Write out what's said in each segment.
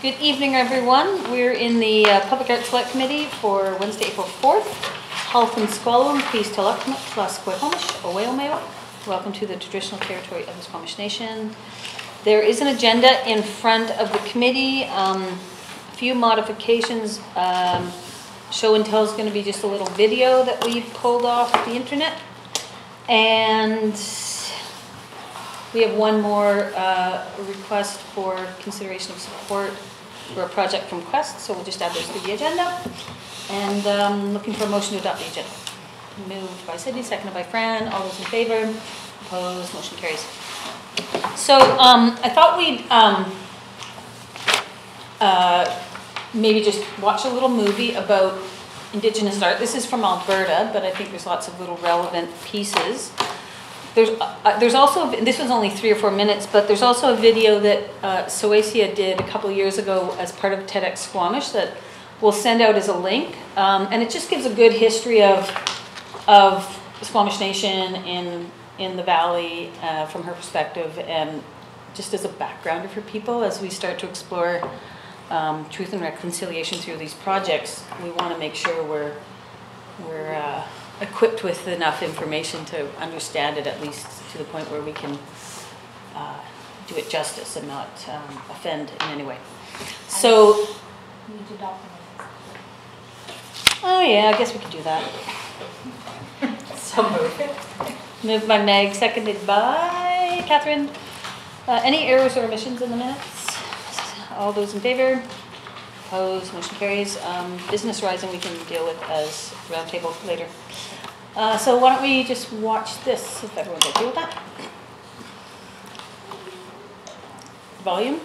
Good evening, everyone. We're in the Public Arts Select Committee for Wednesday, April 4th. Halfan Squalum, Peace Talakma, Squamish, Owailmeo. Welcome to the traditional territory of the Squamish Nation. There is an agenda in front of the committee. A few modifications. Show and tell is going to be just a little video that we pulled off the internet. And we have one more request for consideration of support for a project from Quest, so we'll just add those to the agenda. And looking for a motion to adopt the agenda. Moved by Sydney, seconded by Fran. All those in favor? Opposed? Motion carries. So I thought we'd maybe just watch a little movie about Indigenous art. This is from Alberta, but I think there's lots of little relevant pieces. There's also, this was only 3 or 4 minutes, but there's also a video that Soacia did a couple years ago as part of TEDx Squamish that we'll send out as a link. And it just gives a good history of the Squamish Nation in the valley from her perspective, and just as a backgrounder for people as we start to explore truth and reconciliation through these projects. We want to make sure we're equipped with enough information to understand it, at least to the point where we can do it justice and not offend in any way. So, oh yeah, I guess we could do that. So moved by Meg, seconded by Catherine. Any errors or omissions in the minutes? All those in favor? Opposed? Motion carries. Business rising we can deal with as roundtable later. So why don't we just watch this, if everyone's okay with that? Volume?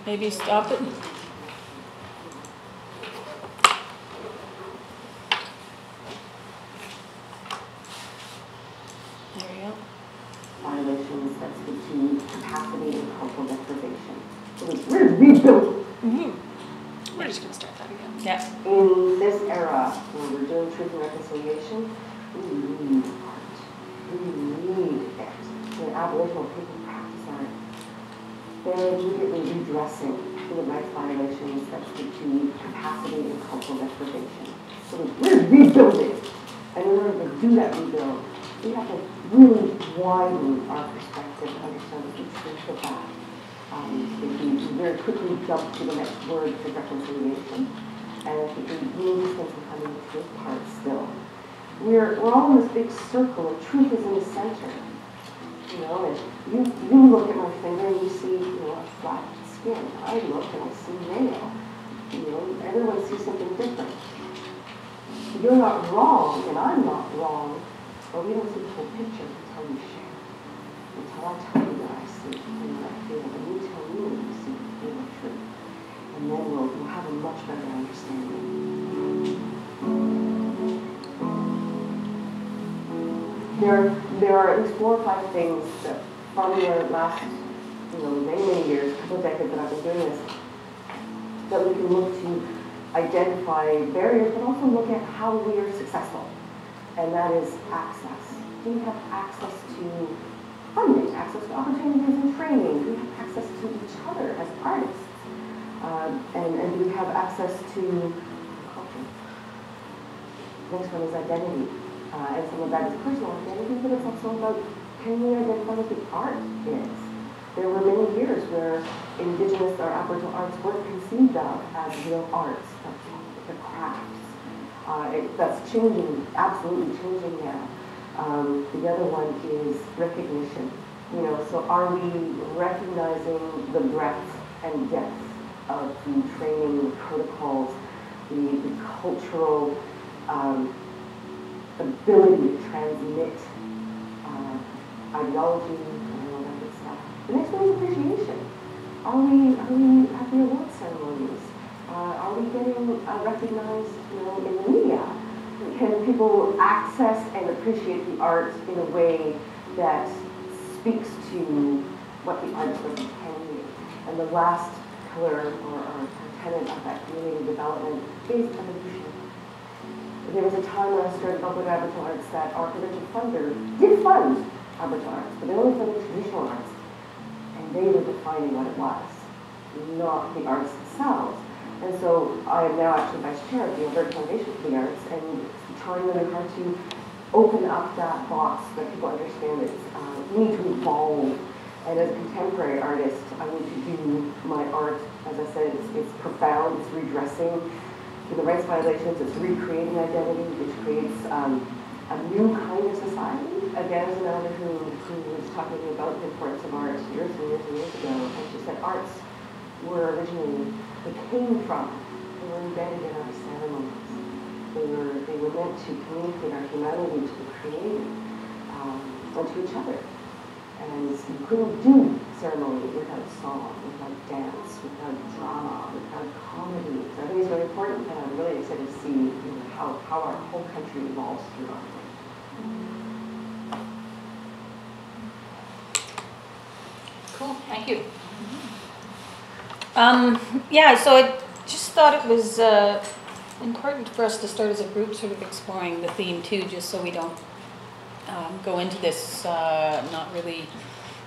Maybe stop it. There we go. Violations that speak to capacity and cultural deprivation. We're rebuilding. We're just going to start that again. Yeah. In this era, where we're doing truth and reconciliation, we need art. We need it. When Aboriginal people practice art, they're immediately redressing human rights violations that speak to capacity and cultural deprivation. So we're rebuilding. And in order to do that rebuild, we have to really widen our perspective to understand the truth of that. If we very quickly jump to the next word for reconciliation, and I think we really spend some time in the truth part still. We're all in this big circle, and truth is in the center. You know, and you look at my finger and you see, a flat skin. I look and I see nail. Everyone sees something different. You're not wrong, and I'm not wrong, but we don't see the whole picture until we share. Until I tell you what I see and what I feel, and you tell me what you see and feel the truth. And then we'll have a much better understanding. There are at least 4 or 5 things that from the last, many years, a couple of decades that I've been doing this, that we can look to identify barriers, but also look at how we are successful. And that is access. We have access to funding, access to opportunities and training. We have access to each other as artists. And we have access to culture. The next one is identity. And some of that is personal identity, but it's also about, can we identify what the art is? There were many years where Indigenous or Aboriginal arts weren't conceived of as real arts, the crafts. That's changing, absolutely changing now. The other one is recognition. So are we recognizing the breadth and depth of the training, the protocols, the cultural ability to transmit ideology and all that good stuff. The next one is appreciation. Are we at the award ceremonies? Are we getting recognized, in the media? Can people access and appreciate the art in a way that speaks to what the artist was intending? And the last pillar or tenet of that community development is evolution. there was a time when I started Alberta Aboriginal Arts that our provincial funder did fund Aboriginal arts, but they only funded traditional arts. And they were defining what it was, not the arts themselves. And so I am now actually vice chair of the Alberta Foundation for the Arts and trying really hard to open up that box that people understand that we need to evolve. And as a contemporary artist, I need to do my art, as I said, it's profound, it's redressing human rights violations, it's recreating identity, which creates a new kind of society. Again, as an elder who was talking about the importance of art years and years and years ago, and she said arts were originally, they came from, they were embedded in our ceremonies. They were meant to communicate our humanity to the Creator and to each other. And you couldn't do ceremony without song, without dance, without drama, without comedy. So I think it's really important, and I'm really excited to see how our whole country evolves through art. Cool, thank you. Yeah, so I just thought it was important for us to start as a group sort of exploring the theme too, just so we don't go into this not really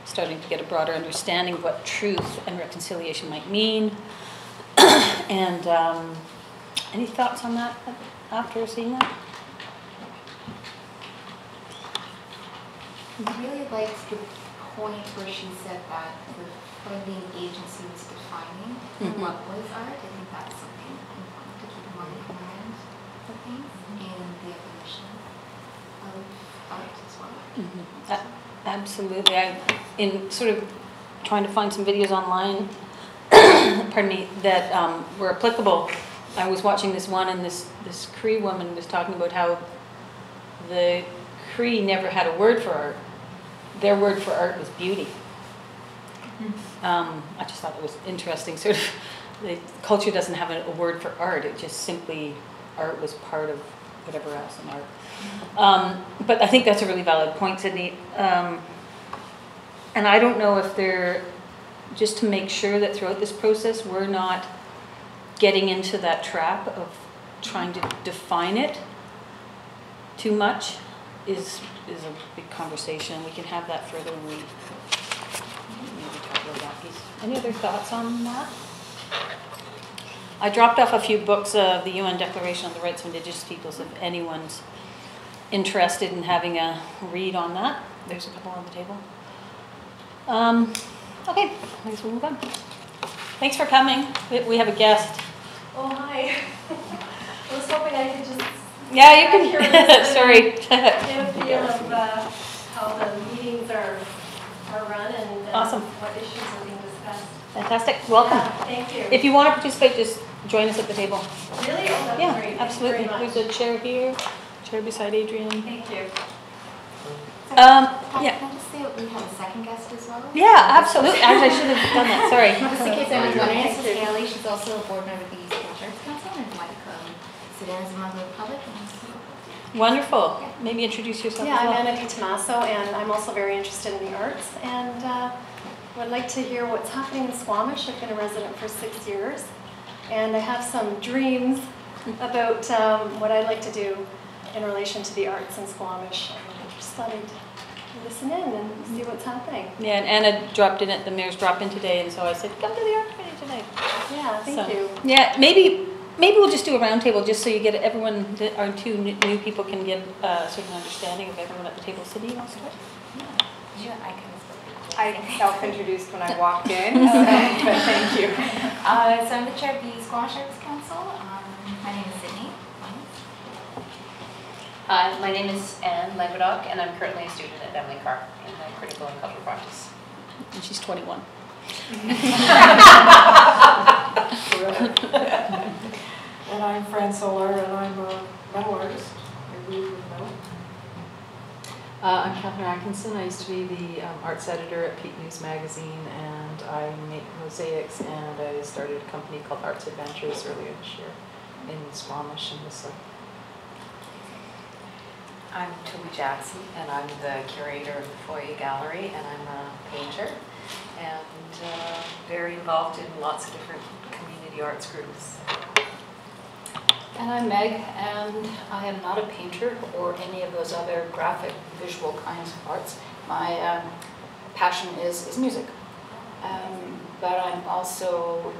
starting to get a broader understanding of what truth and reconciliation might mean. And any thoughts on that after seeing that? I really liked the point where she said that the funding agency was defining what was art. I think that's something important to keep in mind when we're in the things and the definition of art as well. Absolutely. In sort of trying to find some videos online, pardon me, that were applicable. I was watching this one, and this Cree woman was talking about how the Cree never had a word for art. Their word for art was beauty. I just thought it was interesting. Sort of, the culture doesn't have a word for art. It just simply, art was part of whatever else in art. But I think that's a really valid point, Sydney. And I don't know if they're, just to make sure that throughout this process we're not getting into that trap of trying to define it too much is a big conversation. We can have that further when we maybe talk about that piece. Any other thoughts on that? I dropped off a few books of the UN Declaration on the Rights of Indigenous Peoples if anyone's interested in having a read on that. There's a couple on the table. Okay, I guess we'll move on. Thanks for coming. We have a guest. Oh, hi. I was hoping I could just... Yeah, you can. Sorry. Get a feel of how the meetings are run and awesome. What issues are being discussed. Fantastic. Welcome. Yeah, thank you. If you want to participate, just join us at the table. Really? Oh, that's Yeah, great. absolutely. Thank you very There's a chair here, chair beside Adrian. much. Thank you. Yeah. Can I just say we have a second guest as well? Yeah, absolutely. Actually, I should have done that. Sorry. Just in case anyone's wondering, this is Haley. She's also a board member of the Squamish Arts Council and would like to sit in as a member of the public. Wonderful. Maybe introduce yourself Yeah, as well. I'm Anna Tommaso, and I'm also very interested in the arts, and would like to hear what's happening in Squamish. I've been a resident for 6 years, and I have some dreams about what I'd like to do in relation to the arts in Squamish. I just thought I'd listen in and see what's happening. Yeah, and Anna dropped in the mayor's dropped in today, and so I said, come to the art committee tonight. Yeah, thank you. Yeah, maybe we'll just do a roundtable just so you get everyone, our two new people can get a certain understanding of everyone at the table. Sydney, you want to start? Yeah, I self-introduced when I walked in, but thank you. so I'm the chair of the Squamish Arts Council. My name is Sydney. My name is Anne Languedoc, and I'm currently a student at Emily Clarke in the Critical and Cultural Practice. And she's 21. And I'm Fran Solar, and I'm a metal artist. I weave with metal. I'm Catherine Atkinson. I used to be the arts editor at Peak News Magazine, and I make mosaics, and I started a company called Arts Adventures earlier this year in Squamish and Whistler. I'm Toby Jackson, and I'm the curator of the Foyer Gallery, and I'm a painter, and very involved in lots of different community arts groups. And I'm Meg, and I am not a painter or any of those other graphic, visual kinds of arts. My passion is music. But I'm also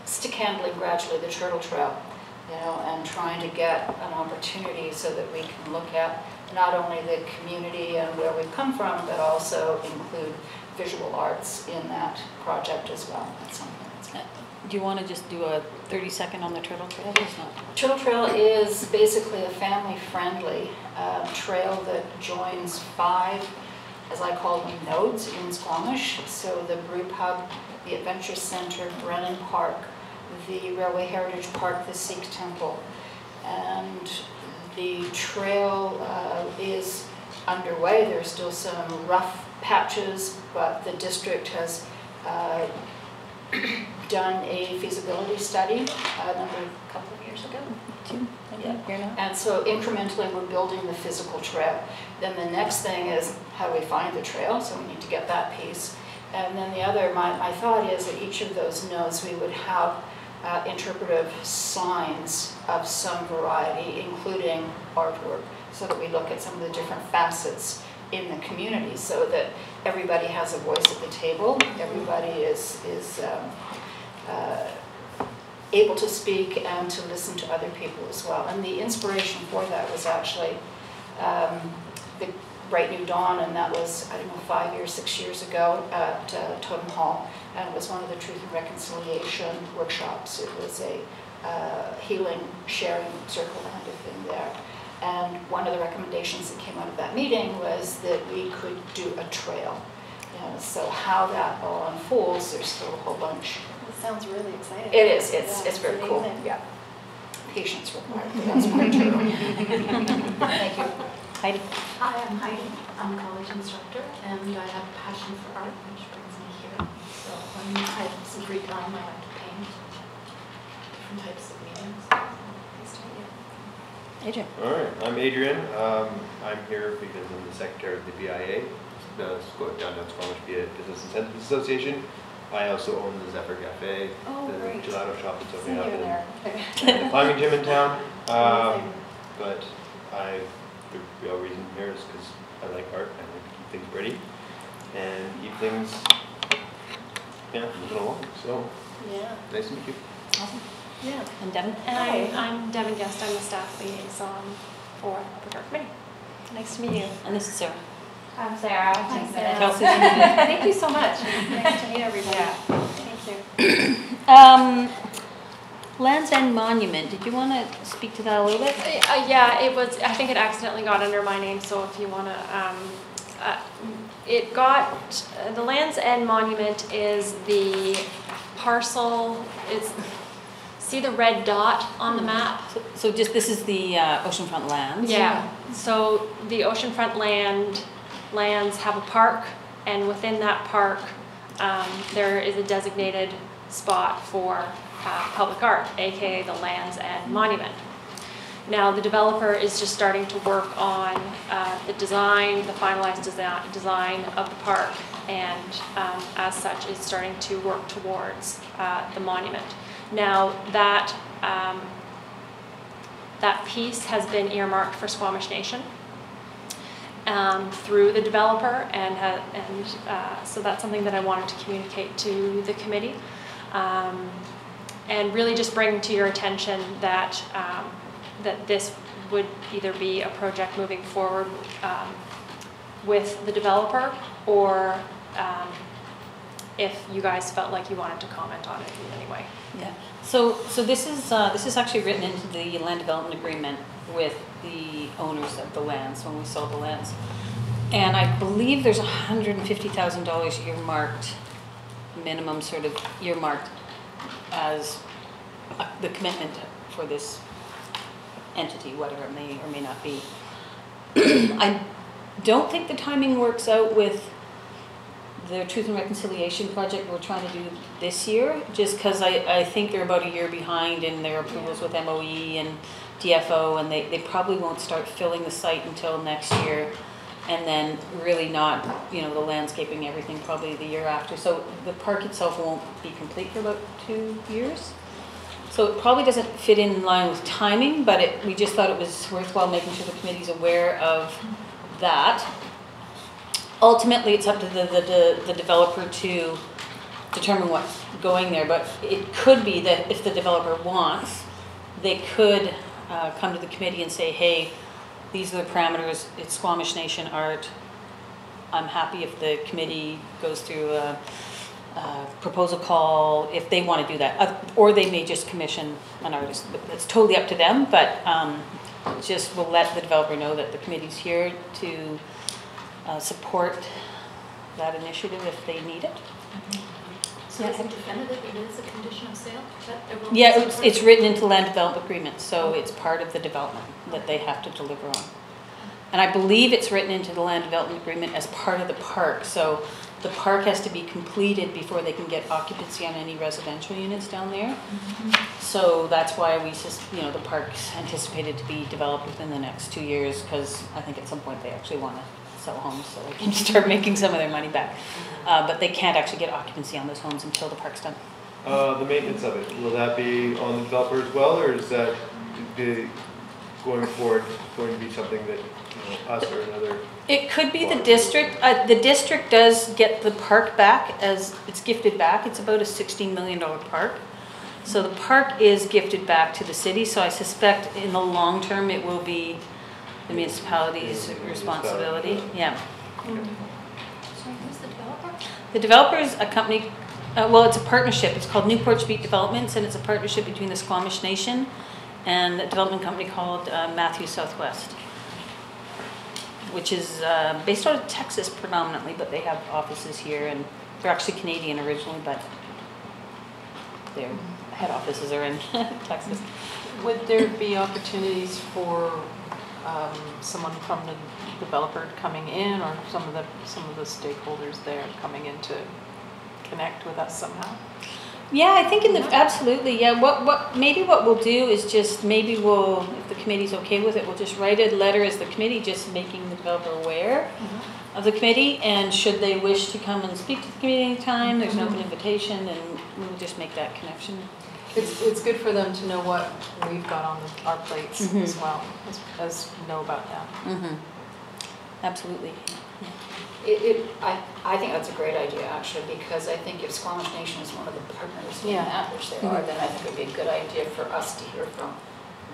stick-handling gradually the Turtle Trail, you know, and trying to get an opportunity so that we can look at not only the community and where we've come from, but also include visual arts in that project as well. That's something that's Do you want to just do a 30-second on the Turtle Trail? It's not. Turtle Trail is basically a family-friendly trail that joins 5, as I call them, nodes in Squamish. So the Brew Pub, the Adventure Center, Brennan Park, the Railway Heritage Park, the Sikh Temple. And the trail is underway. There's still some rough patches, but the district has done a feasibility study a couple of years ago. Yeah. And so incrementally we're building the physical trail. Then the next thing is how do we find the trail, so we need to get that piece. And then the other, my thought is that each of those nodes we would have interpretive signs of some variety, including artwork, so that we look at some of the different facets in the community so that everybody has a voice at the table, everybody is able to speak and to listen to other people as well. And the inspiration for that was actually the Bright New Dawn, and that was, I don't know, 5 years, 6 years ago at Totem Hall, and it was one of the Truth and Reconciliation workshops. It was a healing, sharing circle kind of thing there. And one of the recommendations that came out of that meeting was that we could do a trail. You know, so how that all unfolds, there's still a whole bunch. It sounds really exciting. It is. It's very cool. Yeah. Patience required, but that's quite true. Thank you. Heidi. Hi, I'm Heidi. I'm a college instructor, and I have a passion for art, which brings me here. So when I have some free time, I like to paint different types of mediums. Nice to meet you. Adrian. All right, I'm Adrian. I'm here because I'm the secretary of the BIA, the Downtown Squamish Business Incentives Association. I also own the Zephyr Cafe, the gelato shop that's opening up, and the climbing gym in town. But the real reason here is because I like art and I like to keep things pretty and keep things, moving along. So, nice to meet you. Awesome. Yeah. And Devin? And I'm Devin Guest. I'm the staff liaison for the Public Art Committee. Nice to meet you. And this is Sarah. I'm Sarah. Hi, Sarah. Kelsey. Thank you so much. Nice to meet everybody. Yeah. Thank you. Lands End Monument. Did you want to speak to that a little bit? Yeah, it was. I think it accidentally got under my name. So if you want to, it got the Lands End Monument is the parcel. It's see the red dot on the map. So just this is the oceanfront lands. Yeah. So the oceanfront lands have a park, and within that park, there is a designated spot for public art, aka the Lands End Monument. Now the developer is just starting to work on the design, the finalized design of the park, and as such is starting to work towards the monument. Now that that piece has been earmarked for Squamish Nation through the developer, and so that's something that I wanted to communicate to the committee. And really just bring to your attention that that this would either be a project moving forward with the developer, or if you guys felt like you wanted to comment on it in any way. Yeah. So this is actually written into the land development agreement with the owners of the lands when we sold the lands, and I believe there's $150,000 earmarked, minimum sort of earmarked as the commitment for this entity, whatever it may or may not be. I don't think the timing works out with the Truth and Reconciliation project we're trying to do this year, just because I think they're about a year behind in their approvals with MOE and DFO, and they probably won't start filling the site until next year, and then really not, the landscaping, everything probably the year after. So the park itself won't be complete for about 2 years. So it probably doesn't fit in line with timing, but we just thought it was worthwhile making sure the committee's aware of that. Ultimately, it's up to the developer to determine what's going there, but it could be that if the developer wants, they could come to the committee and say, hey, these are the parameters, it's Squamish Nation art. I'm happy if the committee goes through a proposal call, if they want to do that. Or they may just commission an artist. It's totally up to them, but just we'll let the developer know that the committee's here to support that initiative if they need it. So is it definitive, it is a condition of sale? Yeah, it's written into the land development agreement, so it's part of the development that they have to deliver on. And I believe it's written into the land development agreement as part of the park, so the park has to be completed before they can get occupancy on any residential units down there. So that's why the park's anticipated to be developed within the next 2 years, because I think at some point they actually want to sell homes so they can start making some of their money back. But they can't actually get occupancy on those homes until the park's done. The maintenance of it, will that be on the developer as well, or is that going forward going to be something that us or another? It could be the district. The district does get the park back as it's gifted back. It's about a $16 million park. So the park is gifted back to the city. So I suspect in the long term it will be the municipality's responsibility. Yeah. So who's the developer? The developer is a company, well, it's a partnership. It's called Newport Street Developments, and it's a partnership between the Squamish Nation and a development company called Matthews Southwest, which is based out of Texas predominantly, but they have offices here, and they're actually Canadian originally, but their head offices are in Texas. Would there be opportunities for someone from the developer coming in, or some of the stakeholders there coming in to connect with us somehow? Yeah, I think absolutely. Yeah, maybe what we'll do is just if the committee's okay with it, we'll just write a letter as the committee, just making the developer aware of the committee, and should they wish to come and speak to the committee anytime, there's an open invitation, and we'll just make that connection. It's good for them to know what we've got on our plates as well, as know about that. Absolutely. I think that's a great idea, actually, because I think if Squamish Nation is one of the partners in that, which they are, then I think it would be a good idea for us to hear from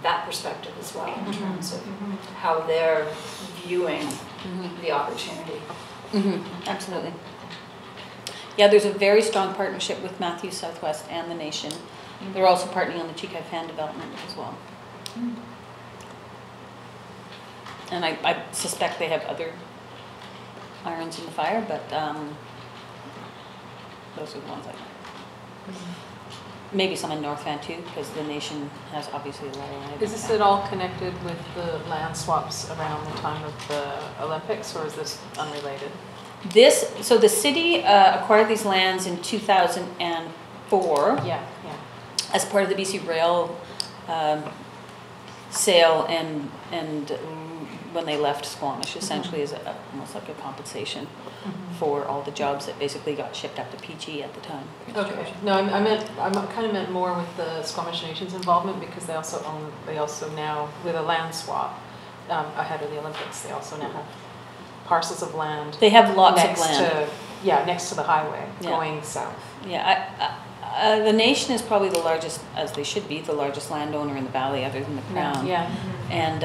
that perspective as well, in terms of how they're viewing the opportunity. Absolutely. Yeah, there's a very strong partnership with Matthews Southwest and the Nation. They're also partnering on the Chikai Fan development as well. And I suspect they have other irons in the fire, but those are the ones I know. Maybe some in North Van too, because the Nation has obviously a lot of land. Is this at all connected with the land swaps around the time of the Olympics, or is this unrelated? So the city acquired these lands in 2004. Yeah. As part of the BC Rail sale, and when they left Squamish, essentially as almost like a compensation for all the jobs that basically got shipped up to PG at the time. Okay. No, I kind of meant more with the Squamish Nation's involvement, because they also now, with a land swap ahead of the Olympics, they also now have parcels of land. They have lots of land. Next to the highway going south. Yeah, the Nation is probably the largest, as they should be, the largest landowner in the valley other than the Crown. Yeah. And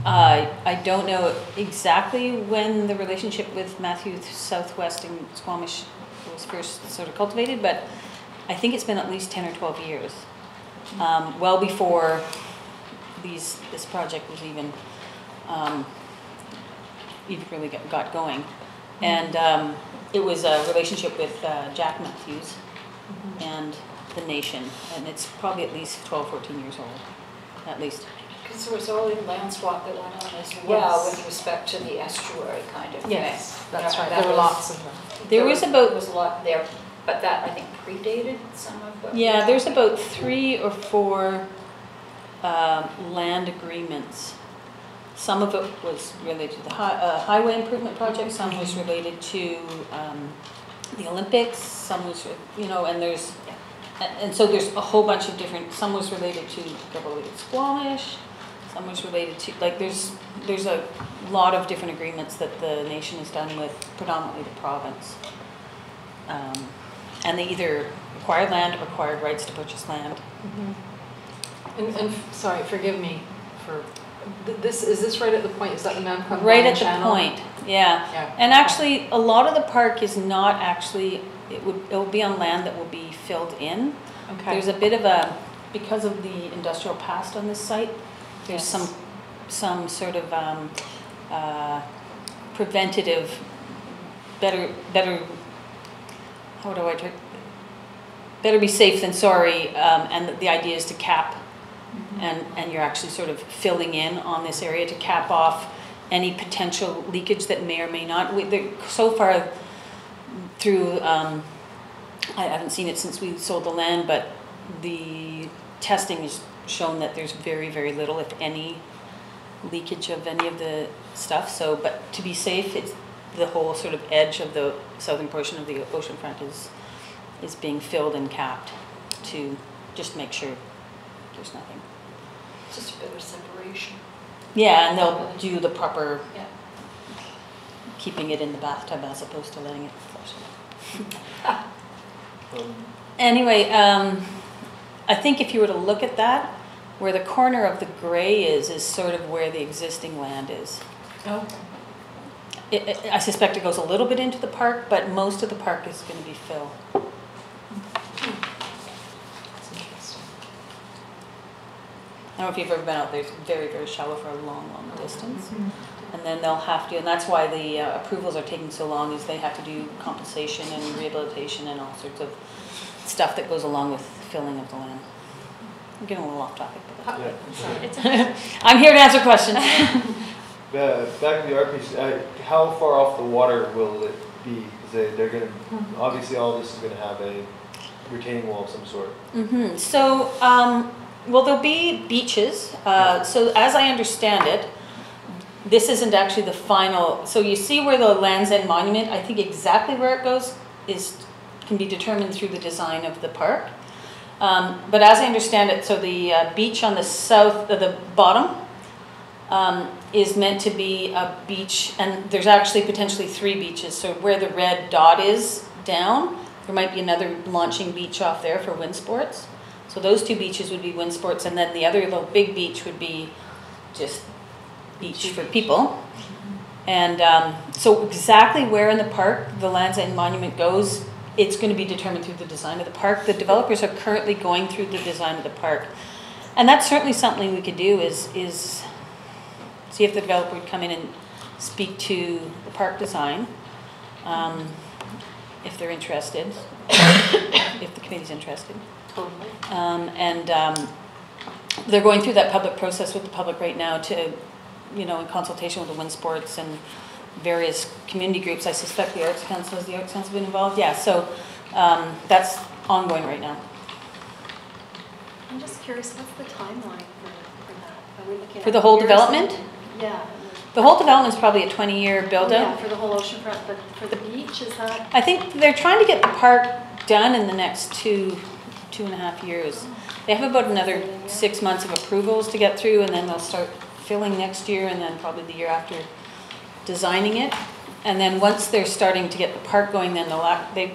I don't know exactly when the relationship with Matthews Southwest and Squamish was first sort of cultivated, but I think it's been at least 10 or 12 years. Well before this project was even really got going. And it was a relationship with Jack Matthews and the Nation, and it's probably at least 12, 14 years old, at least. Because there was always land swap that went on as well with respect to the estuary kind of thing. Yes, that's right. There were lots of them. There was a lot there, but that I think predated some of what. Yeah, there's about 3 or 4 land agreements. Some of it was related to the highway improvement project, some was related to the Olympics, some was, and there's and so there's a whole bunch of different, some was related to Squamish, some was related to, like there's a lot of different agreements that the nation has done with predominantly the province. And they either acquired land or acquired rights to purchase land. And sorry, forgive me for, is this right at the point, is that the Mamcon Right at channel? the point, yeah. And actually, a lot of the park is not actually, it will be on land that will be filled in. Okay. There's a bit of a, because of the industrial past on this site, there's some sort of preventative, better, how do I try? Better be safe than sorry, and the idea is to cap, and you're actually sort of filling in on this area to cap off any potential leakage that may or may not. So far through, I haven't seen it since we sold the land, but the testing has shown that there's very, very little, if any, leakage of any of the stuff. So, but to be safe, it's the whole sort of edge of the southern portion of the oceanfront is being filled and capped to just make sure there's nothing. Just a bit of separation. Yeah, and they'll do the proper, keeping it in the bathtub as opposed to letting it flush. Anyway, I think if you were to look at that, where the corner of the gray is sort of where the existing land is. Okay. I suspect it goes a little bit into the park, but most of the park is going to be fill. That's interesting. I don't know if you've ever been out there. It's very, very shallow for a long, long distance. And then they'll have to, and that's why the approvals are taking so long, is they have to do compensation and rehabilitation and all sorts of stuff that goes along with filling of the land. I'm getting a little off topic, but I'm here to answer questions. Back to the art piece, how far off the water will it be? Because they're going to, obviously all this is going to have a retaining wall of some sort. So, well, there'll be beaches. So as I understand it, this isn't actually the final, so you see where the Land's End Monument, I think exactly where it goes can be determined through the design of the park. But as I understand it, so the beach on the south, the bottom, is meant to be a beach, and there's actually potentially 3 beaches. So where the red dot is down, there might be another launching beach off there for wind sports. So those 2 beaches would be wind sports, and then the other little big beach would be just beach for people. And so exactly where in the park the Land's End Monument goes, it's going to be determined through the design of the park. The developers are currently going through the design of the park. And that's certainly something we could do is see if the developer would come in and speak to the park design, if they're interested, if the committee's interested. Totally. They're going through that public process with the public right now to, in consultation with the wind sports and various community groups. I suspect the Arts Council, has the Arts Council been involved? Yeah, so that's ongoing right now. I'm just curious, what's the timeline for that? Are we looking For the at whole years? development? Yeah. The whole development's probably a 20-year build-out. Yeah, for the whole oceanfront, but for the beach, is that? I think they're trying to get the park done in the next 2.5 years. They have about another 6 months of approvals to get through, and then they'll start filling next year, and then probably the year after designing it. And then once they're starting to get the park going, then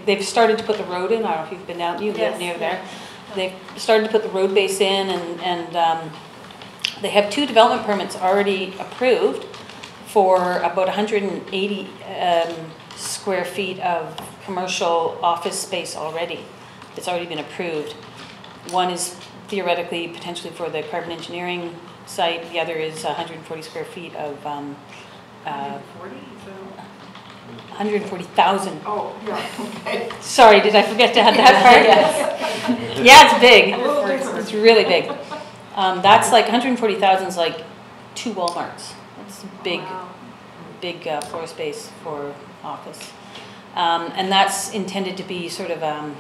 they've started to put the road in. I don't know if you've been down, you live near there. They've started to put the road base in, and they have 2 development permits already approved for about 180 square feet of commercial office space already. It's already been approved. One is theoretically potentially for the carbon engineering site. The other is 140 square feet of 140,000. Oh, yeah, okay. Sorry, did I forget to add that part? Yes. Yeah, it's big. It's really big. That's like 140,000 is like 2 Walmarts. It's big, big floor space for office. And that's intended to be sort of a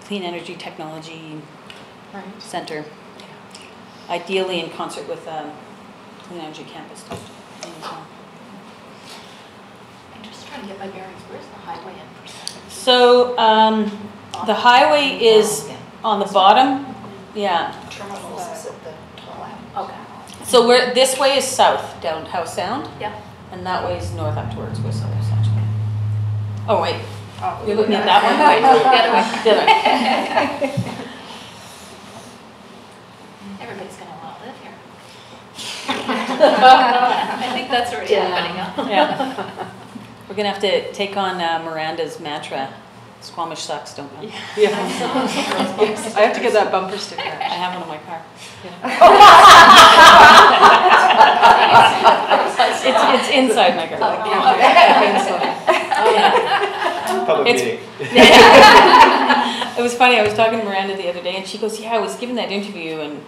clean energy technology center. Ideally in concert with Clean Energy Campus type thing as well. I'm just trying to get my bearings. Where's the highway end? So The highway is on the bottom, yeah. Terminals is at the top. Okay. So this way is south down Howe Sound. Yeah. And that way is north up towards Whistler, essentially. Oh, wait. Oh, You're looking at that one, right? The other way. Everybody's gonna want to live here. I think that's already happening now. Yeah. We're gonna have to take on Miranda's mantra, Squamish sucks, don't we? Yeah. Yes, I have to get that bumper sticker. I have one in my car. It's inside my car. Public meeting. It was funny, I was talking to Miranda the other day and she goes, yeah, I was given that interview and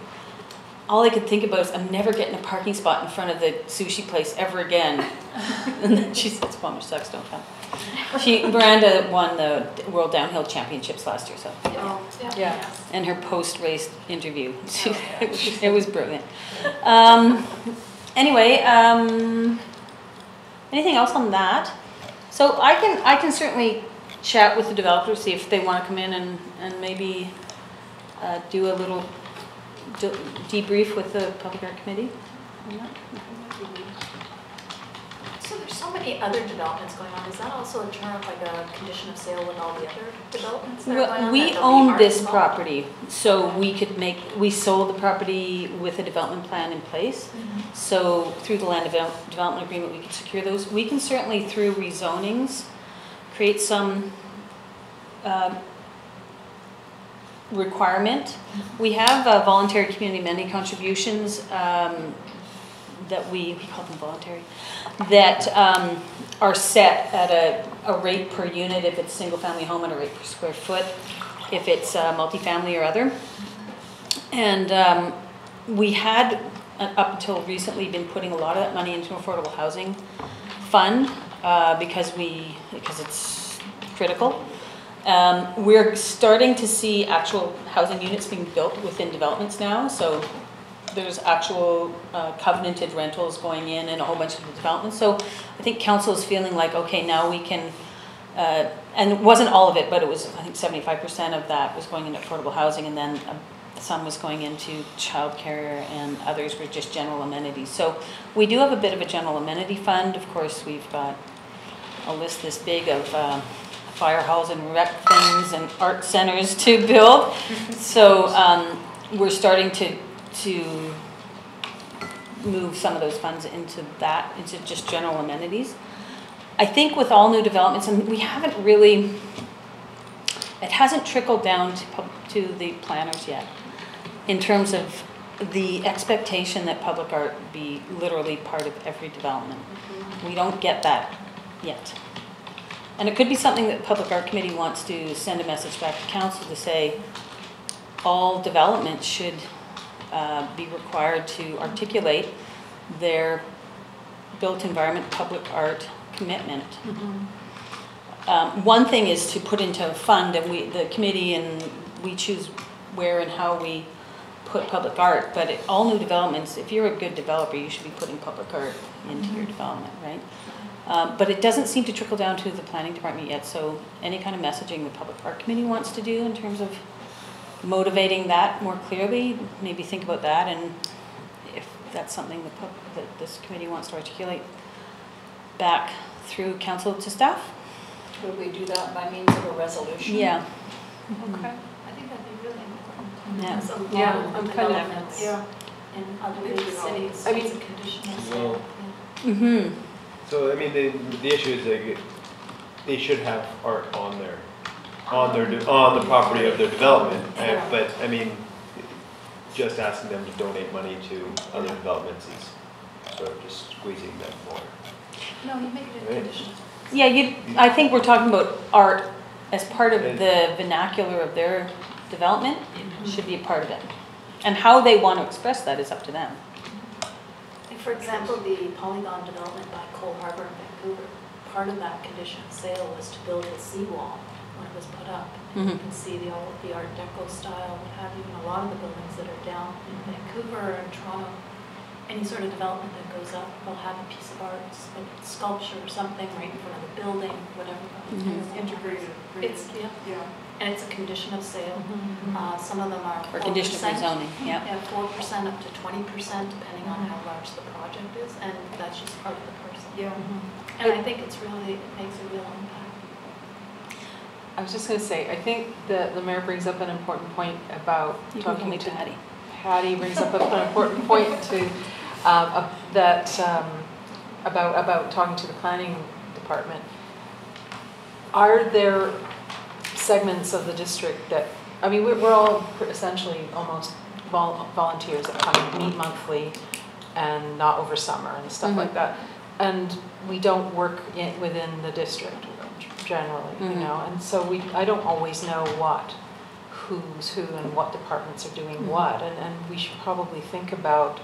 all I could think about is I'm never getting a parking spot in front of the sushi place ever again. And then she said, Squamish sucks, don't come. Miranda won the World Downhill Championships last year, so. Yeah. And her post-race interview, it was brilliant. Anyway, anything else on that? So I can certainly chat with the developers, see if they want to come in and maybe do a little debrief with the Public Art Committee on that. So there's so many other developments going on. Is that also a term of like a condition of sale with all the other developments that are going on? We own this property, so we sold the property with a development plan in place. Mm-hmm. So through the land development agreement, we can secure those. We can certainly, through rezonings, create some requirement. We have voluntary community amending contributions that we call them voluntary, that are set at a rate per unit if it's single family home and a rate per square foot if it's multifamily or other. And we had up until recently been putting a lot of that money into affordable housing fund because it's critical. We're starting to see actual housing units being built within developments now, so there's actual covenanted rentals going in and a whole bunch of the developments. So I think council is feeling like, okay, now we can, and it wasn't all of it, but it was, I think 75% of that was going into affordable housing, and then some was going into childcare, and others were just general amenities. So we do have a bit of a general amenity fund. Of course, we've got a list this big of fire halls and rec things and art centers to build. So we're starting to move some of those funds into just general amenities. I think with all new developments, and we haven't really, it hasn't trickled down to the planners yet in terms of the expectation that public art be literally part of every development. Mm-hmm. We don't get that yet. And it could be something that the Public Art Committee wants to send a message back to council to say all developments should be required to articulate their built environment public art commitment. Mm-hmm. One thing is to put into a fund, and the committee and we choose where and how we put public art, but all new developments, if you're a good developer, you should be putting public art into your development, right? But it doesn't seem to trickle down to the planning department yet, so any kind of messaging the Public Art Committee wants to do in terms of motivating that more clearly, maybe think about that, and if that's something that this committee wants to articulate back through council to staff. Would we do that by means of a resolution? Yeah. Okay. I think that'd be really important. Yeah. There's a lot Yeah, of kind of. developments in other big cities. I mean, it's a conditional Well, sale. Mm-hmm. So I mean, the issue is they should have art on the property of their development. But I mean, just asking them to donate money to other developments is sort of just squeezing them more. No, you make it a Right. conditional. Yeah, I think we're talking about art as part of the vernacular of their development. Should be a part of it, and how they want to express that is up to them. Like for example, the Polygon development by Cole Harbour in Vancouver, part of that condition of sale was to build a seawall when it was put up. You can see the Art Deco style, what have you, and a lot of the buildings that are down in Vancouver and Toronto. Any sort of development that goes up will have a piece of art, a sculpture or something right in front of the building, whatever. It's integrated. Really. It's, yeah. and it's a condition of sale. Some of them are 4%. Or condition of rezoning, yeah. Yeah, 4% up to 20%, depending on how large the project is, and that's just part of the parcel. Yeah. And I think it's really, it makes a real impact. I was just going to say, I think the mayor brings up an important point about You can call talking me to Patty. Patty brings up an important point to about talking to the planning department. Are there segments of the district that, I mean, we're all essentially almost volunteers that come and meet monthly and not over summer and stuff like that, and we don't work within the district generally, you know, and so I don't always know who's who and what departments are doing what, and we should probably think about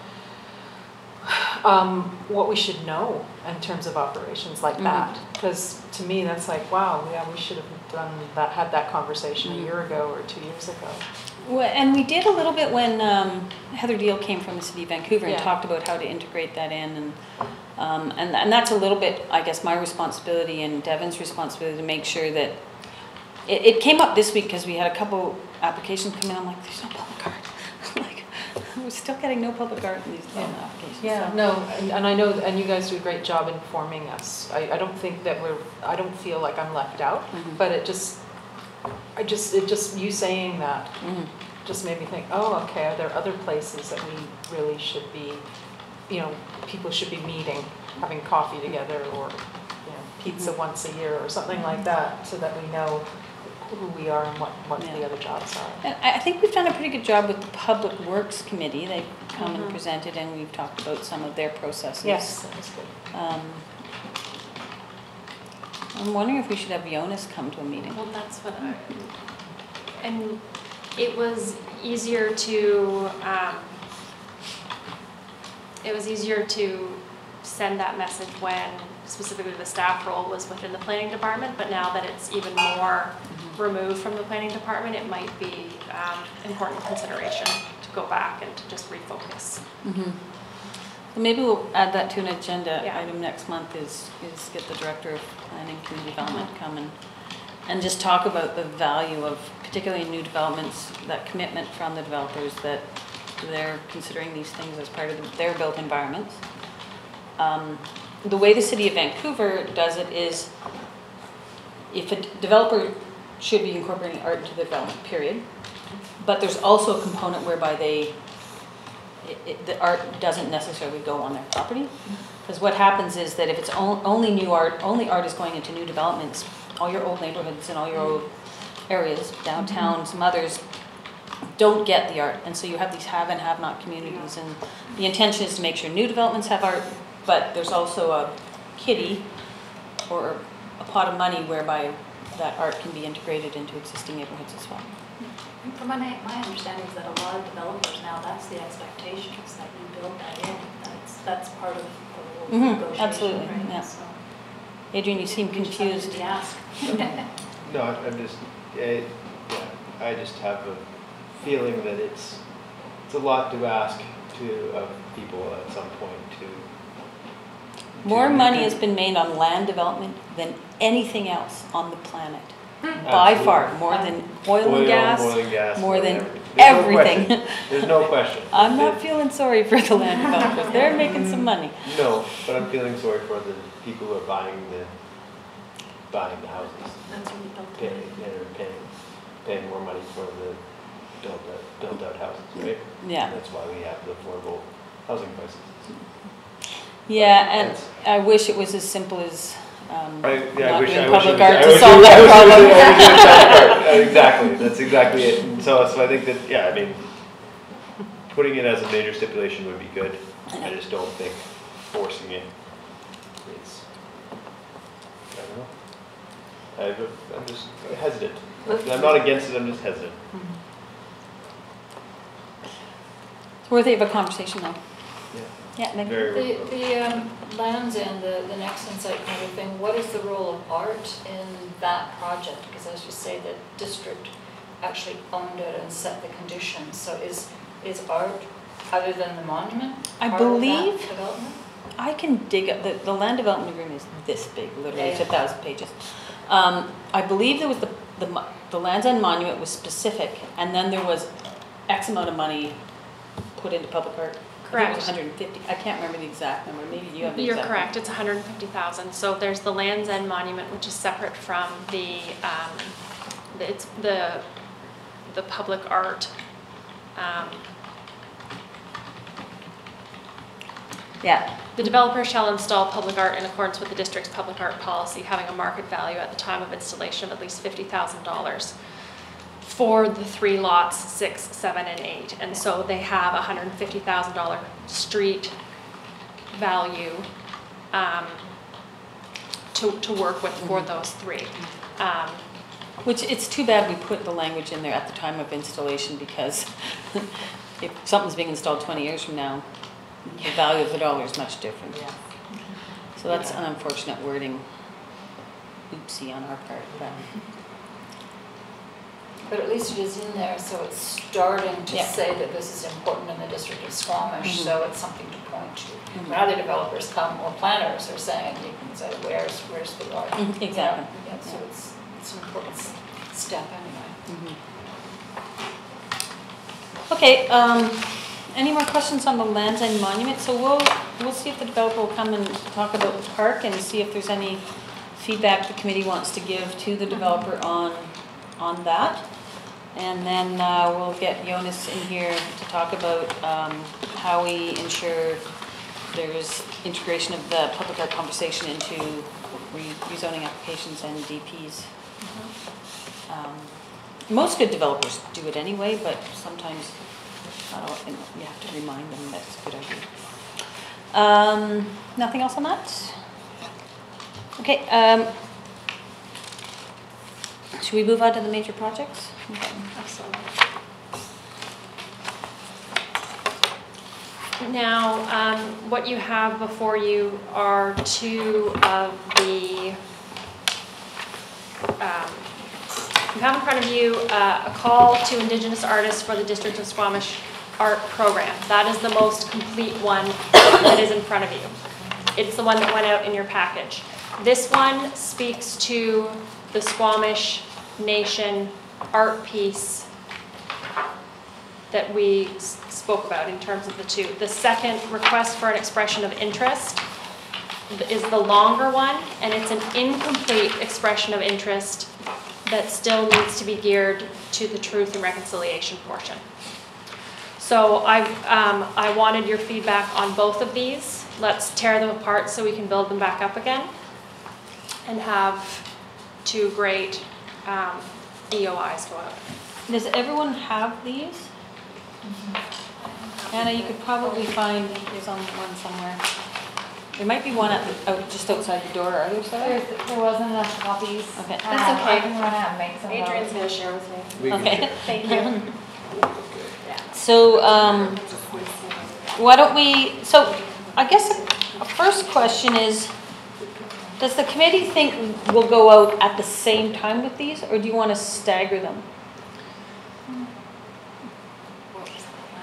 what we should know in terms of operations like that, because to me that's like, wow, yeah, we should have had that conversation a year ago or 2 years ago. Well, and we did a little bit when Heather Deal came from the city of Vancouver and talked about how to integrate that in, and that's a little bit, I guess, my responsibility and Devin's responsibility to make sure that it came up this week because we had a couple applications come in. I'm like, there's no public art. Like, we're still getting no public art in these applications. Yeah, so. no, and I know, and you guys do a great job informing us. I don't think that I don't feel like I'm left out, but it just you saying that just made me think, oh, okay, are there other places that we really should be, you know, people should be meeting, having coffee together, or, you know, pizza once a year or something like that, so that we know who we are and what the other jobs are. And I think we've done a pretty good job with the Public Works Committee. They've come and presented, and we've talked about some of their processes. Yes, that was good. I'm wondering if we should have Jonas come to a meeting. Well, that's what and it was easier to, send that message when specifically the staff role was within the planning department, but now that it's even more removed from the planning department, it might be important consideration to go back and to just refocus. So maybe we'll add that to an agenda item next month is get the Director of Planning Community Development come and just talk about the value of, particularly in new developments, that commitment from the developers that they're considering these things as part of their built environments. The way the City of Vancouver does it is, if a developer should be incorporating art into the development, period, but there's also a component whereby the art doesn't necessarily go on their property. Because what happens is that if it's only art is going into new developments, all your old neighborhoods and all your old areas, downtown, some others, don't get the art. And so you have these have and have not communities. And the intention is to make sure new developments have art, but there's also a kitty or a pot of money whereby that art can be integrated into existing neighborhoods as well. From my understanding is that a lot of developers now, that's the expectation, is that you build that in. That's part of the whole negotiation, absolutely, right? yeah. So Adrian, you seem confused. you ask. No, I'm just, I just have a feeling that it's a lot to ask of people at some point to More money has been made on land development than anything else on the planet. By far, more than oil and gas, more than everything. There's no question. I'm not feeling sorry for the land developers. They're making some money. No, but I'm feeling sorry for the people who are buying the houses. That's what we built. Paying more money for the built out houses, right? Yeah. That's why we have the affordable housing prices. Yeah, and I wish it was as simple as not doing public art to solve that problem. Exactly, that's exactly it. And so I think that, I mean, putting it as a major stipulation would be good. I just don't think forcing it is, I don't know. I'm just hesitant. I'm not against it, I'm just hesitant. It's worthy of a conversation though. Yeah, Meg. The Lands and the Next Insight kind of thing, what is the role of art in that project? Because as you say, the district actually owned it and set the conditions. So is art, other than the monument, I part of believe that development? I can dig up, the land development agreement is this big, literally, it's 1,000 pages. I believe there was the Lands End Monument was specific, and then there was X amount of money put into public art. I think it was Correct. 150, I can't remember the exact number, maybe you have the You're exact. correct, it's 150,000. So there's the Lands End Monument, which is separate from it's the public art. Yeah, The developer shall install public art in accordance with the district's public art policy, having a market value at the time of installation of at least $50,000 for the 3 lots, 6, 7, and 8. And so they have a $150,000 street value to work with for those 3. which it's too bad we put the language in there at the time of installation, because if something's being installed 20 years from now, the value of the dollar is much different. Yeah. So that's an unfortunate wording, oopsie on our part. But at least it is in there, so it's starting to Yeah. say that this is important in the district of Squamish, Mhm. so it's something to point to. Mhm. When other developers come, or planners are saying, you can say, where's the art? Mhm, exactly. Yeah, so it's an important step anyway. Okay, any more questions on the Lands End Monument? So we'll see if the developer will come and talk about the park and see if there's any feedback the committee wants to give to the developer on that. And then we'll get Jonas in here to talk about how we ensure there's integration of the public art conversation into rezoning applications and DPs. Most good developers do it anyway, but sometimes you have to remind them that's a good idea. Nothing else on that? Okay. Should we move on to the major projects? Okay. Absolutely. Now, what you have before you are 2 of the, you have in front of you a call to Indigenous artists for the District of Squamish Art Program. That is the most complete one that is in front of you. It's the one that went out in your package. This one speaks to the Squamish Nation art piece that we spoke about in terms of the 2. The second, request for an expression of interest, is the longer one, and it's an incomplete expression of interest that still needs to be geared to the truth and reconciliation portion. So I wanted your feedback on both of these. Let's tear them apart so we can build them back up again and have 2 great EOIs go out. Does everyone have these? Anna, you could probably find, there's on one somewhere. There might be one just outside the door, are there, Sarah? There wasn't enough copies. Okay. That's okay. I can run out and make some. Adrian's going to share with me. Okay. Thank you. So, why don't we, so I guess a first question is, does the committee think we'll go out at the same time with these, or do you want to stagger them?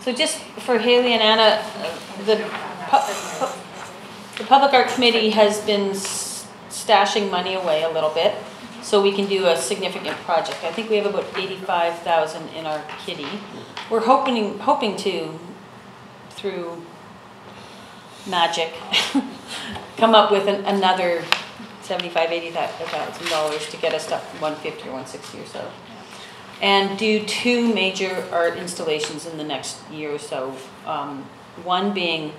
So just for Haley and Anna, the Public Art Committee has been stashing money away a little bit so we can do a significant project. I think we have about 85,000 in our kitty. We're hoping to, through magic, come up with another $75,000, $80,000 to get us to 150 or 160 or so. And do 2 major art installations in the next year or so. One being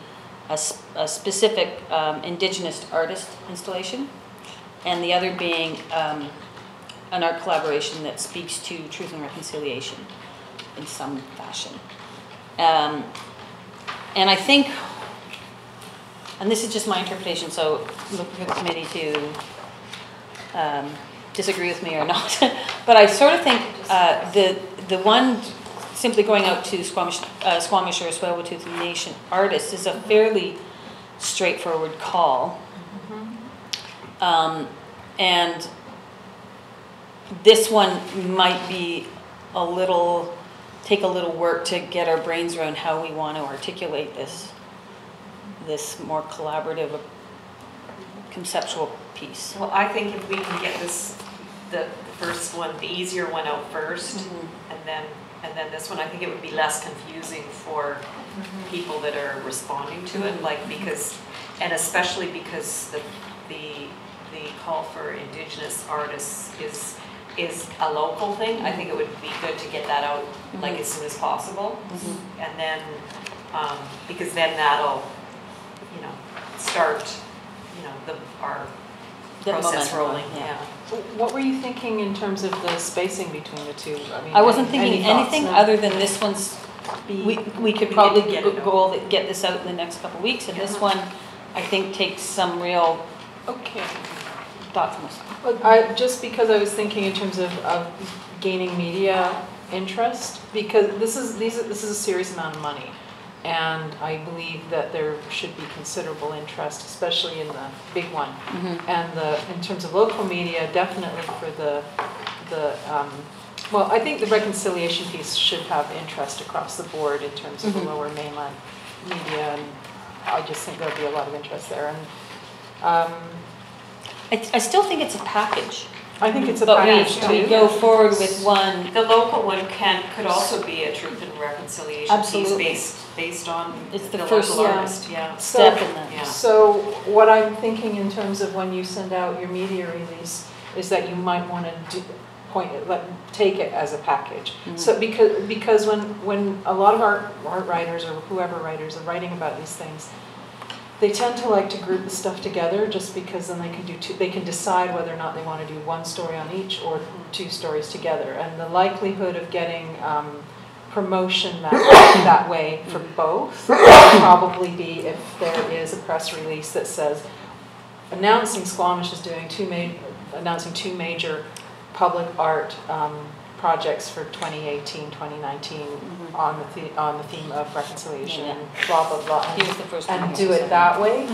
a specific Indigenous artist installation, and the other being an art collaboration that speaks to truth and reconciliation in some fashion. And I think, and this is just my interpretation, so look for the committee to disagree with me or not, but I sort of think the one simply going out to Squamish or Tsleil-Waututh Nation artists is a fairly straightforward call. And this one might be take a little work to get our brains around how we want to articulate this more collaborative, conceptual piece. Well, I think if we can get this the first one, the easier one out first, and then this one. I think it would be less confusing for people that are responding to it, like because, and especially because the call for Indigenous artists is a local thing. I think it would be good to get that out like as soon as possible, and then because then that'll, you know, start, you know, our process rolling. Yeah. What were you thinking in terms of the spacing between the two? I mean, I wasn't thinking anything other than this one's, Be- we could probably get it get this out in the next couple of weeks, and this one, I think, takes some real thoughtfulness. Well, just because I was thinking in terms of gaining media interest, because this is a serious amount of money, and I believe that there should be considerable interest, especially in the big one. And in terms of local media, definitely for the well, I think the reconciliation piece should have interest across the board in terms of the lower mainland media, and I just think there'll be a lot of interest there. And I still think it's a package. I think it's a But package we too. go forward with one. The local one could also be a truth and reconciliation Absolutely. piece based on It's the the first local artist. Yeah. step in that. Yeah. So what I'm thinking in terms of when you send out your media release is that you might want to take it as a package. So because when a lot of art writers or whoever writers are writing about these things, they tend to like to group the stuff together just because then they can decide whether or not they want to do one story on each or two stories together. And the likelihood of getting promotion that way for both would probably be if there is a press release that says announcing Squamish is doing announcing two major public art projects for 2018, 2019 on the theme of reconciliation, blah blah blah, He was the first one and to do say it that way,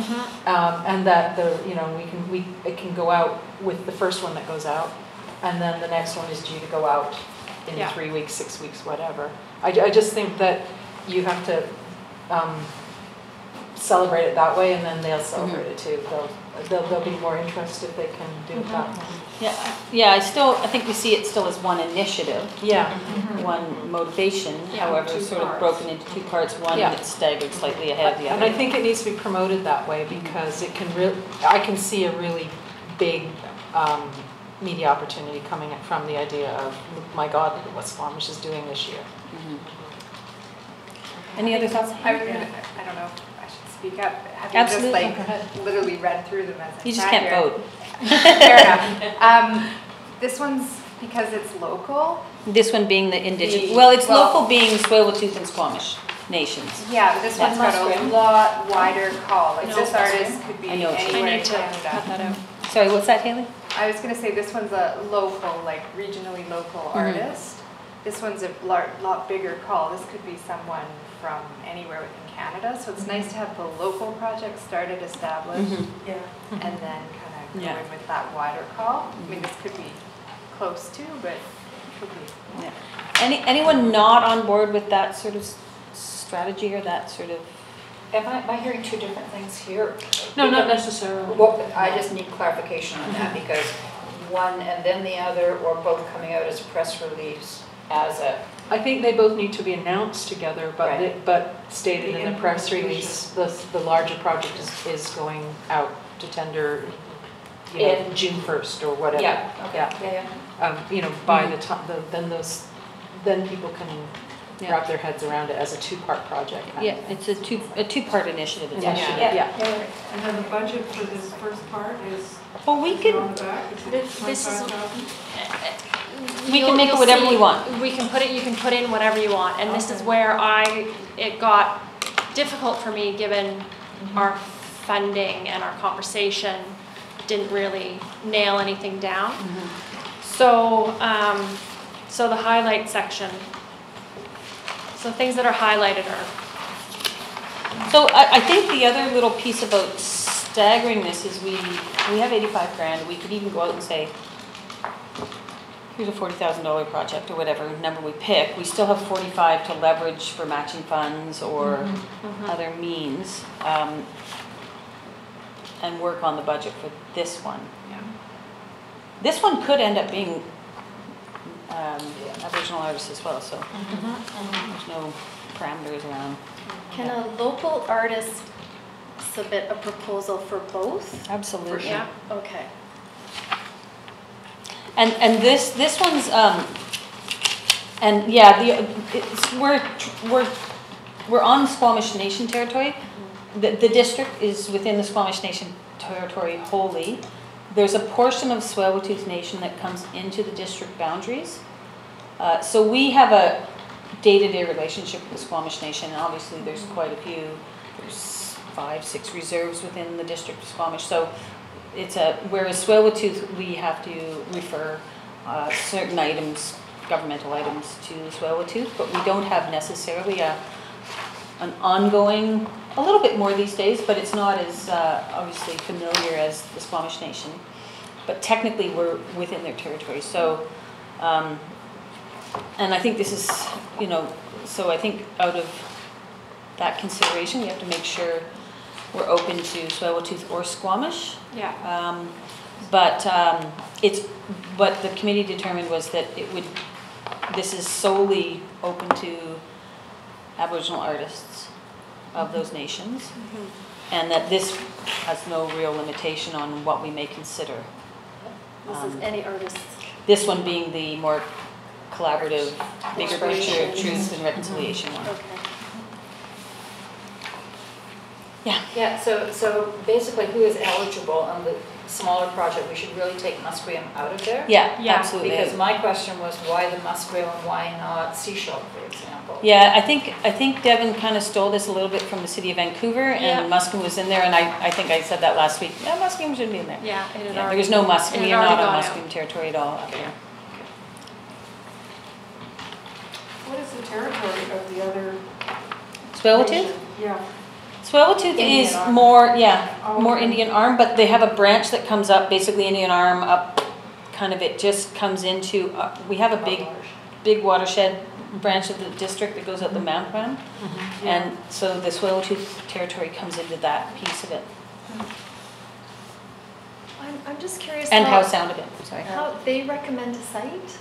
and that it can go out with the first one that goes out, and then the next one is due to go out in 3 weeks, 6 weeks, whatever. I just think that you have to celebrate it that way, and then they'll celebrate it too. They'll be more interested if they can do it that way. Yeah. I think we see it still as one initiative. Yeah. One motivation, however, sort of broken into two parts. One that's staggered slightly ahead of the other. And I think it needs to be promoted that way because it can I can see a really big media opportunity coming from the idea of, my God, look at what Squamish is doing this year. Any other thoughts? I don't know if I should speak up. Having Absolutely. just literally read through them as I You just sat can't here. vote. Fair enough. This one's because it's local. This one being the indigenous. Well, it's local being Tsleil-Waututh and Squamish nations. Yeah, but this one's got a lot wider call. Like this artist could be I know. anywhere I in need to Canada. cut that out. Sorry, what's that, Haley? I was going to say this one's a local, like regionally local artist. This one's a lot bigger call. This could be someone from anywhere within Canada. So it's nice to have the local project started, established, and then kind of go in with that wider call. I mean, this could be close to, but it could be. Yeah. Anyone not on board with that sort of strategy or that sort of? Am I hearing two different things here? No, not necessarily. Well, I just need clarification on that because one and then the other, or both coming out as a press release as a. I think they both need to be announced together, but but stated in the press release, the larger project is going out to tender, June 1st or whatever. By the time then people can wrap their heads around it as a two-part project. It's a two-part initiative. Yeah. And then the budget for this first part is Well, we can. on the back. This is. We can make it whatever we want. We can put it. You can put in whatever you want, and this is where it got difficult for me given our funding and our conversation didn't really nail anything down. So, so the highlight section. So things that are highlighted are. So I think the other little piece about staggering this is we have 85 grand. We could even go out and say, here's a $40,000 project or whatever number we pick. We still have 45 to leverage for matching funds or other means, and work on the budget for this one. This one could end up being Aboriginal artists as well, so there's no parameters around. Can a local artist submit a proposal for both? Absolutely. Yeah. Okay. And this one's and yeah, we're on Squamish Nation territory. The district is within the Squamish Nation territory wholly. There's a portion of Tsleil-Waututh Nation that comes into the district boundaries. So we have a day-to-day relationship with the Squamish Nation, and obviously there's quite a few, there's 5, 6 reserves within the district of Squamish. So it's whereas Tsleil-Waututh, we have to refer certain items, governmental items, to Tsleil-Waututh, but we don't have necessarily an ongoing, a little bit more these days, but it's not as obviously familiar as the Squamish Nation. But technically we're within their territory. So, and I think this is, so I think out of that consideration, we have to make sure we're open to Tsleil-Waututh or Squamish. Yeah. But it's what the committee determined was that this is solely open to Aboriginal artists of those nations, and that this has no real limitation on what we may consider. This is any artist. This one being the more collaborative, bigger picture, truth and reconciliation one. Okay. Yeah. Yeah, so basically who is eligible on the smaller project, we should really take Musqueam out of there? Yeah, Yeah. absolutely. Because my question was why the Musqueam and why not Seashell, for example? Yeah, I think Devin kind of stole this a little bit from the city of Vancouver, and Yeah. Musqueam was in there, and I think I said that last week. Yeah, Musqueam shouldn't be in there. Yeah, it had Yeah, already. there's no Musqueam. it We had are not already on gone Musqueam territory at all up there. What is the territory of the other? Tsleil-Waututh? nation? Yeah. Tsleil-Waututh Indian is Arm. more, Oh, more okay. Indian Arm, but they have a branch that comes up, basically Indian Arm up, kind of it just comes into, we have a big watershed branch of the district that goes up the Mount Run. And so the Tsleil-Waututh territory comes into that piece of it. I'm just curious And Howe Sound of it, sorry. how they recommend a site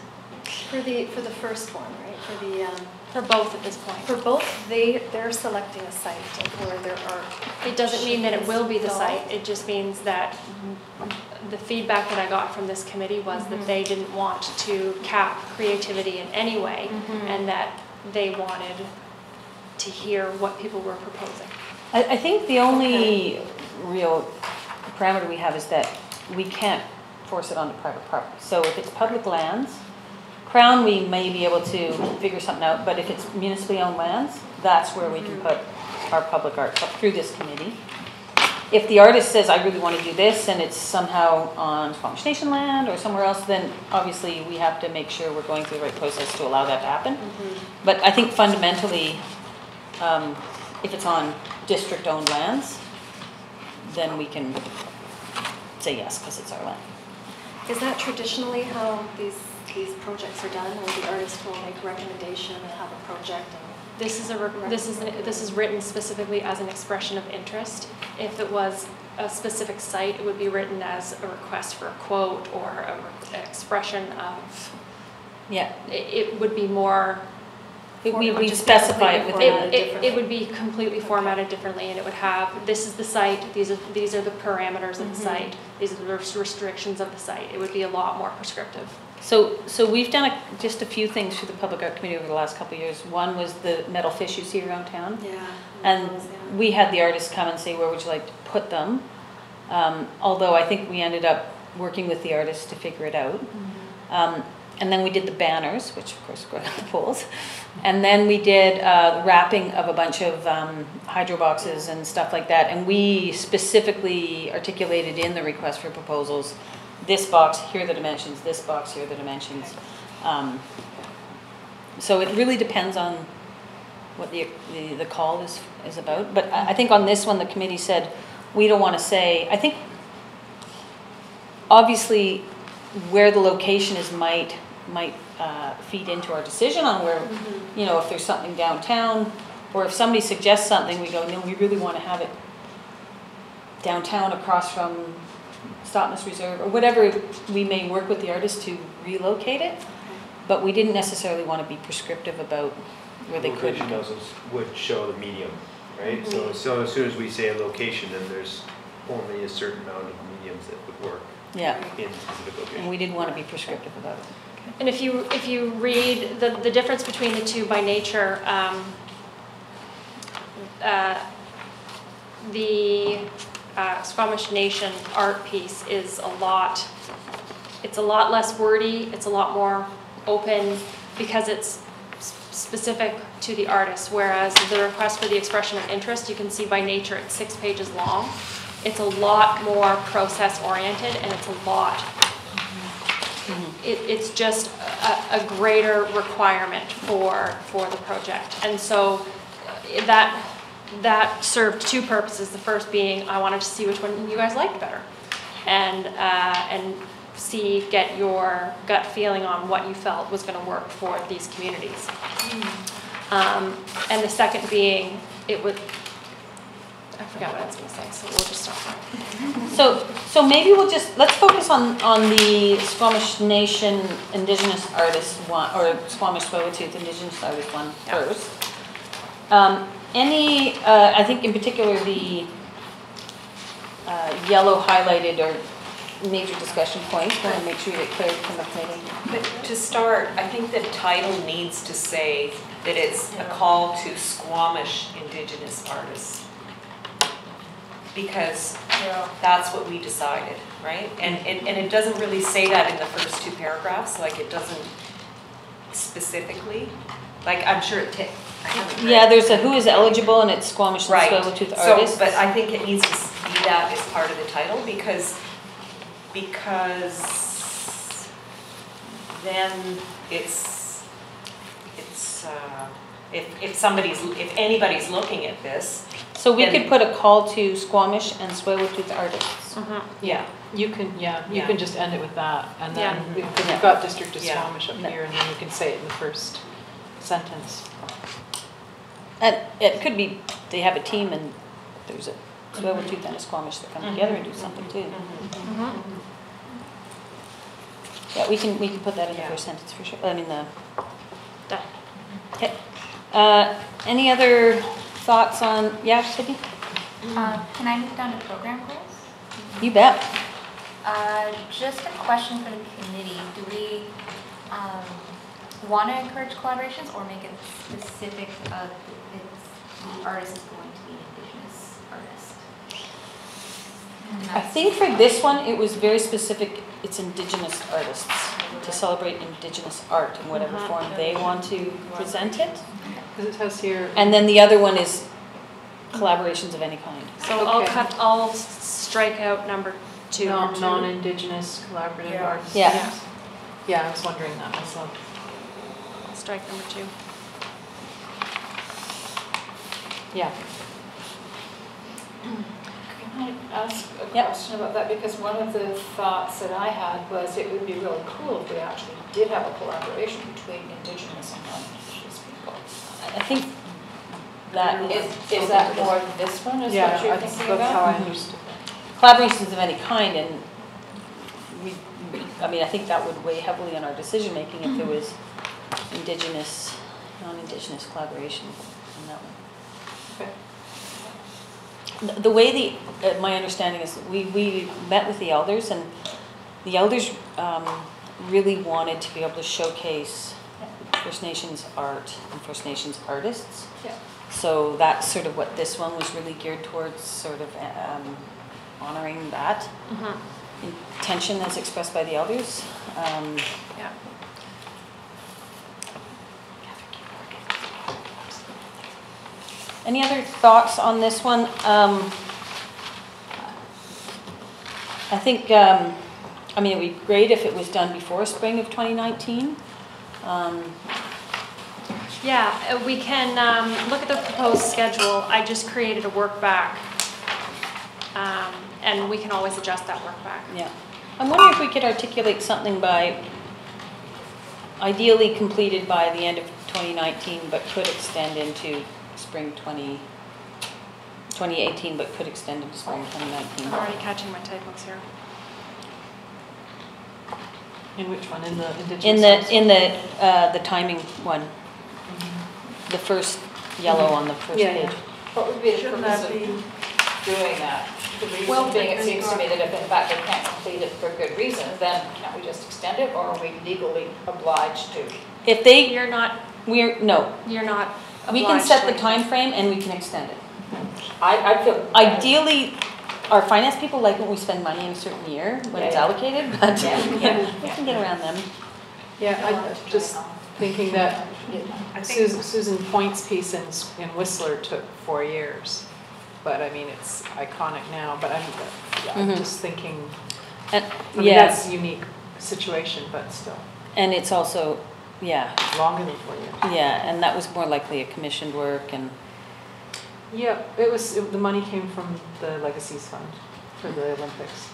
for the first one, right? For both at this point. For both, they're selecting a site of where there are. It doesn't mean that it will be the No. site, it just means that the feedback that I got from this committee was that they didn't want to cap creativity in any way, and that they wanted to hear what people were proposing. I think the only real parameter we have is that we can't force it onto private property. So if it's public lands, Crown, we may be able to figure something out, but if it's municipally owned lands, that's where we can put our public art through this committee. If the artist says, I really want to do this, and it's somehow on Squamish Nation land or somewhere else, then obviously we have to make sure we're going through the right process to allow that to happen. But I think fundamentally, if it's on district-owned lands, then we can say yes, because it's our land. Is that traditionally how these projects are done, where the artist will make a recommendation and have a project? And This is written specifically as an expression of interest. If it was a specific site, it would be written as a request for a quote or an expression of. Yeah. It would be more. We specify it within It would be completely formatted differently, and it would have, this is the site, these are the parameters of the site, these are the restrictions of the site. It would be a lot more prescriptive. So we've done just a few things through the Public Art Committee over the last couple of years. One was the metal fish you see around town. yeah. And we had the artists come and say, where would you like to put them? Although I think we ended up working with the artists to figure it out. And then we did the banners, which of course go on the poles. And then we did the wrapping of a bunch of hydro boxes and stuff like that. And we specifically articulated in the request for proposals, this box, here are the dimensions, this box, here are the dimensions. So it really depends on what the call is about. But I think on this one, the committee said, we don't want to say, I think obviously where the location is might feed into our decision on where, you know, if there's something downtown, or if somebody suggests something, we go, no, we really want to have it downtown across from Stopness Reserve, or whatever, we may work with the artist to relocate it, but we didn't necessarily want to be prescriptive about where they could. Location also would show the medium, right? So as soon as we say a location, then there's only a certain amount of mediums that would work Yeah, in specific locations. and we didn't want to be prescriptive about it. And if you read the difference between the two by nature, the Squamish Nation art piece is it's a lot less wordy, it's a lot more open because it's specific to the artist, whereas the request for the expression of interest, you can see by nature it's 6 pages long. It's a lot more process oriented, and it's a lot. It's just a greater requirement for the project, and so that served two purposes. The first being I wanted to see which one you guys liked better, and get your gut feeling on what you felt was going to work for these communities. And the second being I forgot what I was going to say, so we'll just stop there. So maybe let's focus on the Squamish Nation Indigenous Artist one, or Squamish Tsleil-Waututh Indigenous Artist one first. I think in particular the yellow highlighted or major discussion points, I want to make sure you get clarity from the committee. But to start, I think the title needs to say that it's a call to Squamish Indigenous artists. Because that's what we decided, right? And it doesn't really say that in the first 2 paragraphs, like it doesn't specifically, like I'm sure it Yeah, there's a who is eligible, and it's Squamish and Tsleil-Waututh artists. But I think it needs to be that as part of the title because then if anybody's looking at this. So we could put a call to Squamish and Tsleil-Waututh artists. Yeah, you can just end it with that, and then because we've got District of Squamish up here, and then you can say it in the first sentence. And it could be they have a team and there's a Tsleil-Waututh and a Squamish that come together and do something too. Yeah, we can put that in the first sentence for sure. I mean okay. Any other thoughts on? Yeah, Sydney. Can I move down to program goals? You bet. Just a question for the committee. Do we want to encourage collaborations or make it specific of the artist is going to be an Indigenous artist? I think for this one, it was very specific. It's Indigenous artists to celebrate Indigenous art in whatever form they want to present it. Because it says here. And then the other one is collaborations of any kind. So I'll strike out number 2. Non-Indigenous collaborative artists. Yeah. Yeah, I was wondering that myself. I'll strike number 2. Yeah. Can I ask a question about that? Because one of the thoughts that I had was it would be really cool if we actually did have a collaboration between Indigenous and non-Indigenous people. I think that is that more this one? Is what you're thinking about? That's how I understood that. Collaborations of any kind, and I think that would weigh heavily on our decision making if there was Indigenous, non-Indigenous collaboration in that one. Okay. The way my understanding is, we met with the elders, and the elders really wanted to be able to showcase First Nations art and First Nations artists. Yeah. So that's sort of what this one was really geared towards, sort of honoring that intention as expressed by the elders. Yeah. Any other thoughts on this one? I think, it would be great if it was done before spring of 2019. Yeah, we can look at the proposed schedule. I just created a work back, and we can always adjust that work back. Yeah. I'm wondering if we could articulate something by, ideally completed by the end of 2019, but could extend into spring 2018, but could extend into spring 2019. I'm already catching my typos here. In which one? In the Indigenous? The timing one. The first yellow on the first Yeah, page. yeah. What would be the Shouldn't purpose that of be? doing that? The Well, reason being, it they seems to are- me that if in fact they can't complete it for good reasons, then can't we just extend it, or are we legally obliged to? If they, You're not no, we can obliged set to the time frame and we can extend it. I feel. Ideally, our finance people like when we spend money in a certain year when it's Yeah. allocated, but Yeah. we can get around them. Yeah, I'm just thinking that I think Susan Point's piece in Whistler took 4 years. But I mean, it's iconic now, but I'm just thinking, And, I mean, that's a unique situation, but still, and it's also, longer than 4 years. yeah, and that was more likely a commissioned work and, Yeah, the money came from the Legacies Fund for the Olympics.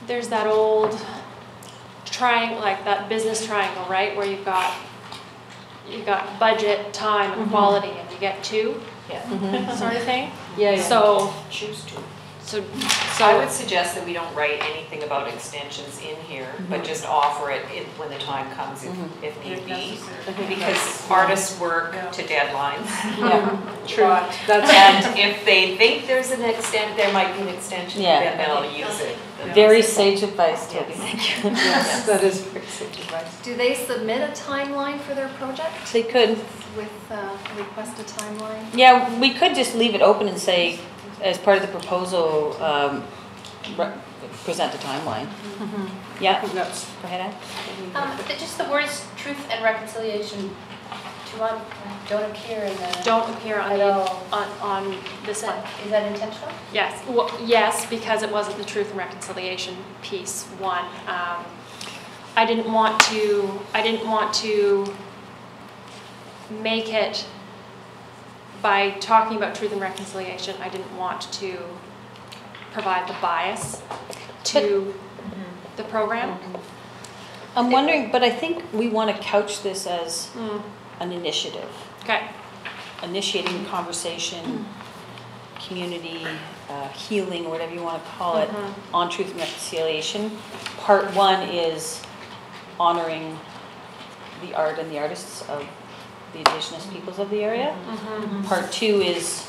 there's that old triangle, like that business triangle, right, where you've got budget, time, and quality, and you get two, Yeah. sort of thing. Yeah, yeah. So, Choose to. so I would suggest that we don't write anything about extensions in here, but just offer it when the time comes if need be. Because artists work to deadlines. Yeah, true. That's And if they think there might be an extension, Yeah. then they'll use it. very sage advice, Toby, Yes. thank you. yes, that is very sage advice. Do they submit a timeline for their project They could, with request a timeline? yeah, we could just leave it open and say, as part of the proposal, present a timeline. Yeah, go That's ahead, Ann. Just the words truth and reconciliation don't appear in the. don't appear on At all. on this one. Is that intentional? Yes, well, yes, because it wasn't the truth and reconciliation piece one. I didn't want to make it, by talking about truth and reconciliation, I didn't want to provide the bias to the program. I'm wondering, but I think we want to couch this as an initiative. Okay, Initiating conversation, community healing, or whatever you want to call it, on truth and reconciliation. Part one is honoring the art and the artists of the Indigenous peoples of the area. Part two is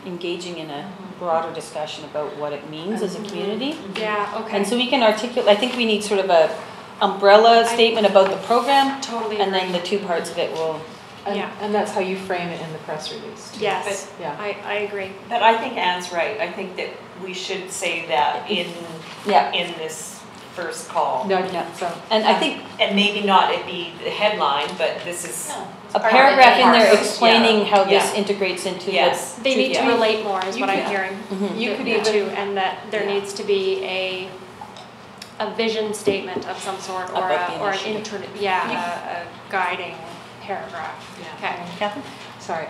engaging in a broader discussion about what it means as a community. yeah, okay. And so we can articulate, I think we need sort of a umbrella statement about the program, Totally and then agree. the two parts of it will, and that's how you frame it in the press release too. Yes, Yeah. I agree. But I think Ann's right. I think that we should say that in this first call. No, Yeah. so. and I think And maybe not it be the headline, but this is, a paragraph in there Yeah. explaining how this Yeah. integrates into Yes. They need to Yeah. relate more, is what I'm Yeah. hearing. You could The even, two, and that there Yeah. needs to be a vision statement of some sort, or About the an initiative. a guiding paragraph. Okay. Catherine? sorry,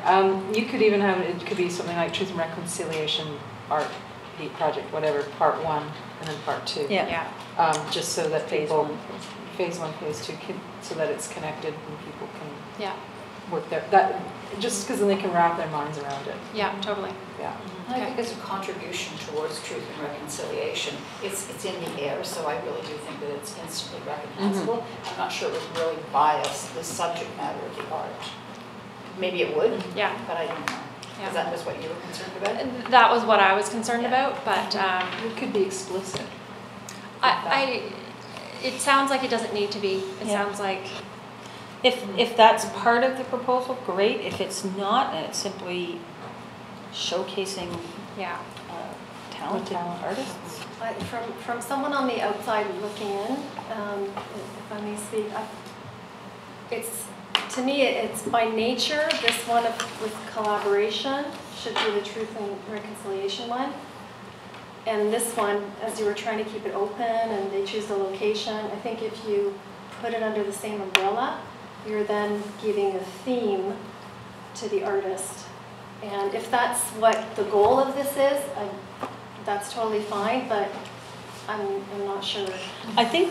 you could even have, it could be something like Truth and Reconciliation Art Project, whatever, part one, and then part two. Yeah. Just so that Phase people, one. phase one, phase two, so that it's connected and people can Yeah, work there, that, just because then they can wrap their minds around it, yeah, totally. yeah. I think as a contribution towards truth and reconciliation, it's in the air, so I really do think that it's instantly recognizable. I'm not sure it would really bias the subject matter of the art. Maybe it would, Yeah. but I don't know. Yeah. Because that was what you were concerned about? And that was what I was concerned about, but It could be explicit. it sounds like it doesn't need to be. It Yeah. sounds like, If that's part of the proposal, great. If it's not, and it's simply showcasing yeah. talented artists. From someone on the outside looking in, if I may speak, to me, it's by nature, this one with collaboration should be the truth and reconciliation one. And this one, as you were trying to keep it open and they choose the location, I think if you put it under the same umbrella, you're then giving a theme to the artist. And if that's what the goal of this is, that's totally fine, but I'm not sure. I think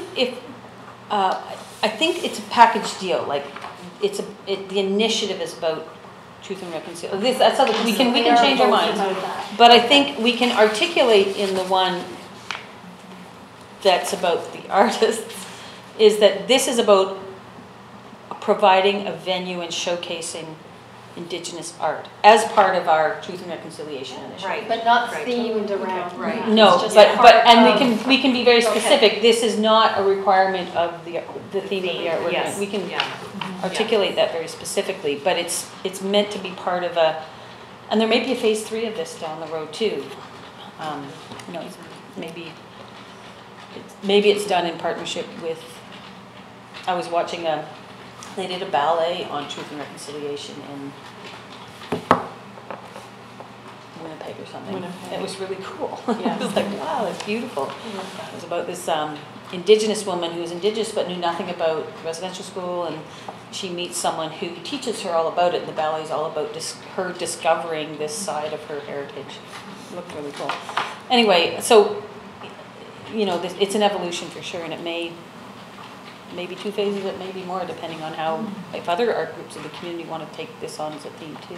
I think it's a package deal. Like the initiative is about truth and reconciliation. That's how we can change our minds. But I think we can articulate in the one that's about the artists is that this is about providing a venue and showcasing Indigenous art as part of our Truth and Reconciliation initiative. Right. But not Right. themed around. Right. No, It's just but part and of- we can be very Okay. specific. This is not a requirement of the theme of the art. We're Yes. gonna- We can Yeah. articulate that very specifically, but it's meant to be part of a, and there may be a phase 3 of this down the road too. You know, maybe it's done in partnership with. I was watching they did a ballet on Truth and Reconciliation in Winnipeg or something. Winnipeg. It was really cool. Yeah. It was like, wow, it's beautiful. It was about this Indigenous woman who was Indigenous but knew nothing about residential school, and she meets someone who teaches her all about it, and the ballet is all about her discovering this side of her heritage. It looked really cool. Anyway, so, you know, it's an evolution for sure, and it may be 2 phases, it may be more, depending on how, if other art groups in the community want to take this on as a theme too.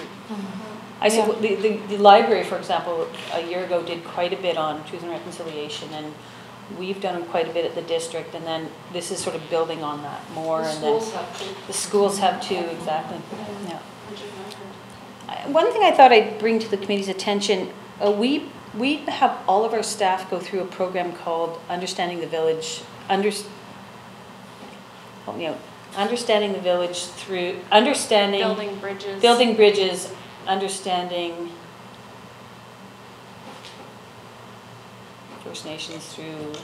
I said, the library, for example, a year ago did quite a bit on Truth and Reconciliation, and we've done quite a bit at the district, and then this is sort of building on that more. The and then schools have too. The schools have too, exactly. Yeah. One thing I thought I'd bring to the committee's attention, we have all of our staff go through a program called Understanding the Village, help me out, Understanding the Village through, understanding. Building bridges, understanding First Nations through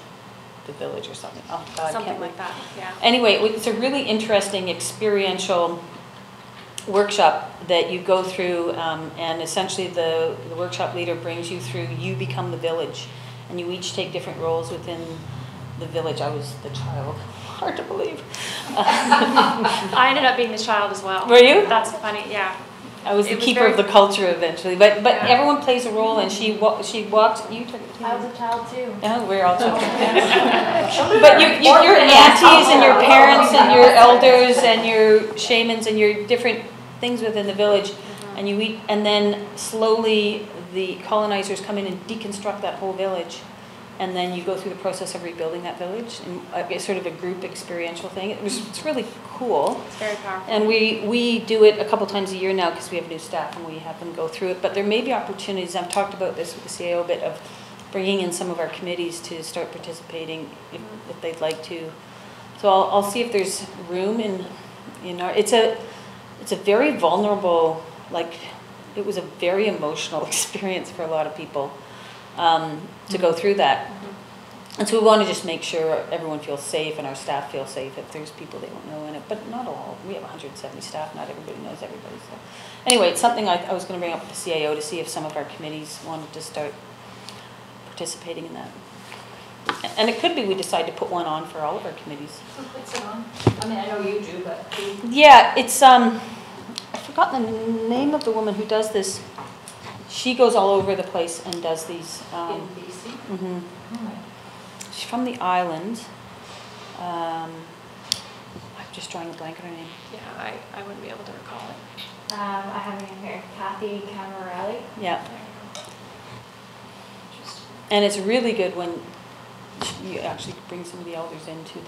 the village or something. Oh, God, Something like that, yeah. Anyway, it's a really interesting experiential workshop that you go through, and essentially the workshop leader brings you through, you become the village, and you each take different roles within the village. I was the child. Hard to believe. I ended up being the child as well. Were you? That's funny, yeah. I was the keeper of the culture eventually, but everyone plays a role, and she walks. You took it. I was a child too. Oh, we're all children. But your aunties and your parents and your elders and your shamans and your different things within the village, and you eat, and then slowly the colonizers come in and deconstruct that whole village, and then you go through the process of rebuilding that village, and it's sort of a group experiential thing. It's really cool. It's very powerful. And we do it a couple times a year now because we have new staff and we have them go through it. But there may be opportunities, I've talked about this with the CAO a bit, of bringing in some of our committees to start participating if they'd like to. So I'll see if there's room in our, it's a very vulnerable, it was a very emotional experience for a lot of people to go through that. And so we want to just make sure everyone feels safe and our staff feel safe if there's people they don't know in it, but not all. We have 170 staff, not everybody knows everybody. So anyway, it's something I was going to bring up with the CAO to see if some of our committees wanted to start participating in that. And it could be we decide to put one on for all of our committees. Who puts it on? I mean, I know you do, but who? Yeah, it's, I've forgotten the name of the woman who does this. She goes all over the place and does these. In BC? Mm-hmm. She's from the island. I'm just drawing a blank on her name. Yeah, I wouldn't be able to recall it. I have it in here, Kathy Camarelli. Yeah. And it's really good when you actually bring some of the elders into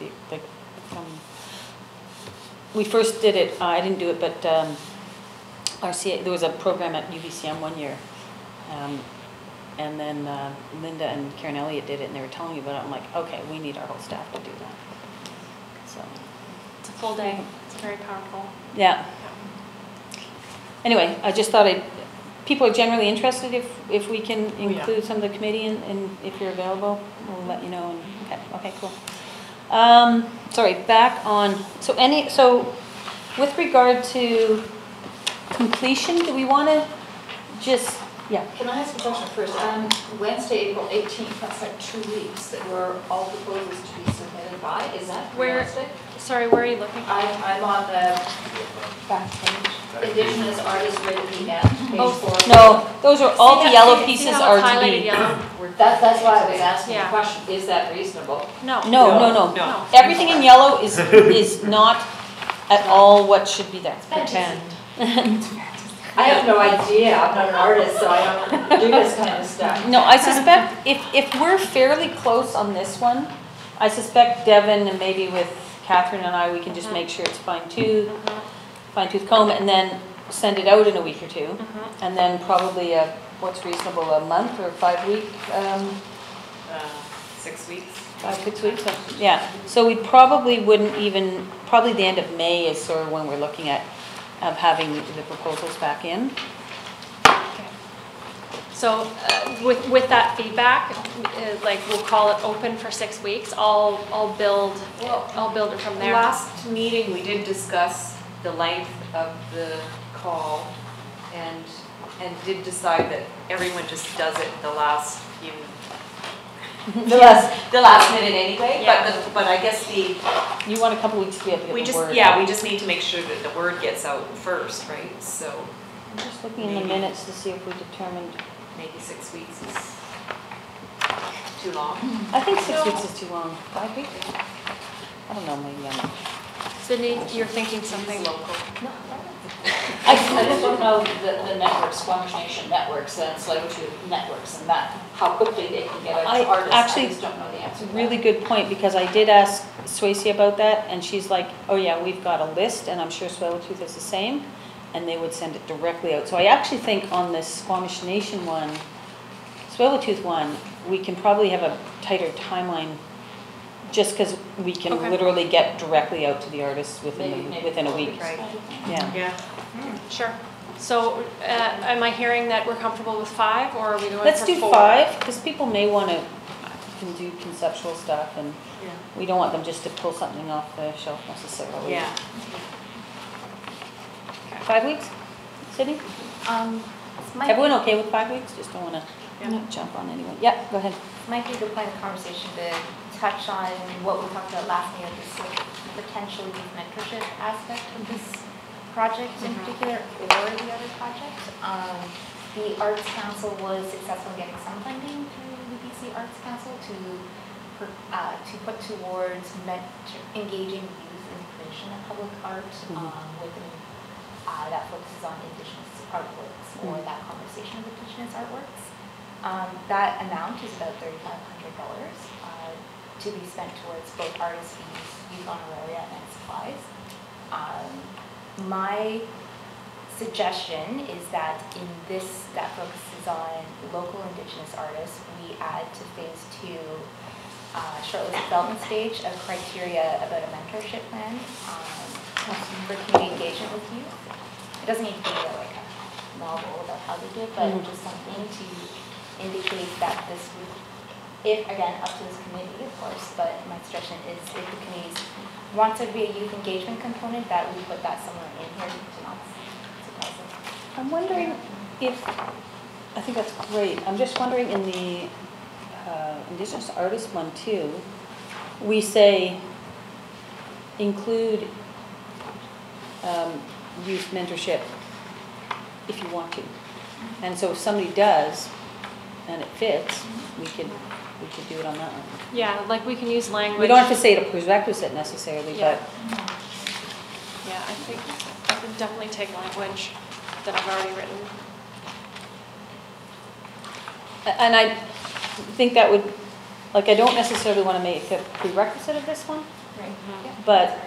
we first did it, I didn't do it, but there was a program at UVCM one year. And then Linda and Karen Elliott did it, and they were telling me about it. I'm like, okay, we need our whole staff to do that. So it's a full day. It's very powerful. Yeah. Anyway, I just thought people are generally interested if we can include some of the committee, and if you're available, we'll let you know. And, okay, cool. Sorry, back on. So with regard to completion, do we want to just? Yeah. Can I ask a question first? Wednesday, April 18th, that's like 2 weeks that were all proposals to be submitted by. Is that realistic? Sorry, where are you looking? I'm on the back page. Indigenous artists right at the end, page 4. No, those are all the yellow pieces are to be. Yellow? That's why I was asking the Yeah. question. Is that reasonable? No. Everything in yellow is not at all what should be there. Pretend. I have no idea. I'm not an artist, so I don't do this kind of stuff. No, I suspect if we're fairly close on this one, I suspect Devin and maybe with Catherine and I, we can just make sure it's fine tooth comb, and then send it out in a week or two. And then probably what's reasonable, a month or 5 week? 6 weeks. 5, 6 weeks, yeah. So we probably wouldn't even, probably the end of May is sort of when we're looking at having the proposals back in. So with that feedback, like we'll call it open for 6 weeks. I'll build it from there. Last meeting, we did discuss the length of the call and did decide that everyone just does it the last few, the last minute anyway, Yeah. but I guess You want a couple weeks to be able to get the word out. we just need to make sure that the word gets out first, right? So I'm just looking in the minutes to see if we determined. maybe 6 weeks is too long. I think 6 weeks is too long. 5 weeks? I don't know, maybe I'm. Sydney, you're thinking something local. I just don't know the network, Squamish Nation networks and Sligo networks and that, how quickly they can get out to artists. Actually, I just don't know the answer to that. Really good point, because I did ask Swayze about that, and she's like, oh yeah, we've got a list, and I'm sure Swellowtooth is the same, and they would send it directly out. So I actually think on this Squamish Nation one, Swellowtooth one, we can probably have a tighter timeline, just because we can literally get directly out to the artists within a week. Right. Yeah. Yeah. Sure. So am I hearing that we're comfortable with 5, or are we going Let's for do 4? 5, because people may want to can do conceptual stuff, and Yeah. we don't want them just to pull something off the shelf necessarily. Yeah. 5 weeks? Sydney? Everyone okay with 5 weeks? Just don't want to jump on anyone. Yeah, go ahead. Might be a good point of conversation to touch on what we talked about last meeting, this like potential youth mentorship aspect of this project in particular, or the other project. The Arts Council was successful in getting some funding through the BC Arts Council to put towards engaging youth in the creation of public art that focuses on Indigenous artworks or that conversation of Indigenous artworks. That amount is about $3,500 to be spent towards both artist fees, youth honoraria, and supplies. My suggestion is that in this that focuses on local Indigenous artists, we add to phase 2 shortlist development stage a criteria about a mentorship plan for community engagement with youth. It doesn't need to be like a novel about how they do it, but just something to indicate that this would, if again up to this committee of course, but my suggestion is if the committees want to be a youth engagement component, that we put that somewhere in here to not surprise them. I'm wondering if, I think that's great. I'm just wondering in the Indigenous artist one too, we say include youth mentorship if you want to. And so if somebody does and it fits, we could do it on that one. Yeah, like we can use language. We don't have to say it a prerequisite necessarily, Yeah. but Yeah, I think I could definitely take language that I've already written. and I think that would, like, I don't necessarily want to make a prerequisite of this one, Right. Yeah. but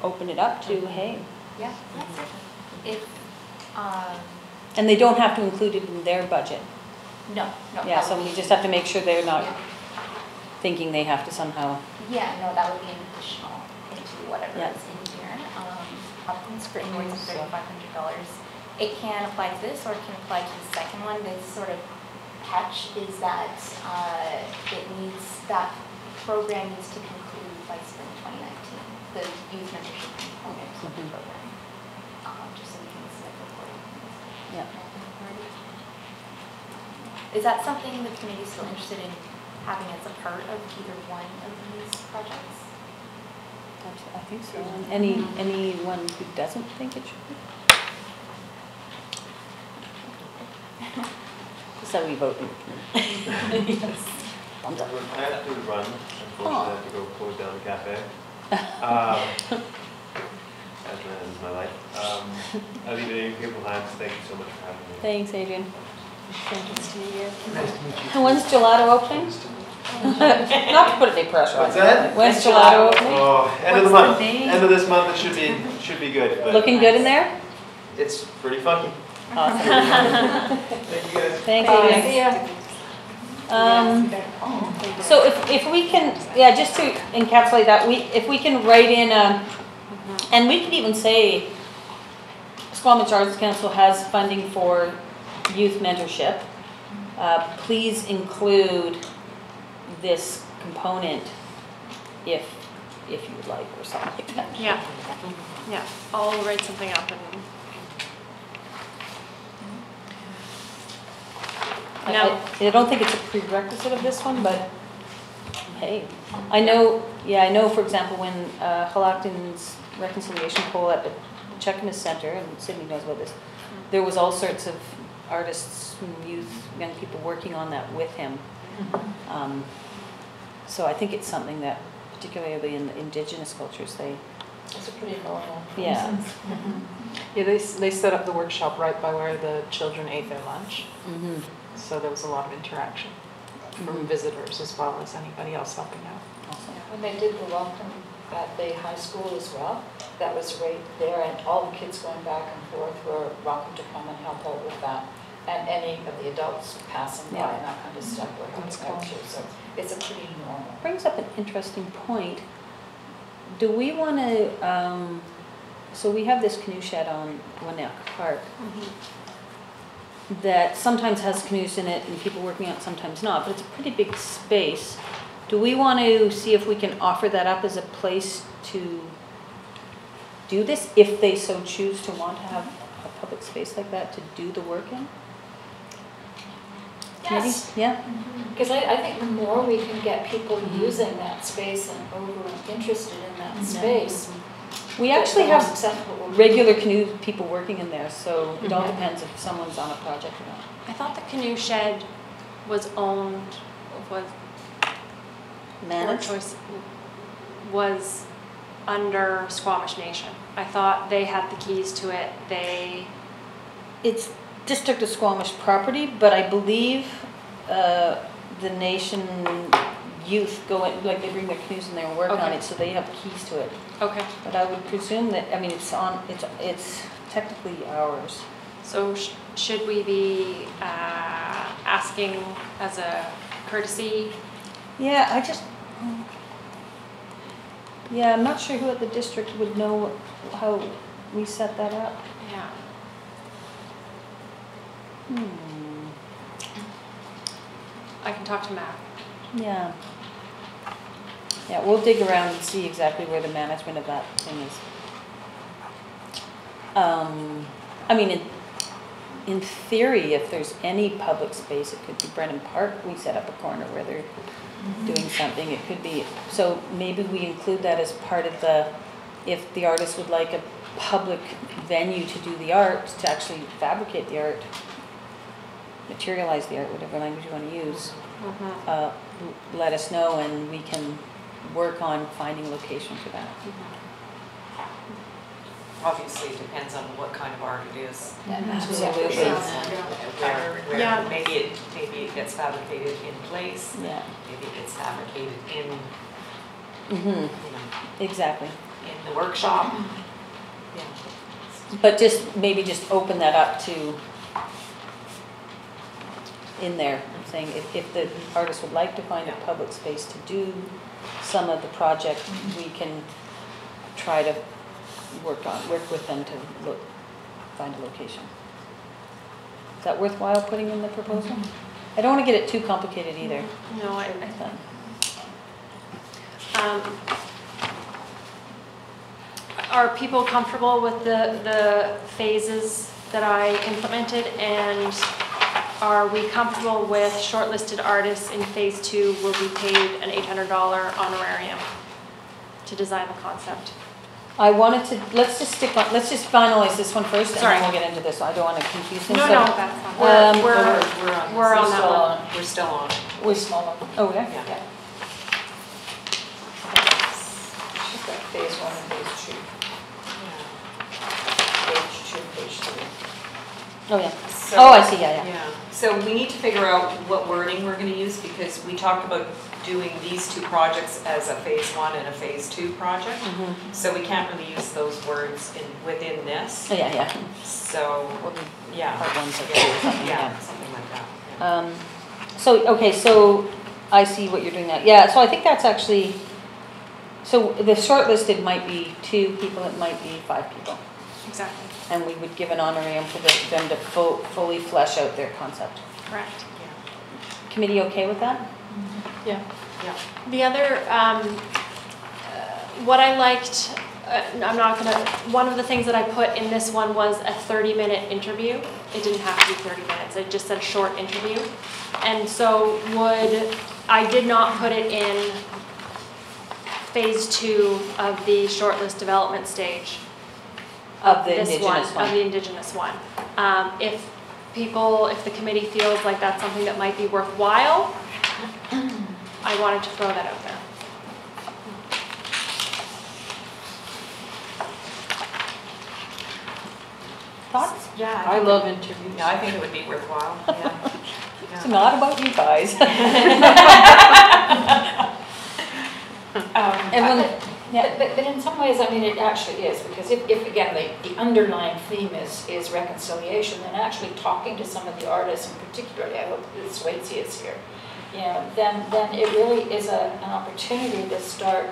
open it up to, hey. Yeah, that's it. If And they don't have to include it in their budget. no. Yeah, that so would we be- just have to make sure they're not Yeah. thinking they have to somehow. Yeah, no, that would be an additional into whatever Yeah. is in here. Up in screen where it's $3,500. It can apply to this or it can apply to the second one. The sort of catch is that that program needs to conclude by spring 2019. The youth mentorship component of the program, just so we can submit reporting. Yeah. Is that something the committee is still interested in having as a part of either one of these projects? I think so. And anyone who doesn't think it should be? That's how we vote. Yes. I have to run, unfortunately, I have to go close down the cafe. As is my life. I'll leave it in your capable hands. Thank you so much for having me. Thanks, Adrian. Thank you. Nice to meet you. And when's Gelato opening? Not to put any pressure on What's you. that? When's gelato opening? Oh, end of the month. End of this month, it should be good. But Looking good in there? it's pretty funky. Awesome. Thank you guys. Thank you. See ya. So if we can, yeah, just to encapsulate that, if we can write in, and we could even say, Squamish Arts Council has funding for youth mentorship. Please include this component if you would like, or something like that. Yeah, yeah, I'll write something up and. I don't think it's a prerequisite of this one, but hey, I know, for example, when Halacton's reconciliation poll at the Checkmas Center, and Sydney knows about this, there was all sorts of artists, youth, young people working on that with him. So I think it's something that, particularly in the indigenous cultures, It's a pretty normal yeah. Yeah, they set up the workshop right by where the children ate their lunch. Mm-hmm. So there was a lot of interaction from visitors as well as anybody else helping out. Awesome. When they did the welcome at the high school as well, that was right there, and all the kids going back and forth were welcome to come and help out with that. And any of the adults passing by and that kind of stuff were helping out too. So it's a pretty normal. Brings up an interesting point. Do we want to, so we have this canoe shed on Gwinnett Park that sometimes has canoes in it and people working out, sometimes not, but it's a pretty big space. Do we want to see if we can offer that up as a place to do this, if they so choose to want to have a public space like that to do the work in? Yes. Maybe? Yeah? Because I think the more we can get people using that space and interested in that space. We actually have regular regular canoe people working in there, so it all depends if someone's on a project or not. I thought the canoe shed was owned, Managed? was under Squamish Nation. I thought they had the keys to it. It's District of Squamish property, but I believe the Nation youth go in, like they bring their canoes in there and work on it, so they have keys to it. Okay. But I would presume that, I mean, it's technically ours. So should we be asking as a courtesy? Yeah, I'm not sure who at the district would know how we set that up. Yeah. I can talk to Matt. Yeah. Yeah, we'll dig around and see exactly where the management of that thing is. I mean, in theory, if there's any public space, it could be Brennan Park. We set up a corner where they're doing something. It could be, so maybe we include that as part of the, if the artist would like a public venue to do the art, to actually fabricate the art, materialize the art, whatever language you want to use, let us know and we can work on finding a location for that. Obviously, it depends on what kind of art it is. Absolutely. Where maybe it gets fabricated in place. Yeah. Maybe it gets fabricated in, Exactly. in the workshop. Yeah. But maybe just open that up to in there, saying if the artist would like to find a public space to do some of the project, we can try to work with them to find a location. Is that worthwhile putting in the proposal? I don't want to get it too complicated either. No, are people comfortable with the phases that I implemented, and are we comfortable with shortlisted artists in phase 2 will be paid an $800 honorarium to design the concept? I wanted to, let's just finalize this one first, Sorry. and then we'll get into this. I don't want to confuse things. No, So, no, that's not. We're on that one. We're still on. We're small. Oh, yeah? Yeah. She's got phase 1 and phase 2. Page 2, page 3. Oh, yeah. So, Oh, I see, yeah. Yeah, so we need to figure out what wording we're gonna use, because we talked about doing these two projects as a phase 1 and a phase 2 project. So we can't really use those words within this. Oh, yeah. So, yeah. Part 1, part 2 or something, Yeah, something like that. Yeah. Okay, so I see what you're doing now. Yeah, so I think that's actually, so the shortlisted might be 2 people, it might be 5 people. Exactly. And we would give an honorarium for them to fully flesh out their concept. Correct. Committee okay with that? Yeah. Yeah. The other, what I liked, one of the things that I put in this one was a 30-minute interview. It didn't have to be 30 minutes, it just said short interview. And so I did not put it in phase 2 of the shortlist development stage. Of the Indigenous one. Of the Indigenous one. If the committee feels like that's something that might be worthwhile, I wanted to throw that out there. Thoughts? Yeah, I love interviews. Yeah, I think it would be worthwhile, yeah. It's not about you guys. But in some ways, I mean, it actually is, because if again, the underlying theme is reconciliation, then actually talking to some of the artists, and particularly, I hope that Swayze is here, you know, then it really is an opportunity to start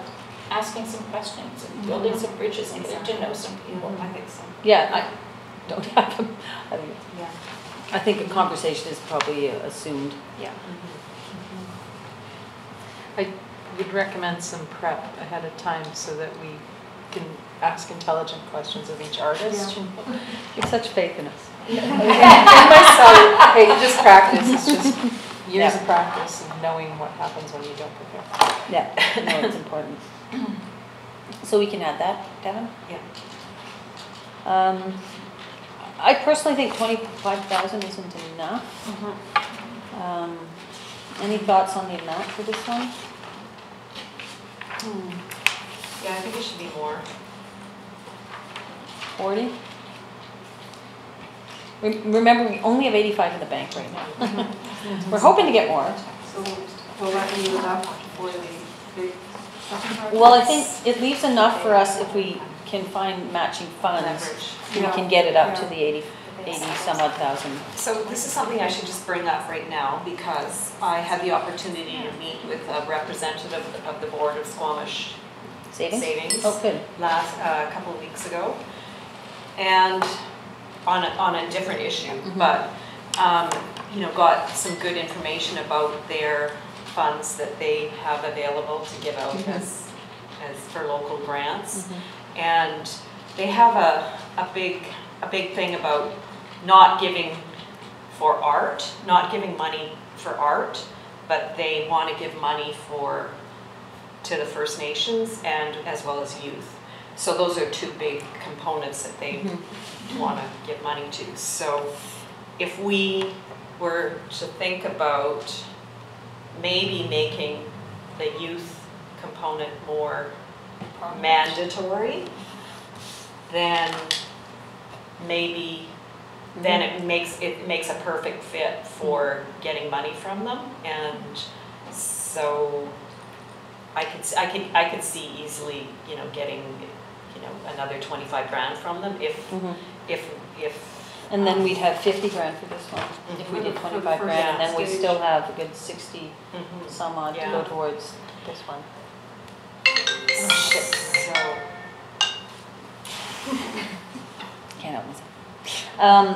asking some questions and building some bridges and getting to know some people. I think so. Yeah, I don't have them. I think a conversation is probably assumed. Yeah. I would recommend some prep ahead of time so that we can ask intelligent questions of each artist. You have such faith in us. And myself, hey, just practice. It's just years of practice and knowing what happens when you don't prepare. Yeah, no, it's important. So we can add that, Devin? Yeah. I personally think 25,000 isn't enough. Any thoughts on the amount for this one? Yeah, I think it should be more. 40? Remember, we only have 85 in the bank right now. We're hoping to get more. So will that be enough for the big second project? Well, I think it leaves enough for us if we can find matching funds. Leverage. We can get it up to the 80 some odd thousand. So this is something I should just bring up right now, because I had the opportunity to meet with a representative of the board of Squamish Savings Oh, good. last couple of weeks ago, and on a different issue, but you know, got some good information about their funds that they have available to give out as for local grants, and they have a big thing about not giving for art, not giving money for art, but they want to give money to the First Nations and as well as youth. So those are 2 big components that they want to give money to. So if we were to think about maybe making the youth component more mandatory, then maybe it makes a perfect fit for getting money from them, and so I could see easily, you know, getting, you know, another 25 grand from them if and then we'd have 50 grand for this one if we did 25 grand, and then we still have a good 60 some odd to go towards this one. Can't help myself.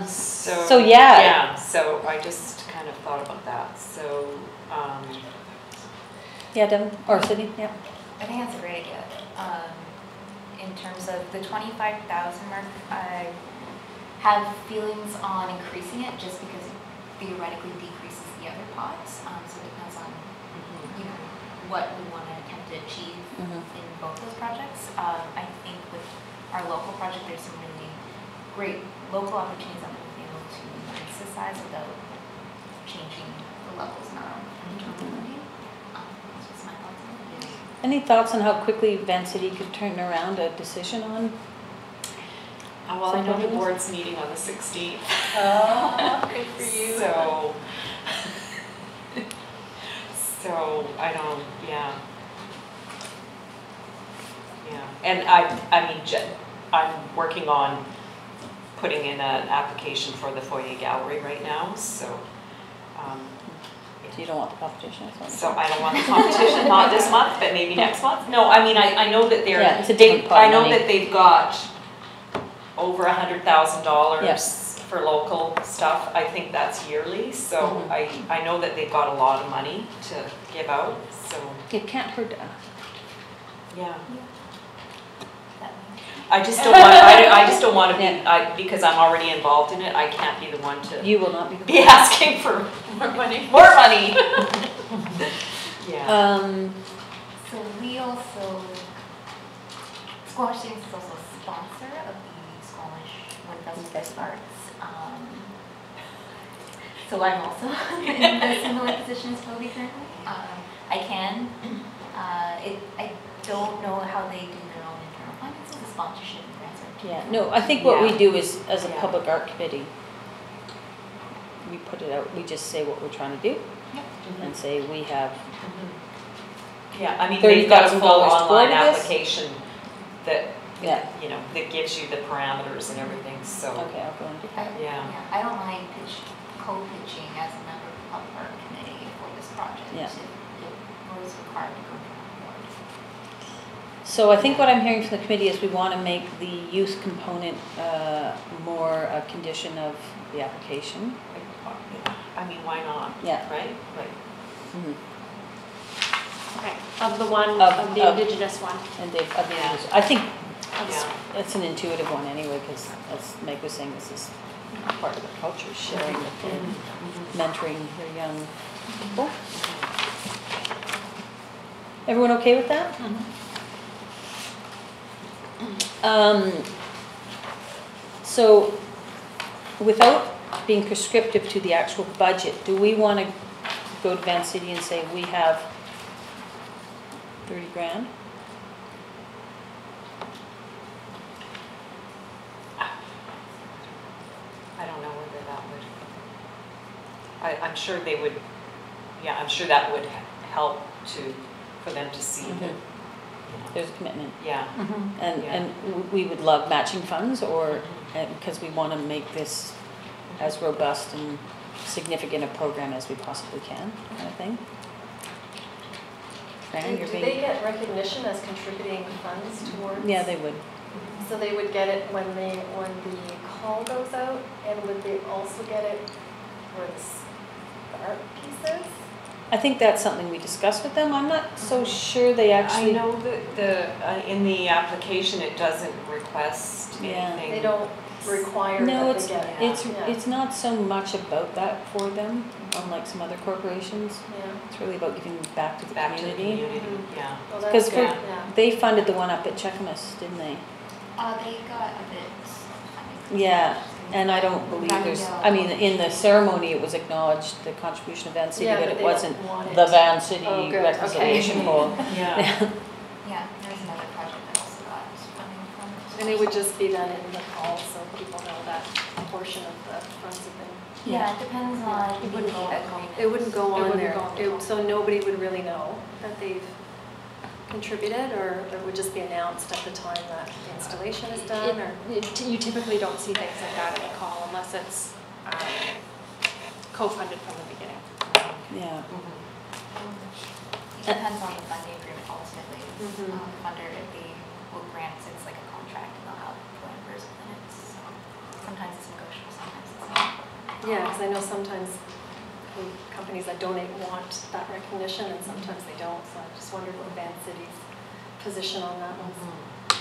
So yeah. Yeah, so I just kind of thought about that. So, yeah, Devin, or Sydney, yeah. I think that's a great idea. In terms of the 25,000 mark, I have feelings on increasing it just because it theoretically decreases the other pots. So it depends on you know, what we want to attempt to achieve in both those projects. I think with our local project, there's some really great local opportunities that we'll be able to increase the size without changing the levels in our own community. That's just my thoughts on it. Any thoughts on how quickly Van City could turn around a decision on? Well, I know the board's meeting on the 16th. Oh, good for you. So I don't, yeah. And I mean, I'm working on putting in an application for the foyer gallery right now, so. So you don't want the competition? So I don't want the competition, not this month, but maybe next month. No, I mean, I know that they're, Yeah, it's a different pot I of know money. that they've got over $100,000 Yes. for local stuff. I think that's yearly, so I know that they've got a lot of money to give out, so. It can't hurt to ask. Yeah. I just don't want, I just don't want to be, because I'm already involved in it, I can't be the one to You will not be the be asking for More money. more money. Yeah. So we also, Squamish Students is also a sponsor of the Squamish 1000 Arts. So I'm also in a similar position as Toby currently. I can. I don't know how they do their own internal finances, the sponsorship and grants are. Yeah, no, I think what we Yeah. do is, as a Yeah. public art committee, we put it out, we just say what we're trying to do and say we have, Yeah, I mean, they've got a full $30,000 online toward this. application that, yeah, you know, that gives you the parameters and everything, so. okay, I'll go and do that. Yeah. I don't mind co-pitching as a member of the public art committee for this project. Yeah. If it was required to go from the board. So I think what I'm hearing from the committee is we want to make the youth component more a condition of the application. I mean, why not? Yeah. Right? Like, Mhm. Okay, of the one, Of- of the of- Indigenous one. And they, I think yeah. it's an intuitive one anyway, because as Meg was saying, this is part of the culture, sharing with them, mentoring your young people. Everyone okay with that? So without being prescriptive to the actual budget, do we want to go to Van City and say we have 30 grand? I don't know whether that would, I'm sure they would, yeah, I'm sure that would help for them to see that, There's a commitment. yeah. And, Yeah. and we would love matching funds, or, because we want to make this as robust and significant a program as we possibly can, kind of thing. Fran, you're Do they being, get recognition as contributing funds towards? yeah, they would. So they would get it when the call goes out, and would they also get it for the art pieces? I think that's something we discussed with them. I'm not so sure they actually. I know that in the application, it doesn't request Yeah. anything. They don't require No, that it's, they get it. it's, Yeah. it's not so much about that for them, unlike some other corporations. Yeah. It's really about giving back to the Back to the community. community, yeah. Well, Because that's good, yeah. they funded the one up at Cheakamus, didn't they? They got a bit funding. Yeah, and I don't believe there's, I mean, in the ceremony, it was acknowledged, the contribution of Van City, Yeah, but but it they don't wasn't want it. the Van City Oh, good, reconciliation okay. hall. Yeah. Yeah, there's another project that also got funding from it. And it would just be done in the call, so people know that a portion of the funds have been. Yeah, it depends on It wouldn't the go, agreement. it wouldn't go on wouldn't there. go on the call. So nobody would really know that they've contributed, or it would just be announced at the time that the installation is done, or? You typically don't see things like that in a call unless it's co-funded from the beginning. Yeah. It depends on the funding agreement ultimately. The funder, if they will grant, it's like a contract, and they'll have parameters within it. So sometimes it's negotiable, sometimes it's not. Yeah, because I know sometimes companies that donate want that recognition, and sometimes they don't, so I just wondered what Van City's position on that was.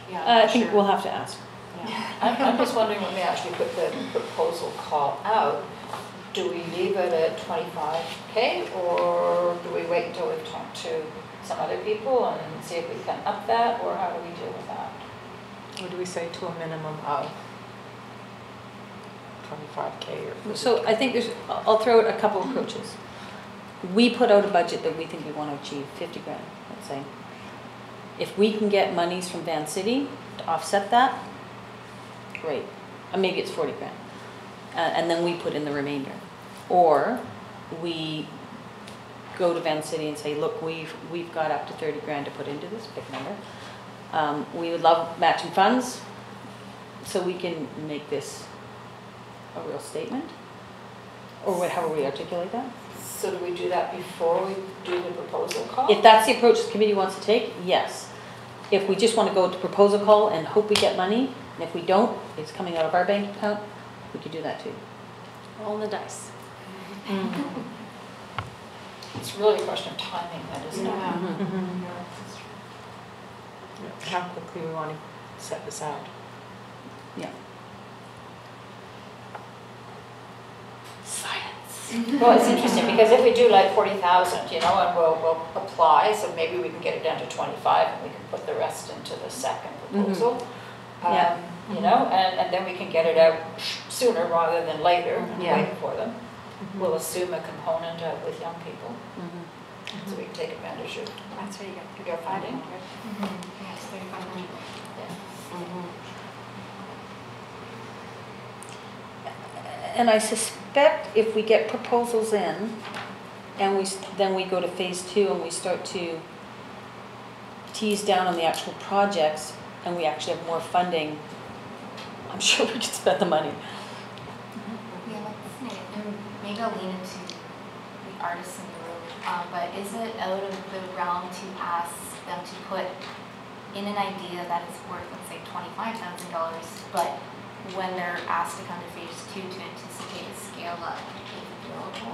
Yeah, I think we'll have to ask. Yeah. I'm just wondering, when we actually put the proposal call out, do we leave it at 25K, or do we wait until we've talked to some other people and see if we can up that, or how do we deal with that? Or do we say to a minimum of 25K or? So I think there's, I'll throw out a couple approaches. We put out a budget that we think we want to achieve, 50 grand, let's say. If we can get monies from Van City to offset that, great. Maybe it's 40 grand. And then we put in the remainder. Or we go to Van City and say, look, we've got up to 30 grand to put into this, big number. We would love matching funds, so we can make this a real statement, or however we articulate that. So do we do that before we do the proposal call? If that's the approach the committee wants to take, yes. If we just want to go to proposal call and hope we get money, and if we don't, it's coming out of our bank account, we could do that too. Roll the dice. It's really a question of timing then, isn't it? How quickly we want to set this out. Yeah. Well, it's interesting because if we do like 40,000, you know, and we'll apply, so maybe we can get it down to 25 and we can put the rest into the second proposal. Yeah. You know, and then we can get it out sooner rather than later and wait for them. We'll assume a component with young people, so we can take advantage of That's where you get your funding. Yes, 3,500. And I suspect if we get proposals in, and then we go to phase 2 and we start to tease down on the actual projects, and we actually have more funding, I'm sure we could spend the money. Yeah, maybe I'll lean into the artists in the room, but is it out of the realm to ask them to put in an idea that is worth, let's say, $25,000, but when they're asked to come to phase 2 to anticipate a scale up if available,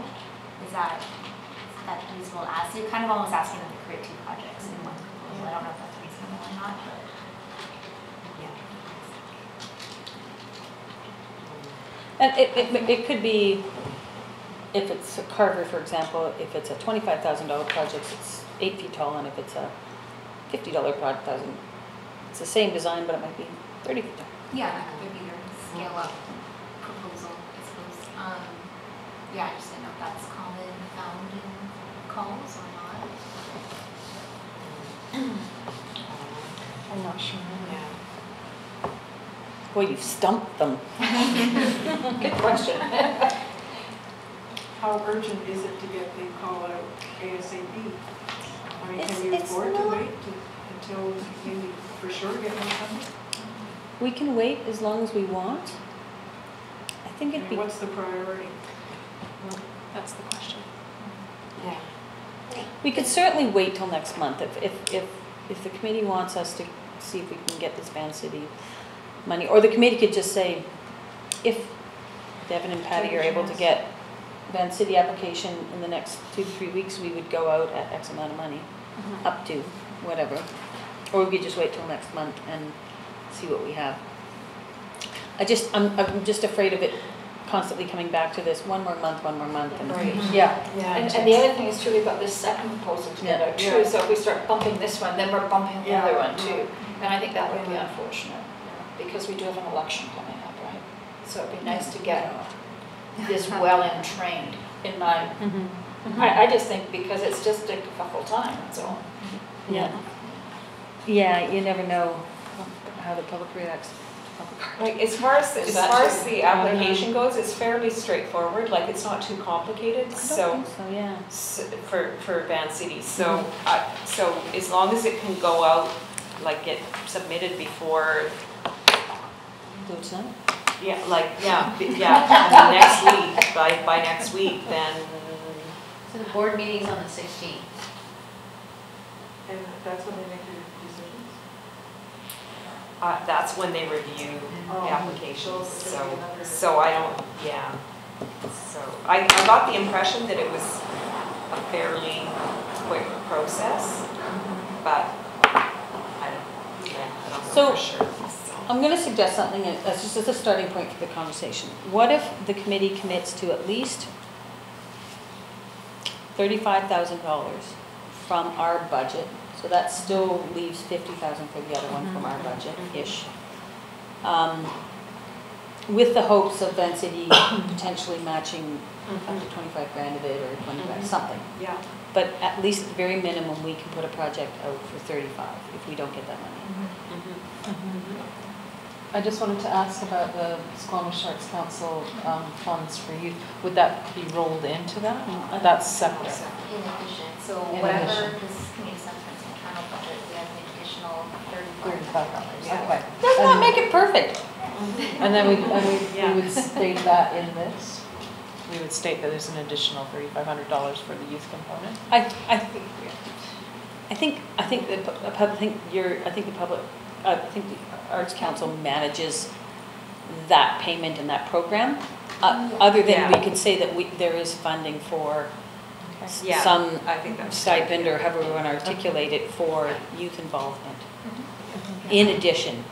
is that reasonable ask? You're kind of almost asking them to create 2 projects in one proposal. I don't know if that's reasonable or not, but And it could be, if it's a Carver, for example, if it's a $25,000 project, it's 8 feet tall, and if it's a $50 project, it's the same design, but it might be 30 feet tall. yeah, that could be their scale up proposal, I suppose. Yeah, I just didn't know if that's common found in calls or not. I'm not sure. Yeah. Boy, you've stumped them. Good question. How urgent is it to get the call out ASAP? I mean, can you It's afford to not- wait until maybe for sure get more funding? We can wait as long as we want. I think I it'd mean, be, what's the priority? That's the question. we could certainly wait till next month if the committee wants us to see if we can get this Van City money, or the committee could just say, if Devin and Patty are able to get Van City application in the next 2 to 3 weeks, we would go out at X amount of money, up to whatever. Or we could just wait till next month and see what we have. I'm just afraid of it constantly coming back to this one more month, and yeah. And the other thing is too, we've got this second proposal to get out too, so if we start bumping this one, then we're bumping the other one too. And I think that would be unfortunate, because we do have an election coming up, right? So it'd be nice to get this well entrained in my, I just think because it's just a couple time, that's all. Yeah. Yeah, you never know how the public reacts. Like, as far as the application goes, it's fairly straightforward, like, it's not too complicated, so. Yeah. For Van City, so, so as long as it can go out, like, get submitted before, Do it tonight? next week, by next week, then. So the board meeting's on the 16th. And that's when they make their decisions? That's when they review Oh, applications, so it's gonna be another- so I don't, So I got the impression that it was a fairly quick process, but I don't know So- for sure. I'm going to suggest something that's just as a starting point for the conversation. What if the committee commits to at least $35,000 from our budget? So that still leaves $50,000 for the other one from our budget-ish. With the hopes of Van City potentially matching up to 25 grand of it, or 20 grand, something. Yeah. but at least at the very minimum, we can put a project out for 35 if we don't get that money. I just wanted to ask about the Squamish Arts Council funds for youth. Would that be rolled into that? That's separate. In addition, so In whatever addition. this community center's internal budget, we have an additional $35. $35. Okay. Does not make it perfect. And then we would state that in this. We would state that there's an additional $3,500 for the youth component. I think the Arts Council manages that payment and that program. Other than we could say that there is funding for Yeah, some I think that's stipend or however we want to articulate it for youth involvement, in addition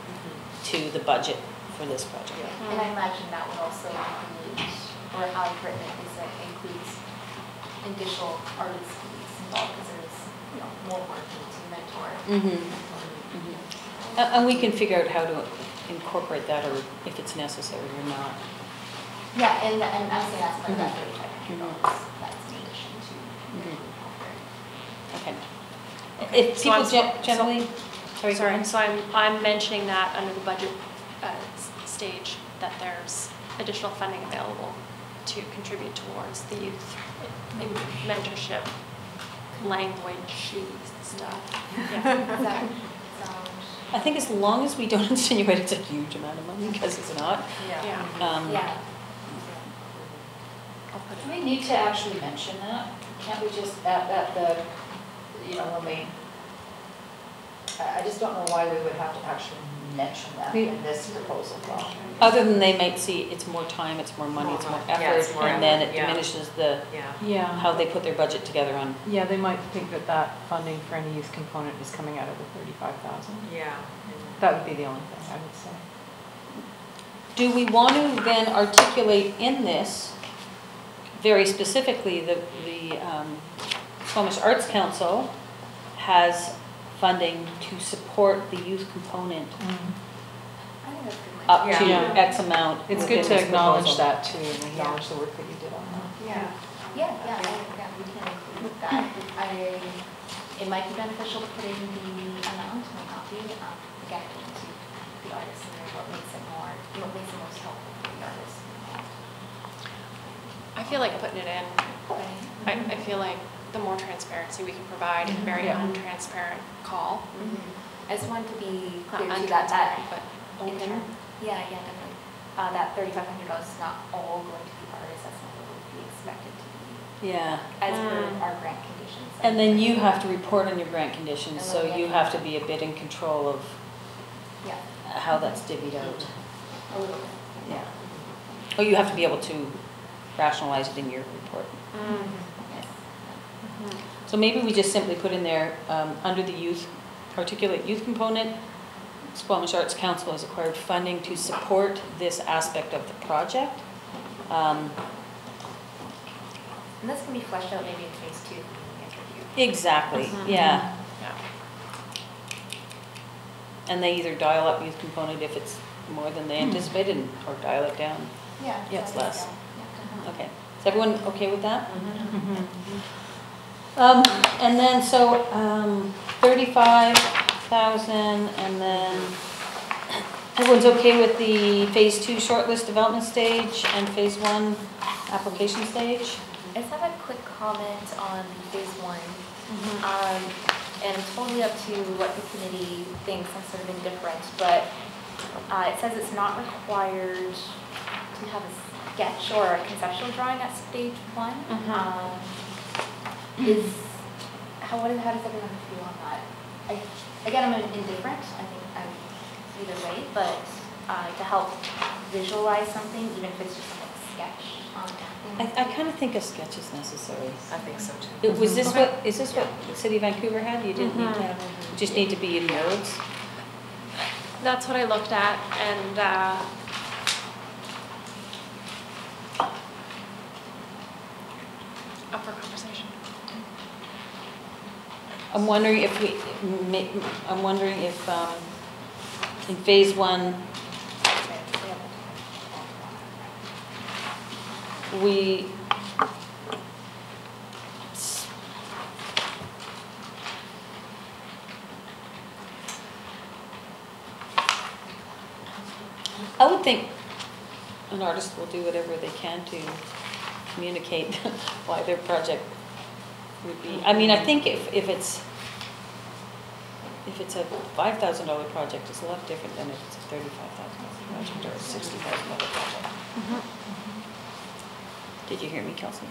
to the budget for this project. And I imagine that would also include, or how I've written it, is that includes additional artist fees involved, because there's, more work to mentor. And we can figure out how to incorporate that, or if it's necessary or not. Yeah, and I'm saying that's part of that $3,500, that's in addition to. Okay. If So people I'm- generally, sorry, go ahead. So I'm mentioning that under the budget stage, that there's additional funding available to contribute towards the youth in mentorship, language stuff. Yeah. I think as long as we don't insinuate it's a huge amount of money, because it's not. Yeah. Yeah. Do we need to actually mention that? Can't we just, at the, when we, I just don't know why we would have to actually mention that in this proposal. Other than they might see it's more time, it's more money, it's more effort, it's more and then effort, it yeah. diminishes the, Yeah. how they put their budget together on. Yeah, they might think that funding for any youth component is coming out of the 35,000. Yeah. That would be the only thing I would say. Do we want to then articulate in this, very specifically, the Squamish Arts Council has funding to support the youth component I think that's good. up to Yeah. X amount. It's within good to this acknowledge proposal. that too, and acknowledge the work that you did on that. Yeah, we can include that. It might be beneficial putting the amount, might not be, again, to the artist and what makes it most helpful for the artist. I feel like putting it in, I feel like the more transparency we can provide in a very untransparent call. I just wanted to be Not clear too that, but in open. term, yeah, definitely. That $3,500 is not all going to be artists, that's not what would be expected to be, Yeah. as per our grant conditions. And then you have to report on your grant conditions, And so then you have to be a bit in control of Yeah, how that's divvied out. a little bit. Yeah. Or you have to be able to rationalize it in your report. Yes. So maybe we just simply put in there, under the youth, articulate youth component, Squamish Arts Council has acquired funding to support this aspect of the project. And this can be fleshed out maybe in phase 2 in the interview. Exactly, yeah. Yeah. And they either dial up youth component if it's more than they anticipated, or dial it down. Yeah. Yeah, it's less. Yeah. Okay, is everyone okay with that? And then, so, 35,000, and then, everyone's okay with the phase 2 shortlist development stage and phase 1 application stage? I just have a quick comment on phase 1. And it's totally up to what the committee thinks. I'm sort of indifferent, but it says it's not required to have a sketch or a conceptual drawing at stage 1. How does everyone feel on that? Again, I'm indifferent. I think I'm either way, but to help visualize something, even if it's just like a sketch. I kind of think a sketch is necessary. I think so too. Is this what the City of Vancouver had? You didn't need to have, you just need to be in words? That's what I looked at, and up for conversation. I'm wondering if in phase 1, I would think an artist will do whatever they can to communicate why their project would be, I mean, I think if it's a $5,000 project, it's a lot different than if it's a $35,000 project or a $60,000 project. Did you hear me, Kelsey?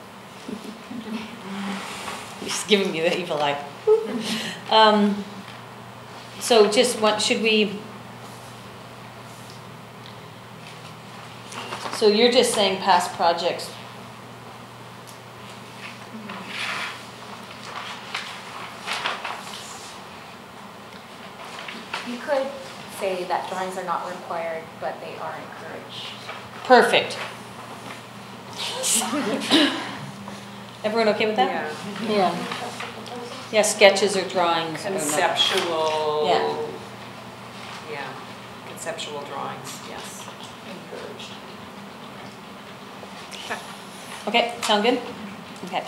He's giving me the evil eye. So just what, should we, so you're just saying past projects. You could say that drawings are not required, but they are encouraged. Perfect. Everyone okay with that? Yeah. Yeah, sketches or drawings. Conceptual. Yeah. Yeah, conceptual drawings, yes. Encouraged. Okay, sound good? Okay.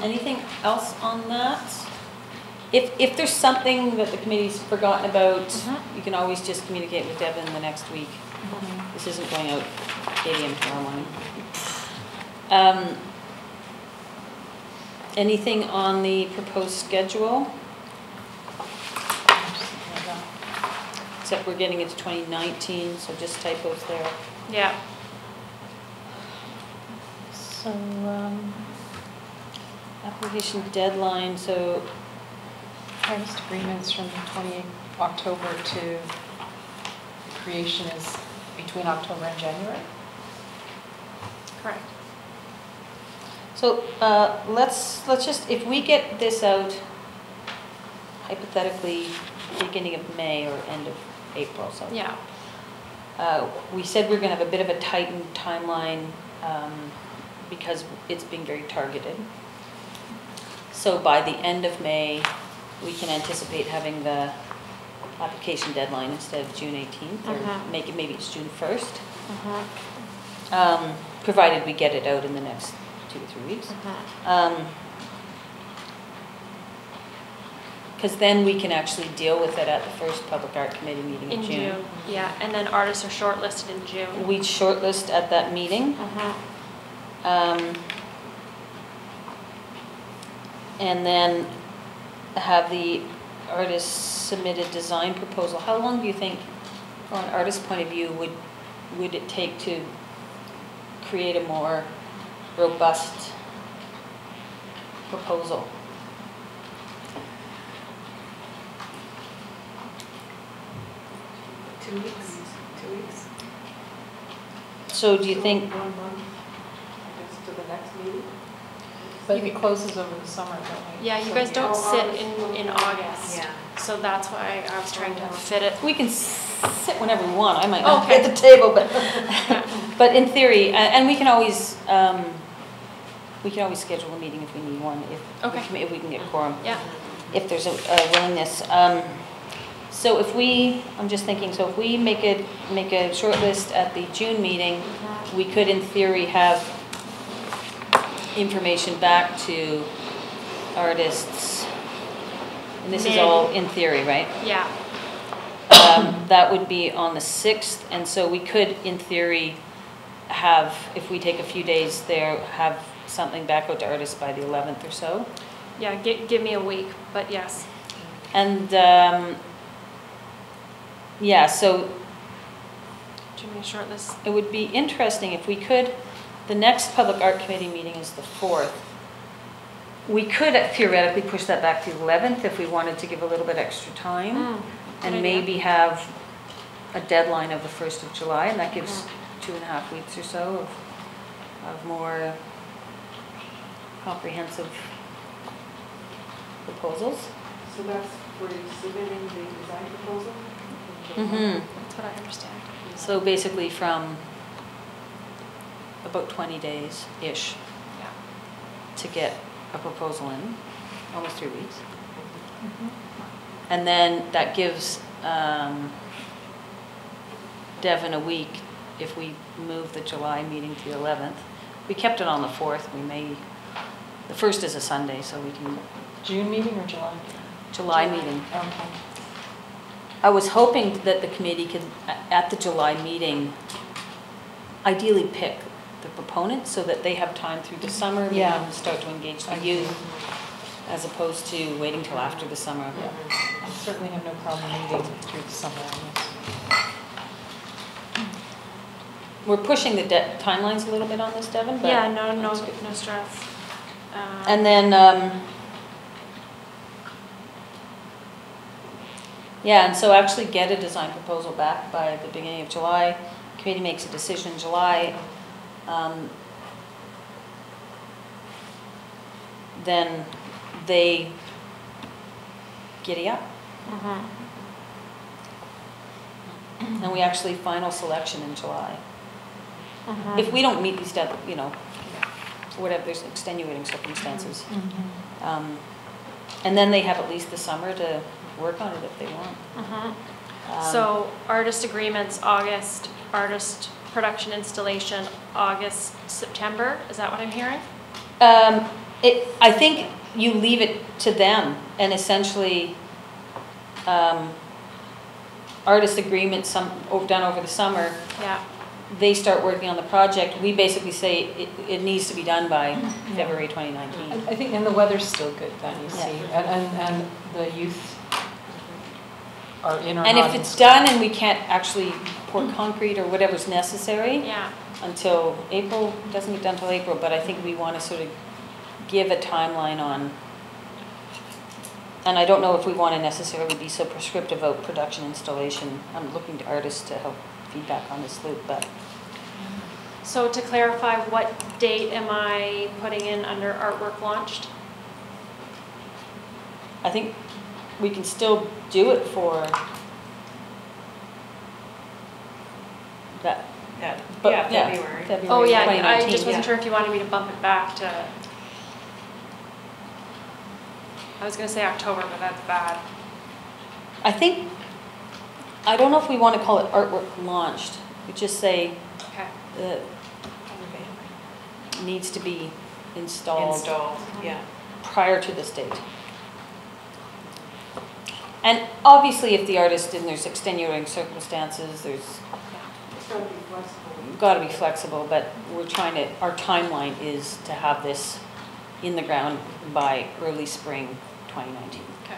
Anything else on that? If there's something that the committee's forgotten about, you can always just communicate with Devin the next week. This isn't going out 8 AM tomorrow morning. Anything on the proposed schedule? Except we're getting into 2019, so just typos there. Yeah. So, application deadline, so Artist agreements from 28 October to creation is between October and January? Correct. So let's just, if we get this out hypothetically beginning of May or end of April, so. Yeah. We said we're going to have a bit of a tightened timeline because it's being very targeted. So by the end of May, we can anticipate having the application deadline instead of June 18th, or make it, maybe it's June 1st. Provided we get it out in the next 2 to 3 weeks. Because then we can actually deal with it at the first Public Art Committee meeting in June. Yeah, and then artists are shortlisted in June. We'd shortlist at that meeting. And then have the artist submit a design proposal. How long do you think, from an artist's point of view, would it take to create a more robust proposal? Two weeks. So do you think, 1 month, I guess, to the next meeting? But it closes over the summer, don't we? Yeah, you guys don't sit in August. Yeah. So that's why I was trying to fit it. we can sit whenever we want. I might not be Okay. at the table, but in theory, and we can always schedule a meeting if we need one, if we can get quorum. Yeah. If there's a willingness. So if we, I'm just thinking, so if we make a short list at the June meeting, we could in theory have information back to artists, and this is all in theory, right? Yeah. That would be on the 6th, and so we could, in theory, have, if we take a few days there, have something back out to artists by the 11th or so. Yeah, give me a week, but yes. And, yeah, so Jimmy shortlist. it would be interesting if we could, the next Public Art Committee meeting is the 4th. We could theoretically push that back to the 11th if we wanted to give a little bit extra time. And maybe have a deadline of the 1st of July, and that gives 2.5 weeks or so of more comprehensive proposals. So that's for submitting the design proposal? That's what I understand. So basically from about 20 days-ish to get a proposal in, almost 3 weeks. And then that gives Devin a week if we move the July meeting to the 11th. We kept it on the 4th. We may, the 1st is a Sunday, so we can. June meeting or July? July meeting. Okay. I was hoping that the committee could, at the July meeting, ideally pick the proponents so that they have time through the summer, maybe Yeah. even start to engage the youth, as opposed to waiting till after the summer. I certainly have no problem meeting through the summer on this. We're pushing the timelines a little bit on this, Devin, but. Yeah, no that's good. stress. And then, yeah, and so actually get a design proposal back by the beginning of July. Committee makes a decision in July. Then they giddy up. And we actually final selection in July. If we don't meet these, you know, for whatever, there's extenuating circumstances. And then they have at least the summer to work on it if they want. So artist agreements, August, artist production installation, August, September, is that what I'm hearing? I think you leave it to them, and essentially artist agreements done over the summer. Yeah. They start working on the project. We basically say it needs to be done by February 2019. I think, and the weather's still good then, you see, and the youth are in or not. And if it's done and we can't actually pour concrete or whatever's necessary until April, it doesn't get done until April, but I think we want to sort of give a timeline on, and I don't know if we want to necessarily be so prescriptive about production installation. I'm looking to artists to help feedback on this loop, but. So to clarify, what date am I putting in under artwork launched? I think we can still do it for that. February. February. Oh yeah, 2019, I just wasn't sure if you wanted me to bump it back to, I was gonna say October, but that's bad. I think, I don't know if we want to call it artwork launched. We just say needs to be installed prior to this date. And obviously if the artist, and there's extenuating circumstances, there's got to be flexible, but we're trying to, our timeline is to have this in the ground by early spring 2019. Okay.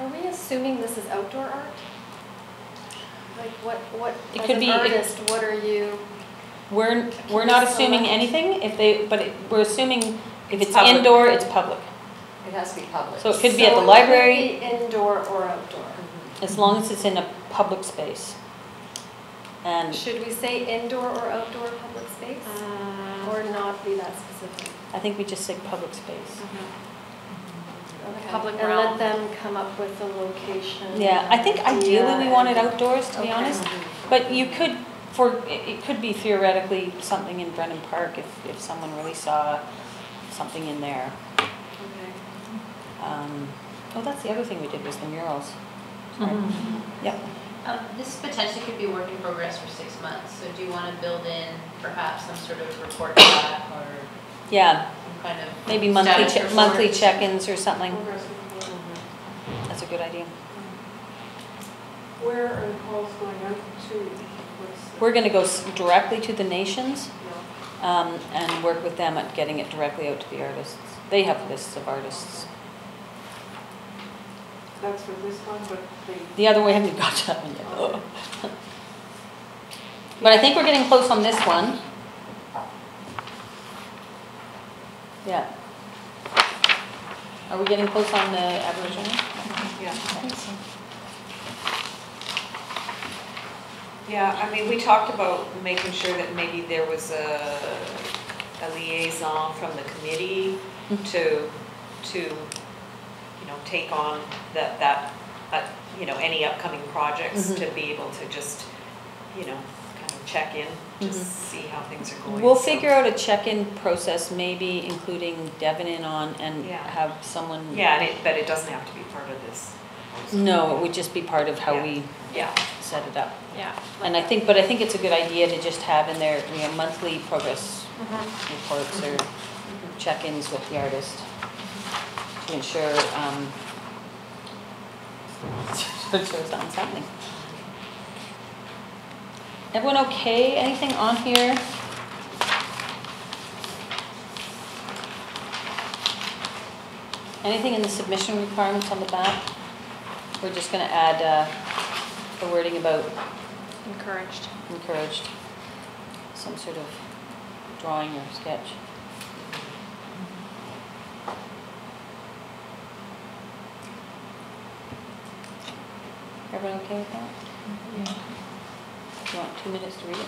Are we assuming this is outdoor art? Like what It as could an be- artist, what are you? We're not assuming anything, we're assuming if it's public. indoor, it's public. It has to be public. So it could be at the So library, it could be indoor or outdoor. as long as it's in a public space. And Should we say indoor or outdoor public space? Or not be that specific? I think we just say public space. Okay. Public And realm. let them come up with a location. Yeah, I think ideally we want it and- outdoors, to be Okay. honest. But you could, it could be theoretically something in Brennan Park if someone really saw something in there. Okay. That's the other thing we did was the murals. Sorry. Yep. This potentially could be work in progress for 6 months, so do you want to build in perhaps some sort of report back or Yeah, some kind of maybe status report? monthly check-ins or something. That's a good idea. Where are the calls going out to? We're going to go directly to the nations and work with them at getting it directly out to the artists. They have lists of artists. That's for this one, but The other way, haven't got to that one yet. But I think we're getting close on this one. Yeah. Are we getting close on the Aboriginal? Yeah. I think so. Yeah, I mean, we talked about making sure that maybe there was a liaison from the committee to take on any upcoming projects to be able to just, kind of check in, just see how things are going. We'll figure out a check-in process, maybe including Devin in on and Yeah. have someone. Yeah, but it doesn't have to be part of this. No, it would just be part of how Yeah. we set it up. Yeah. And I think it's a good idea to just have in there, monthly progress reports or check-ins with the artist to ensure So it shows something's happening. Everyone okay? Anything on here? Anything in the submission requirements on the back? We're just gonna add the wording about Encouraged. encouraged. Some sort of drawing or sketch. Everyone okay with that? Yeah. You want 2 minutes to read it?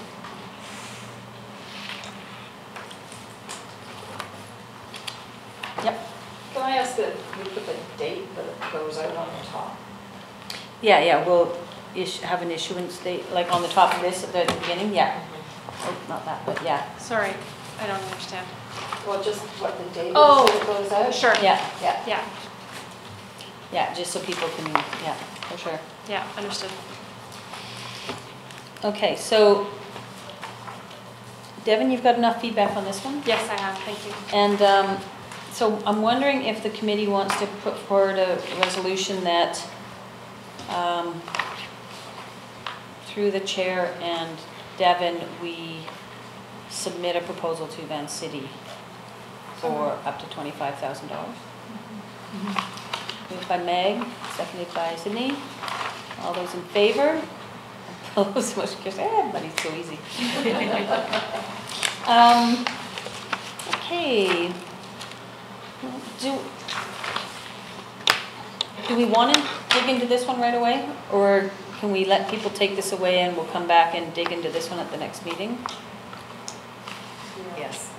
Yep. Can I ask that you put the date that it goes out on the top? Yeah, we'll have an issuance date, like on the top of this at the beginning, yeah. Oh, not that, but yeah. Sorry, I don't understand. Well, just what the date is Oh, that it goes out? Sure. Yeah, Yeah, yeah, just so people can, yeah, for sure. yeah, understood. Okay, so Devin, you've got enough feedback on this one? Yes, I have, thank you. And so I'm wondering if the committee wants to put forward a resolution that through the chair and Devin, we submit a proposal to Van City for up to $25,000. Moved by Meg, seconded by Sydney. All those in favor? Opposed, motion carries. Everybody's so easy. Okay. Do we want to dig into this one right away, or can we let people take this away and we'll come back and dig into this one at the next meeting? Yes.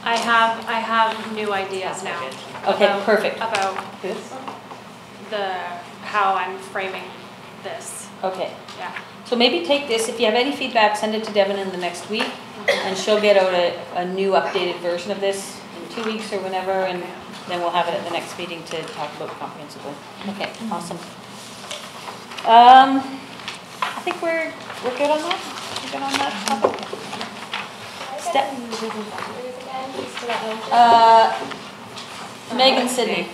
I have new ideas now. Okay, about- perfect. About This? how I'm framing this, Okay. yeah. So maybe take this, if you have any feedback, send it to Devin in the next week, and she'll get out a new updated version of this in 2 weeks or whenever, and then we'll have it at the next meeting to talk about comprehensively. Okay, awesome. I think we're good on that? We're good on that topic? Meg and Sydney.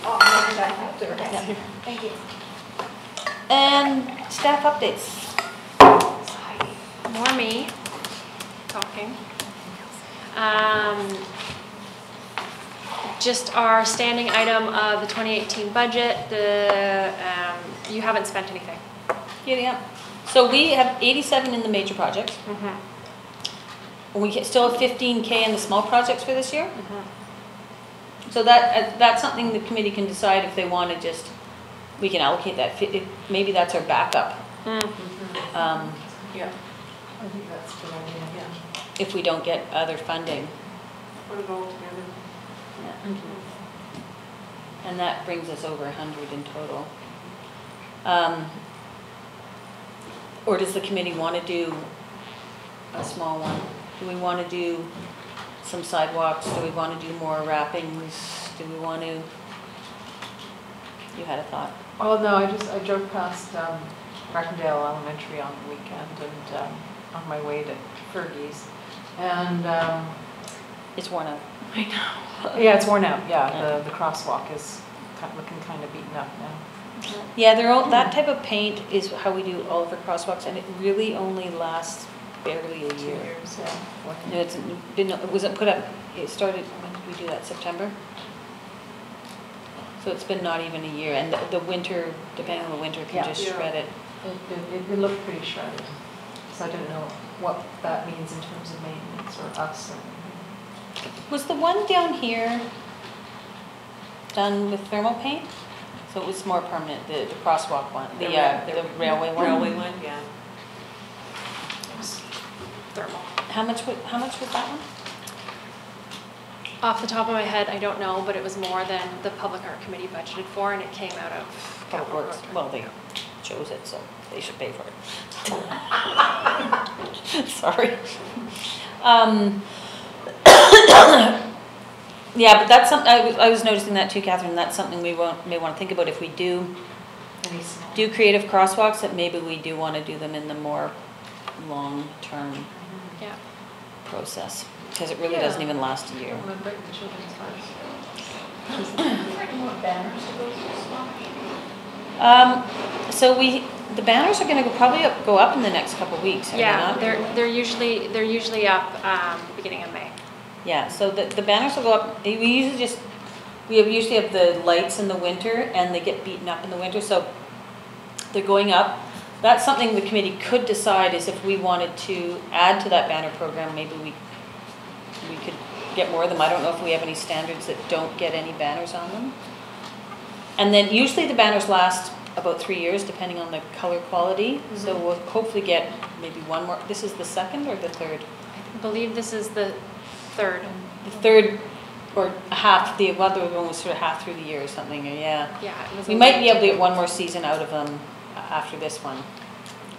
Thank you. And staff updates. More me talking. Just our standing item of the 2018 budget. You haven't spent anything. Yeah. So we have 87 in the major projects. We still have 15K in the small projects for this year. So that's something the committee can decide if they want to just, we can allocate that. Maybe that's our backup. Yeah, I think that's a good idea, yeah. If we don't get other funding. Put it all together. Yeah. And that brings us over 100 in total. Or does the committee want to do a small one? Do we want to do some sidewalks? Do we want to do more wrappings? Do we want to? You had a thought? Oh, no, I drove past Brackendale Elementary on the weekend and on my way to Fergie's. And it's worn out. I know. Yeah, it's worn out. Yeah, the crosswalk is looking kind of beaten up now. Yeah, they're all, that type of paint is how we do all of our crosswalks, and it really only lasts barely a year. 2 years, yeah. No, it wasn't put up. It started, when did we do that? September. So it's been not even a year, and the winter, depending on the winter, can just shred it. It looked pretty shredded. So I didn't know what that means in terms of maintenance or us. Was the one down here done with thermal paint? So it was more permanent, the crosswalk one, the railway one? Railway one, yeah. It was thermal. How much was that one? Off the top of my head, I don't know, but it was more than the Public Art Committee budgeted for, and it came out of Public Works. Well, they chose it, so they should pay for it. Sorry. Yeah, but that's something, I was noticing that too, Catherine. That's something we may want to think about if we do creative crosswalks, that maybe we do want to do them in the more long-term process, because it really doesn't even last a year. So the banners are gonna probably go up in the next couple of weeks, are they Yeah, not? they're usually up beginning of May. Yeah, so the banners will go up, we usually have the lights in the winter and they get beaten up in the winter, so they're going up. That's something the committee could decide, is if we wanted to add to that banner program, maybe we could get more of them. I don't know if we have any standards that don't get any banners on them. And then usually the banners last about 3 years, depending on the color quality. So we'll hopefully get maybe one more. This is the second or the third? I believe this is the third. The third or half. The other one was sort of half through the year or something. Yeah. Yeah, it was. We might be able to get one more season out of them after this one.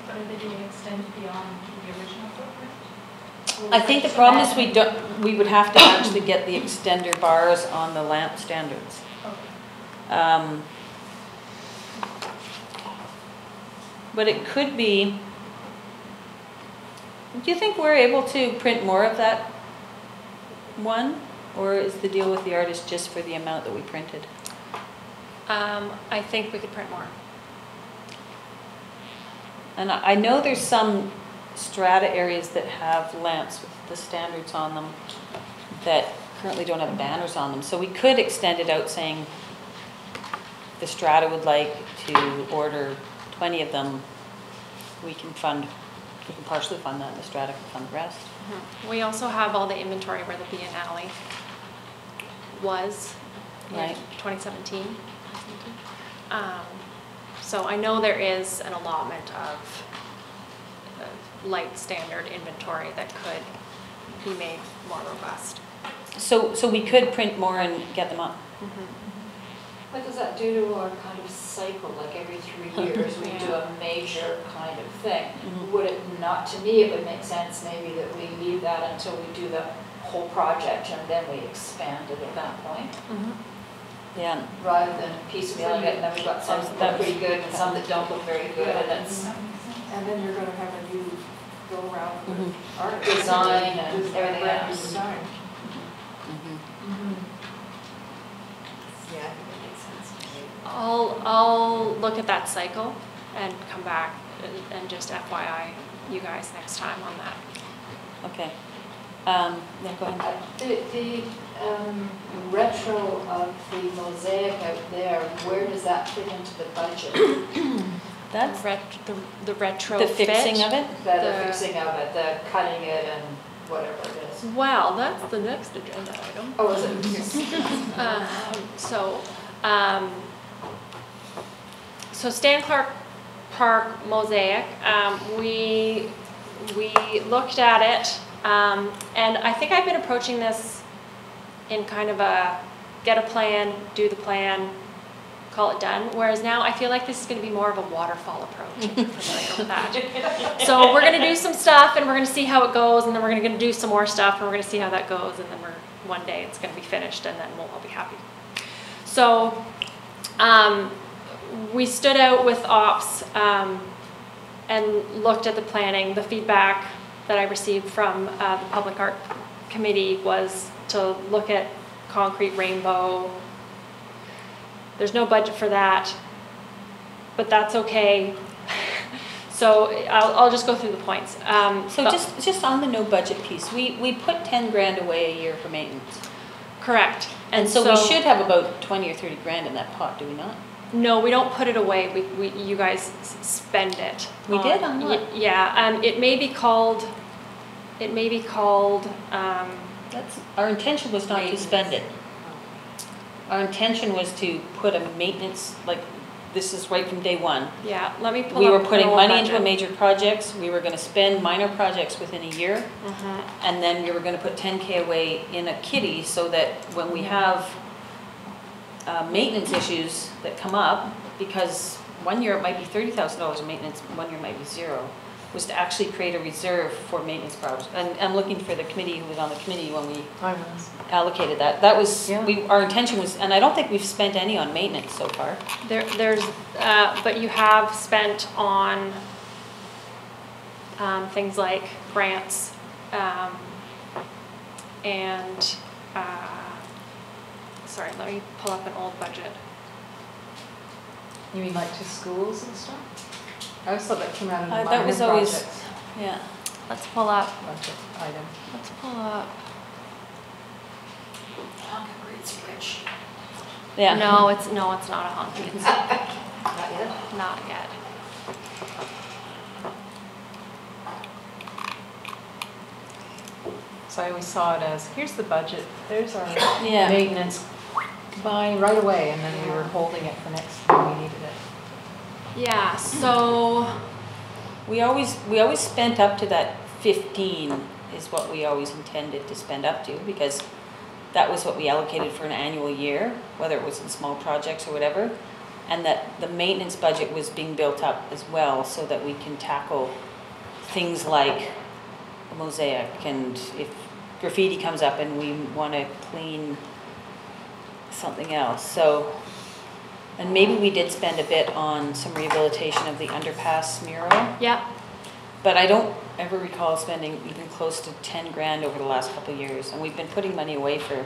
But are they being extended beyond the original footprint? I think the problem is we would have to actually get the extender bars on the lamp standards. But it could be, do you think we're able to print more of that one? Or is the deal with the artist just for the amount that we printed? I think we could print more. And I know there's some strata areas that have lamps with the standards on them that currently don't have banners on them. So we could extend it out saying the strata would like to order 20 of them. We can partially fund that and the strata can fund the rest. We also have all the inventory where the Biennale was in 2017. So I know there is an allotment of light standard inventory that could be made more robust. So we could print more and get them up. What does that do to our kind of cycle? Like every 3 years we do a major kind of thing. Would it not, to me, it would make sense maybe that we leave that until we do the whole project and then we expand it at that point? Yeah. Rather than piecemealing it, and then we've got some that look pretty good and some that don't look very good, and it's. And then you're gonna have a new go around with art. Design and Just everything brand new else. design. Yeah, I think that makes sense. I'll look at that cycle and come back and just FYI you guys next time on that. Okay. Yeah, go ahead. The retro of the mosaic out there, where does that fit into the budget? That's the retro The fixing of it? The fixing of it, the cutting it and whatever it is. Well, that's the next agenda item. Oh, is it? So Stan Clarke Park mosaic, we looked at it, and I think I've been approaching this in kind of a get a plan, do the plan, call it done. Whereas now I feel like this is going to be more of a waterfall approach. If you're familiar with that. So we're going to do some stuff and we're going to see how it goes, and then we're going to do some more stuff and we're going to see how that goes, and then one day it's going to be finished and then we'll all be happy. So we stood out with ops and looked at the planning. The feedback that I received from the Public Art Committee was to look at concrete rainbow. There's no budget for that, but that's okay. So I'll just go through the points. So just on the no budget piece, we put 10 grand away a year for maintenance. Correct. And so we should have about 20 or 30 grand in that pot, do we not? No, we don't put it away. You guys spend it. We did on what? Yeah. It may be called. That's our intention was not to spend it. Our intention was to put a maintenance, like this is right from day one. Yeah, let me pull We up were putting an old money into budget. a major projects. We were going to spend minor projects within a year. And then we were going to put 10K away in a kitty so that when we have maintenance issues that come up, because one year it might be $30,000 in maintenance, one year it might be zero, was to actually create a reserve for maintenance problems. And I'm looking for the committee who was on the committee when we allocated that. That was, our intention was, and I don't think we've spent any on maintenance so far. But you have spent on things like grants and sorry, let me pull up an old budget. You mean like to schools and stuff? I always thought that came out of the That minor was always, projects yeah. Let's pull up, budget item. let's pull up. Great spreadsheet. Yeah. No, it's not a honky, it's Not yet. not yet. So I always saw it as, here's the budget, there's our Yeah. maintenance, buy right away, and then we were holding it for next time we needed it. Yeah, so, We always spent up to that 15 is what we always intended to spend up to, because that was what we allocated for an annual year, whether it was in small projects or whatever. And that the maintenance budget was being built up as well, so that we can tackle things like a mosaic, and if graffiti comes up and we want to clean something else. So, and maybe we did spend a bit on some rehabilitation of the underpass mural. yeah, But I don't ever recall spending even close to 10 grand over the last couple of years. And we've been putting money away for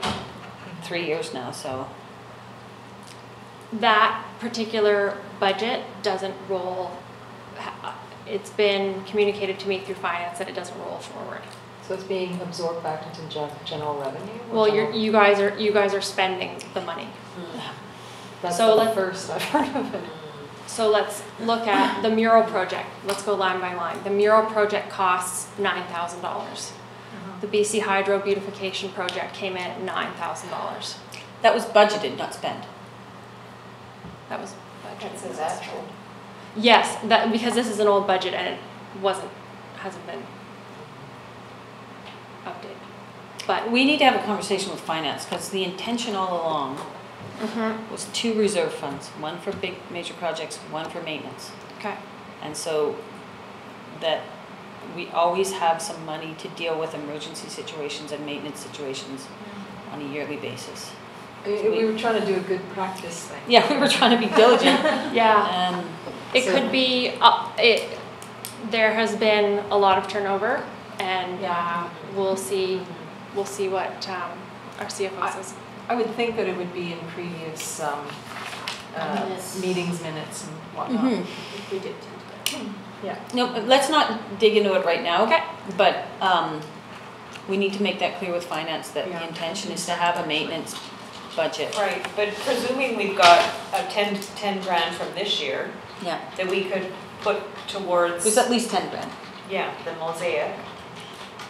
3 years now, so. that particular budget doesn't roll, it's been communicated to me through finance that it doesn't roll forward. So it's being absorbed back into general revenue? Well, you guys are spending the money. That's so the let- first I've heard of it. So let's look at the mural project. Let's go line by line. The mural project costs $9,000. The BC Hydro beautification project came in at $9,000. That was budgeted, not spent. That was That budgeted. says actual. Yes, that, because this is an old budget and it hasn't been updated. But We need to have a conversation with finance, because the intention all along was 2 reserve funds, one for big major projects, one for maintenance. okay. And so that we always have some money to deal with emergency situations and maintenance situations on a yearly basis. We were trying to do a good practice thing. Yeah, we were trying to be diligent. Yeah. It So- could be, there has been a lot of turnover and we'll see what our CFO says. I would think that it would be in previous meetings, minutes and whatnot. Mhm. We did tend to. Yeah. No, let's not dig into it right now. Okay. But we need to make that clear with finance, that Yeah. the intention is to have a maintenance budget. Right, but presuming we've got a 10 grand from this year Yeah. that we could put It towards, was at least 10 grand. yeah, the mosaic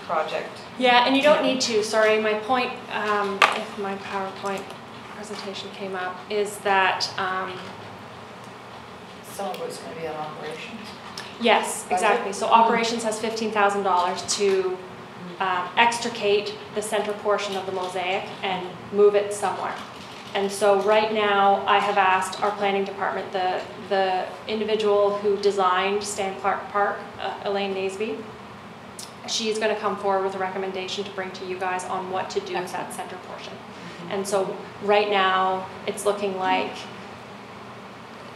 project. Yeah, and you don't need to, sorry, my point, if my PowerPoint presentation came up, is that, Some of it's going to be on operations. yes, exactly. So operations has $15,000 to extricate the center portion of the mosaic and move it somewhere. And so right now, I have asked our planning department, the individual who designed Stan Clarke Park, Elaine Naseby, she's going to come forward with a recommendation to bring to you guys on what to do with that center portion. And so right now, it's looking like,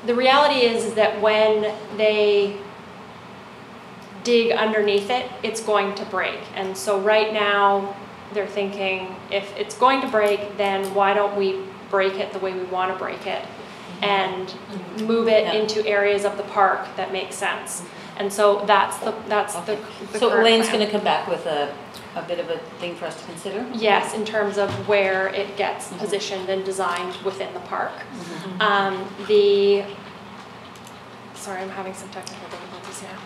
the reality is that when they dig underneath it, it's going to break. And so right now, they're thinking, if it's going to break, then why don't we break it the way we want to break it and move it into areas of the park that make sense. And so that's the So current Elaine's plan. going to come back with a bit of a thing for us to consider? Yes, in terms of where it gets positioned and designed within the park. Sorry, I'm having some technical difficulties here.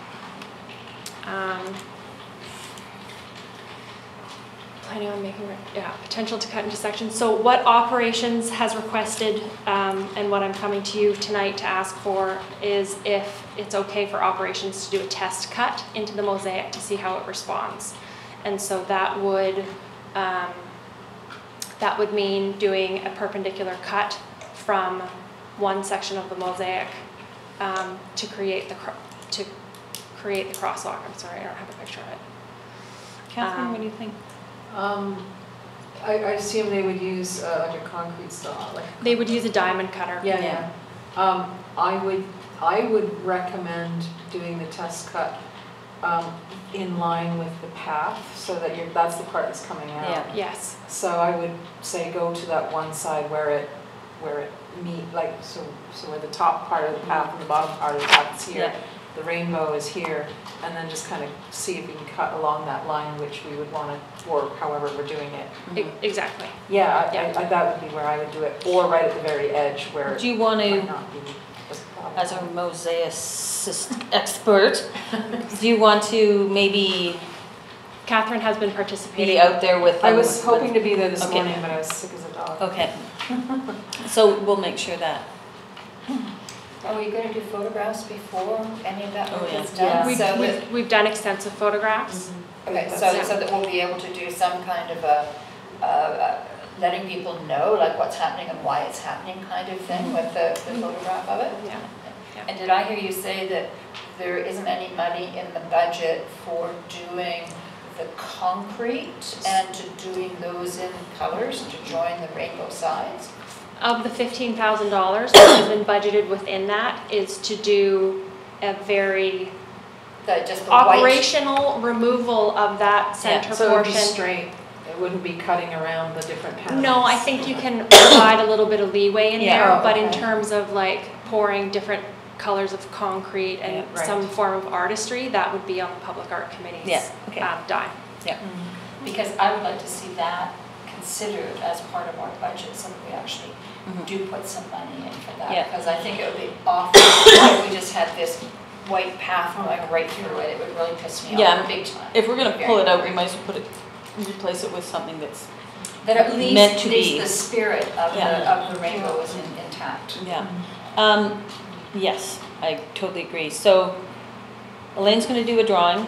Planning on making, potential to cut into sections. So what operations has requested, and what I'm coming to you tonight to ask for, is if it's okay for operations to do a test cut into the mosaic to see how it responds. And so that would mean doing a perpendicular cut from one section of the mosaic to create the crosswalk. I'm sorry, I don't have a picture of it. Catherine, what do you think? I assume they would use like a concrete saw, like. They would use a diamond cutter. Yeah. I would recommend doing the test cut in line with the path, so that that's the part that's coming out. Yeah. Yes. So I would say go to that one side where it where it so where the top part of the path and the bottom part of the path is here, the rainbow is here, and then just kind of see if we can cut along that line which we would want to, or however we're doing it. Exactly. Yeah, I, that would be where I would do it, or right at the very edge where Do you want it to, might not be as problem. as a mosaicist expert, do you want to maybe Catherine has been participating. be out there with them? I was hoping to be there this Okay. morning, but I was sick as a dog. Okay. So we'll make sure that. Are we going to do photographs before any of that work yeah. is done? Yeah. So that, We've done extensive photographs. okay, so that we'll be able to do some kind of a letting people know like what's happening and why it's happening kind of thing with the photograph of it? Yeah. And did I hear you say that there isn't any money in the budget for doing the concrete and to doing those in colors to join the rainbow sides? Of the $15,000, what has been budgeted within that is to do a very Just the white. operational removal of that center So it would be portion. straight, it wouldn't be cutting around the different panels. No, I think you can provide a little bit of leeway in Yeah. there, Oh, but in okay. terms of like pouring different colors of concrete and Yeah, right. some form of artistry, that would be on the Public Art Committee's Yeah, okay. dime. Because I would like to see that considered as part of our budget so that we actually do put some money in for that. Yeah. Because I think it would be awful if we just had this white path going right through it. It would really piss me Yeah. off big time. If we're going to pull it out, we might as well replace it with something that's That at least, meant to be. the spirit of the rainbow is intact. Yeah. Yes, I totally agree. So Elaine's going to do a drawing.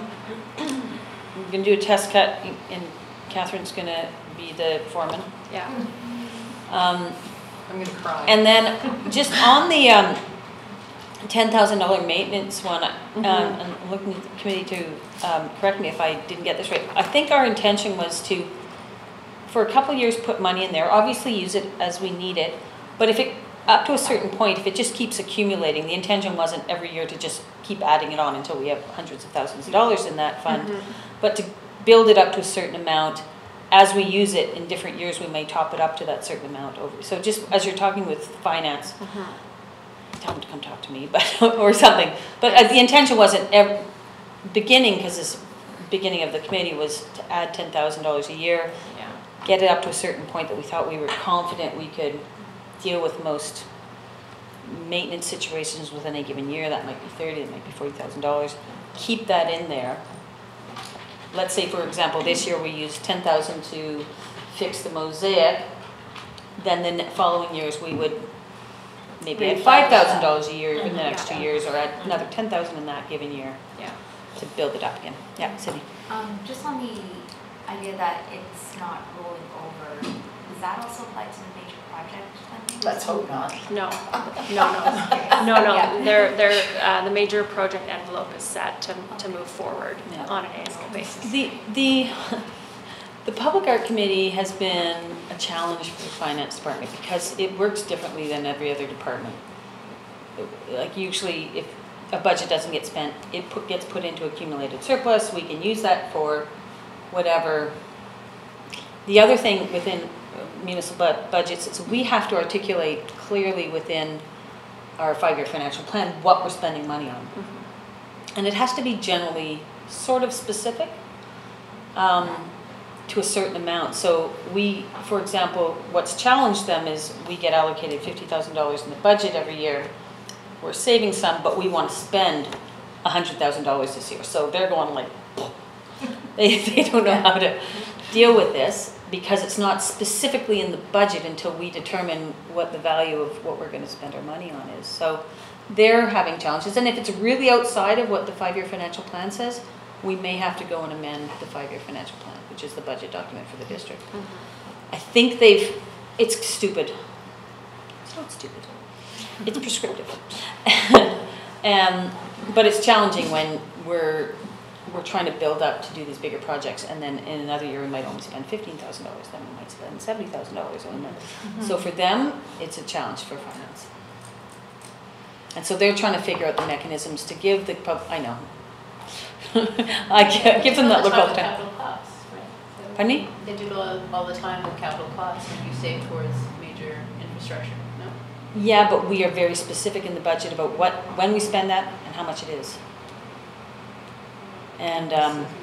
We're going to do a test cut, and Catherine's going to be the foreman. Yeah. I'm gonna cry. And then just on the $10,000 maintenance one, and I'm looking at the committee to correct me if I didn't get this right. I think our intention was to, for a couple of years, put money in there, obviously use it as we need it, but if it, up to a certain point, if it just keeps accumulating, the intention wasn't every year to just keep adding it on until we have hundreds of thousands of dollars in that fund, but to build it up to a certain amount. As we use it in different years, we may top it up to that certain amount over. So just as you're talking with finance, tell them to come talk to me, but or something. But the intention wasn't beginning, because this beginning of the committee was to add $10,000 a year, get it up to a certain point that we thought we were confident we could deal with most maintenance situations within a given year. That might be 30, that might be $40,000. Keep that in there. Let's say, for example, this year we used $10,000 to fix the mosaic. Then the following years we would maybe add $5,000 a year in the next 2 years, or add another $10,000 in that given year to build it up again. Yeah, Sydney. Just on the idea that it's not rolling over, does that also apply to the major project funding? Let's hope not. No. The major project envelope is set to move forward on an annual basis. The Public Art Committee has been a challenge for the Finance Department because it works differently than every other department. Like usually if a budget doesn't get spent, it gets put into accumulated surplus. We can use that for whatever. The other thing within municipal budgets is we have to articulate clearly within our 5-year financial plan what we're spending money on. And it has to be generally sort of specific to a certain amount. So we, for example, what's challenged them is we get allocated $50,000 in the budget every year. We're saving some, but we want to spend $100,000 this year. So they're going like, they don't know how to deal with this because it's not specifically in the budget until we determine what the value of what we're going to spend our money on is. So they're having challenges. And if it's really outside of what the 5-year financial plan says, we may have to go and amend the 5-year financial plan, which is the budget document for the district. I think it's stupid. It's not stupid. It's prescriptive. But it's challenging when we're trying to build up to do these bigger projects, and then in another year we might only spend $15,000, then we might spend $70,000. So for them, it's a challenge for finance. And so they're trying to figure out the mechanisms to give the I know. I give them that look all the time. Capital costs, right? Pardon me? They do it all the time with capital costs, and you save towards major infrastructure, no? Yeah, but we are very specific in the budget about when we spend that and how much it is. And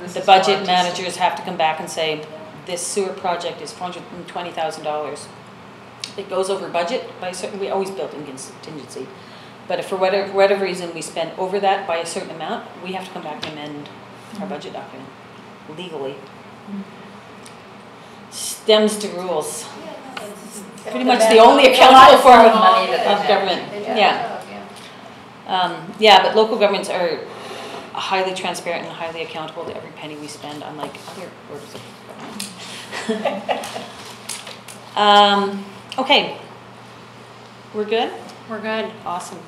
This the is more budget artistic. managers have to come back and say, this sewer project is $420,000. It goes over budget by a certain, we always build in contingency. But if for whatever reason we spend over that by a certain amount, we have to come back and amend our budget document legally. Stems to rules. Pretty much the only accountable form of government. Yeah. Yeah, but local governments are highly transparent and highly accountable to every penny we spend, unlike other orders of government. Okay. We're good? We're good. Awesome.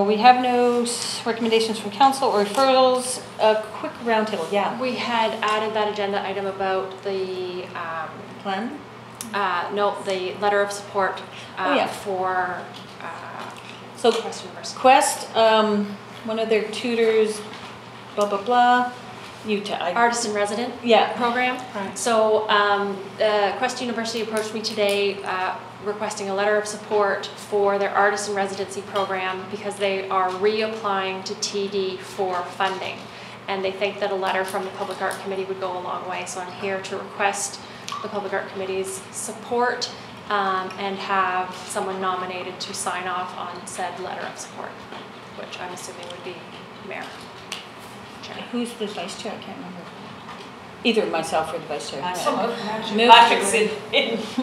We have no recommendations from council or referrals. A quick roundtable, yeah. We had added that agenda item about the Plan? no, the letter of support for So Quest University. Quest, one of their tutors, blah, blah, blah. Artist in Resident program. Right. So Quest University approached me today requesting a letter of support for their Artist in Residency program because they are reapplying to TD for funding. And they think that a letter from the Public Art Committee would go a long way. So I'm here to request the Public Art Committee's support and have someone nominated to sign off on said letter of support, which I'm assuming would be Mayor. Who's the vice chair? I can't remember. Either myself or the vice chair. Patrick's in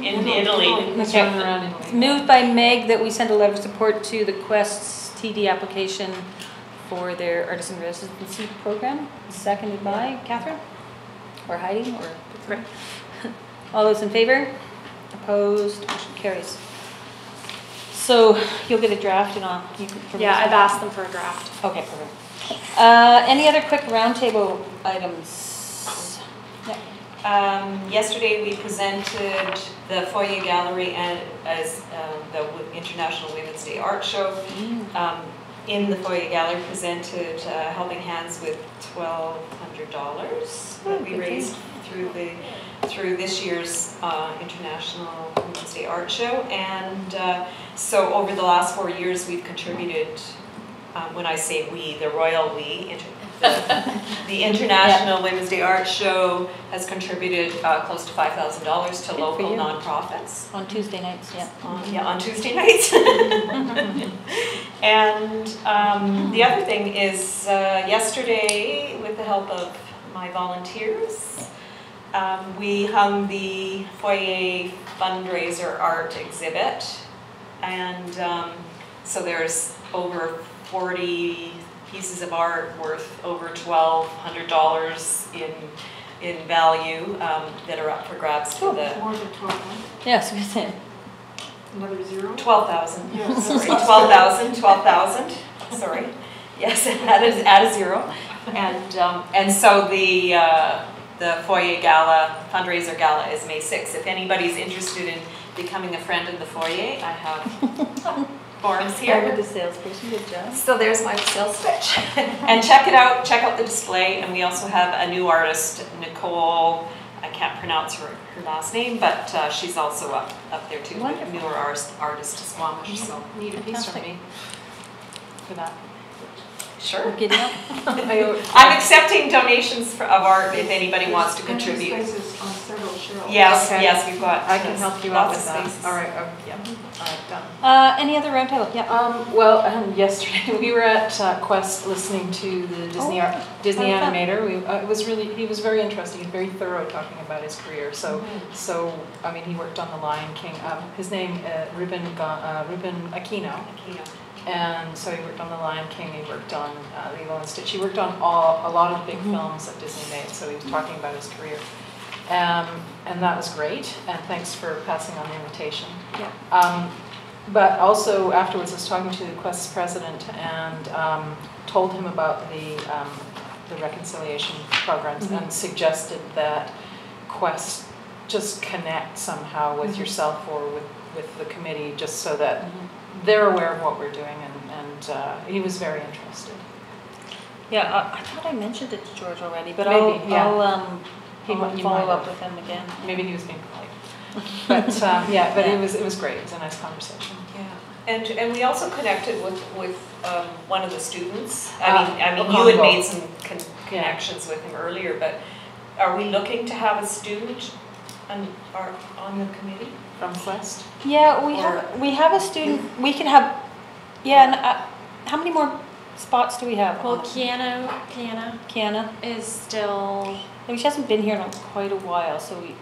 Italy. Okay. Moved by Meg that we send a letter of support to the Quest's TD application for their artisan residency program. Seconded by Catherine? Or Heidi? Or Rick? All those in favor? Opposed? Motion carries. So you'll get a draft and I've asked them for a draft. Okay, perfect. Any other quick roundtable items? Yesterday we presented the foyer gallery and as the International Women's Day Art Show. In the foyer gallery presented Helping Hands with $1,200 that we raised through this year's International Women's Day Art Show. And so over the last 4 years we've contributed, when I say we, the royal we, the International Women's Day Art Show has contributed close to $5,000 to local nonprofits. On Tuesday nights, on Tuesday nights. And the other thing is yesterday, with the help of my volunteers, we hung the foyer fundraiser art exhibit. And so there's over 40 pieces of art worth over $1,200 in value that are up for grabs for the. More than 1200. Yes, we said. Another zero? 12,000. Yeah, sorry, 12,000. Sorry. Yes, add a zero. And so the foyer gala, fundraiser gala is May 6th. If anybody's interested in becoming a friend of the foyer, I have forms here. The salesperson, good job. So there's my sales pitch. And check it out, check out the display. And we also have a new artist, Nicole, I can't pronounce her last name, but she's also up there too. Wonderful. Newer artist to Squamish, so. Need a piece from me for that. Sure. We're getting up. I'm accepting donations of art if anybody wants to contribute. Spaces on several shelves. Yes, Okay. yes, we've got. I can help you out lots with of that. spaces. All right, yeah, all right, done. Any other roundtable? Yeah. Well, yesterday we were at Quest listening to the Disney Disney How fun. animator. He was very interesting. He's very thorough talking about his career. So I mean, he worked on The Lion King. His name Ruben Aquino. And so he worked on The Lion King. He worked on Lilo and Stitch. He worked on a lot of big films that Disney made. So he was talking about his career. And that was great, and thanks for passing on the invitation. Yeah. But also afterwards I was talking to the Quest's president and told him about the reconciliation programs and suggested that Quest just connect somehow with yourself or with the committee just so that they're aware of what we're doing, and he was very interested. Yeah, I thought I mentioned it to George already, but Maybe, I'll you follow might up have. with him again. Maybe he was being polite. But, yeah, but it was great, it was a nice conversation. Yeah, and we also connected with one of the students. I mean, you had Congo. made some connections with him earlier, but are we looking to have a student on the committee? From Quest? Yeah, we have a student, we can have, yeah, and, how many more spots do we have? Well, on? Kiana is still, she hasn't been here in quite a while, so we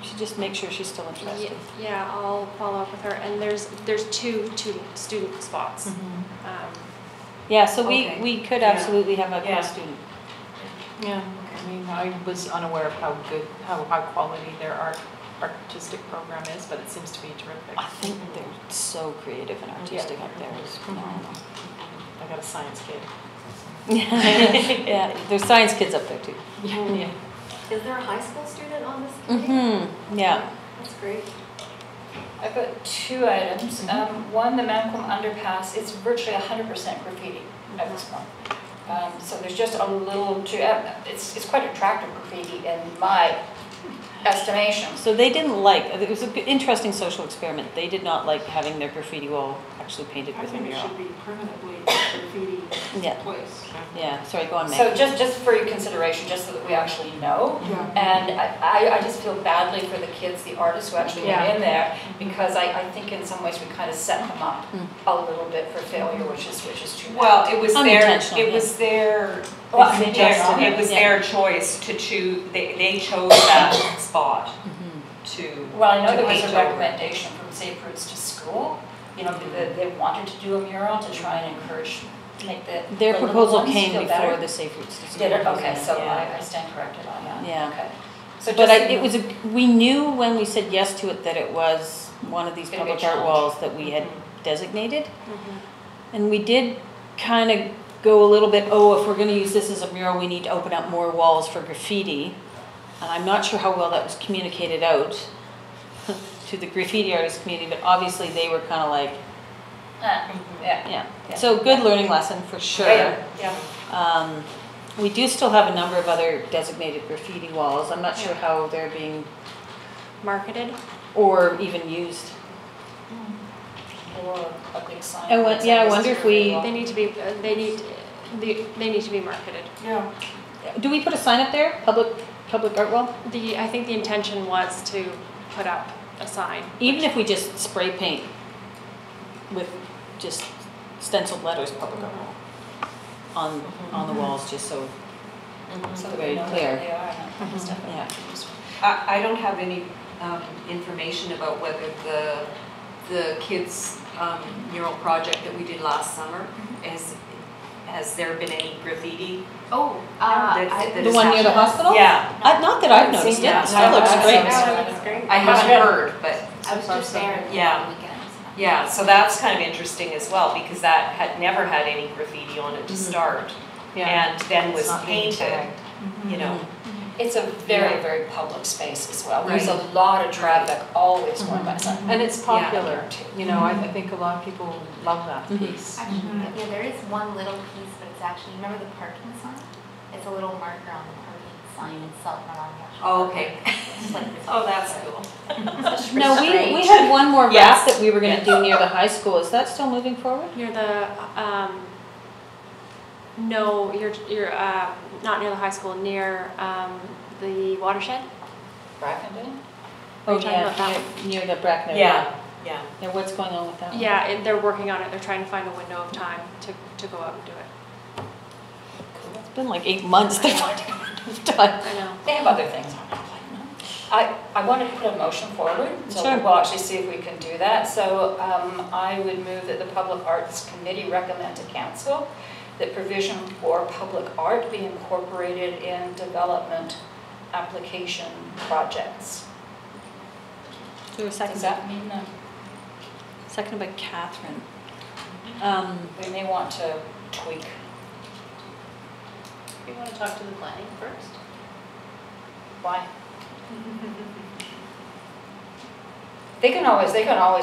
should just make sure she's still interested. yeah, I'll follow up with her. And there's two student spots. Yeah, so Okay. we could Yeah. absolutely have a Yeah. student. Yeah, I mean, I was unaware of how good, how high quality their artistic program is, but it seems to be terrific. I think they're so creative and artistic up there. It's phenomenal. I got a science kid. Yeah, there's science kids up there too. Yeah. Is there a high school student on this committee? Yeah. That's great. I've got two items. One, the Malcolm underpass, it's virtually 100% graffiti at this point. So there's just a little, it's quite attractive graffiti in my estimation. So they didn't like, it was an interesting social experiment. They did not like having their graffiti wall actually painted I with a think it mural. should be permanently graffiti Yeah. place. Yeah, sorry, go on, Meg. So just for your consideration, just so that we actually know. Yeah. And I just feel badly for the kids, the artists who actually went in there, because I think in some ways we kind of set them up a little bit for failure, which is too bad. Well, it was Unintentional, it was their, Well, it was their choice to choose, they chose that spot to. Well, I know there was paint a over. recommendation from Safe Routes to School, you know, they wanted to do a mural to try and encourage, make the Their little proposal ones came feel before better. the Safe Routes to School. Did it? Okay, so Yeah. I stand corrected on that. Yeah. Okay. So But just, it was, we knew when we said yes to it that it was one of these Gonna be a public art challenge. walls that we had designated. And we did kind of go a little bit, oh, if we're going to use this as a mural, we need to open up more walls for graffiti. And I'm not sure how well that was communicated out to the graffiti artist community, but obviously they were kind of like, yeah. So good learning lesson for sure. Yeah. We do still have a number of other designated graffiti walls. I'm not sure how they're being marketed. Or even used. Or a big sign. I wonder if we. They need to be, they need to be marketed. Yeah. Do we put a sign up there? Public art wall? I think the intention was to put up a sign. Even if we just spray paint with just stenciled letters, public art wall, on the walls, just so So that very we know clear. where they are and that kind of stuff. Yeah. I don't have any information about whether the kids' mural project that we did last summer, has there been any graffiti? Oh, The one near the hospital? Yeah. Not that I've noticed it. Yeah. It still looks great. I haven't heard, but I was just there Yeah. on the weekends. yeah, so that's kind of interesting as well, because that had never had any graffiti on it to start. And then was painted, you know. It's a very, very public space as well. There's a lot of traffic always going by. And it's popular, you know, I think a lot of people love that piece. Actually, yeah, there is one little piece, but it's actually, remember the parking sign? It's a little marker on the parking sign itself, not on the actual. Oh, okay. It's like this. Oh, that's cool. No, we had one more wrap that we were gonna do near the high school. Is that still moving forward? Near the, no, you're not near the high school, near the watershed. Brackenden? Are you talking about that near the Bracknell. Yeah. Yeah, what's going on with that one? Yeah, they're working on it. They're trying to find a window of time to go out and do it. It's been like 8 months they're finding a window of time. I know. They have other things on their plate, no? I wanted to put a motion forward, so Sure. we'll actually see if we can do that. So I would move that the Public Arts Committee recommend to Council that provision for public art be incorporated in development application projects. Do a second. Does that mean Seconded by Catherine. we may want to tweak? You want to talk to the planning first? Why? They can always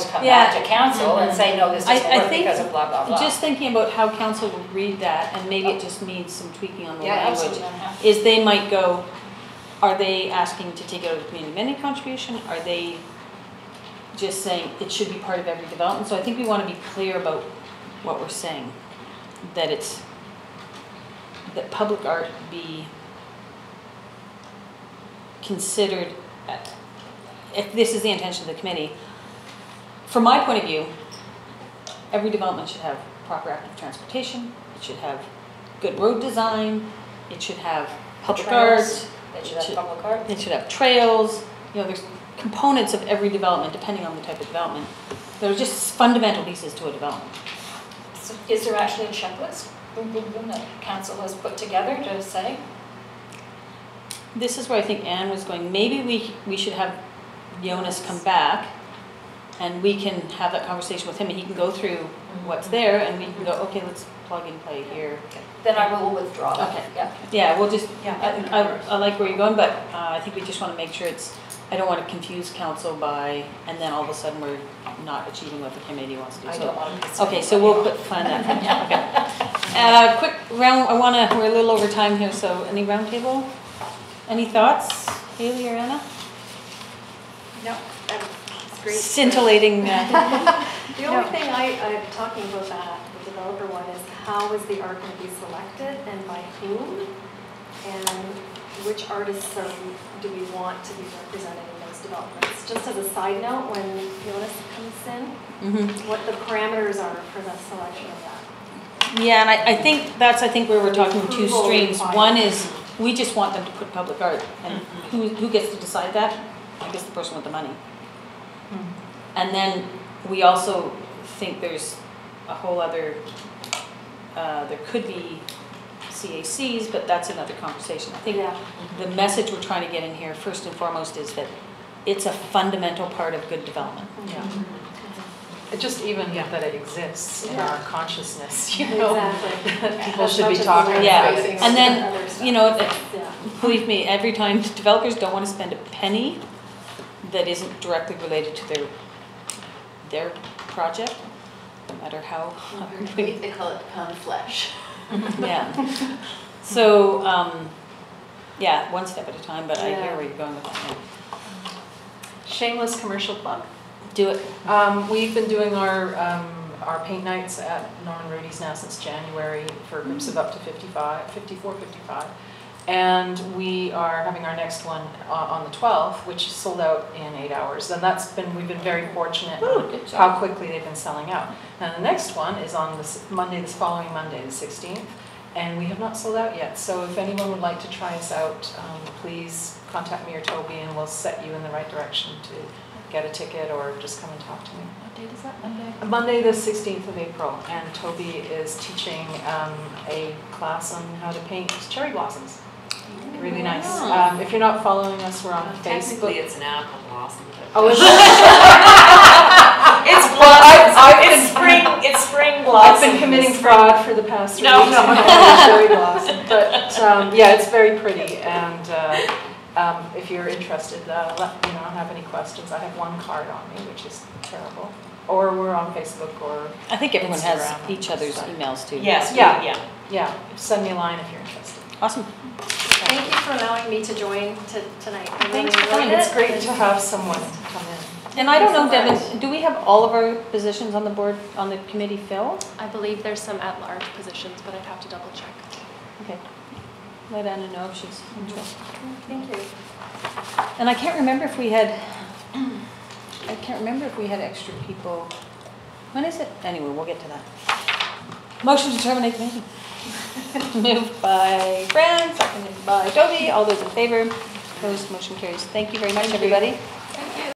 come back to council and say, no, this doesn't I work think because of blah, blah, blah. Just thinking about how council will read that, and maybe it just needs some tweaking on the Yeah, language, absolutely. is they might go, are they asking to take out a community amendment contribution? Are they just saying it should be part of every development. So I think we want to be clear about what we're saying, that public art be considered, if this is the intention of the committee. From my point of view, every development should have proper active transportation, it should have good road design, it should have public art, It should have public art. it should have trails. You know, there's components of every development, depending on the type of development, that are just fundamental pieces to a development. So is there actually a checklist, boom, boom, boom, that council has put together to say? This is where I think Anne was going. Maybe we should have Jonas come back and we can have that conversation with him and he can go through what's there and we can go, okay, let's plug and play here. Then I will withdraw. Okay. Yeah. Yeah, we'll just, I like where you're going, but I think we just want to make sure I don't want to confuse council by, and then all of a sudden we're not achieving what the committee wants to do. I So, don't want to. okay, so we'll find that. Okay. Quick round, we're a little over time here, so any roundtable? Any thoughts, Haley or Anna? No, it's great. Scintillating. The only thing I'm talking about that, the developer one, is how is the art going to be selected and by whom? And which artists do we want to be represented in those developments? Just as a side note, when Jonas comes in, what the parameters are for the selection of that. Yeah, and I think where we're talking two streams. One is we just want them to put public art, and who gets to decide that? I guess the person with the money. And then we also think there's a whole other, there could be CACs, but that's another conversation. I think the message we're trying to get in here, first and foremost, is that it's a fundamental part of good development. Yeah. Just even that it exists in our consciousness, you know. Exactly. People should be talking about it. And then, you know, believe me, every time developers don't want to spend a penny that isn't directly related to their project, no matter how big. They call it pound of flesh. Yeah. So, yeah, one step at a time, but I hear where you're going with that. Shameless commercial plug. Do it. We've been doing our paint nights at Norman Rudy's now since January for groups of up to 54, 55. And we are having our next one on the 12th, which is sold out in 8 hours. And we've been very fortunate on how quickly they've been selling out. And the next one is on this following Monday, the 16th. And we have not sold out yet. So if anyone would like to try us out, please contact me or Toby and we'll set you in the right direction to get a ticket or just come and talk to me. What date is that? Monday? Monday the 16th of April. And Toby is teaching a class on how to paint cherry blossoms. Really nice. If you're not following us, we're on Facebook. Technically, it's an apple blossom. Oh, is it? It's blossoms. It's spring blossoms. I've been committing fraud for the past 3 weeks. No. Cherry blossom. But yeah, it's very pretty. And if you're interested, let me know. Have any questions? I have one card on me, which is terrible. Or we're on Facebook or I think everyone Instagram has each other's emails too. Yes. Yeah. Send me a line if you're interested. Awesome. Thank you for allowing me to join tonight. Thanks for coming. It's great to have someone come in. And I don't know, Devin, do we have all of our positions on the board, on the committee filled? I believe there's some at-large positions, but I'd have to double check. Okay. Let Anna know if she's interested. Thank you. And I can't remember if we had extra people. When is it? Anyway, we'll get to that. Motion to terminate the meeting. Moved by Fran, seconded by Toby. All those in favor. Opposed, motion carries. Thank you very much, everybody.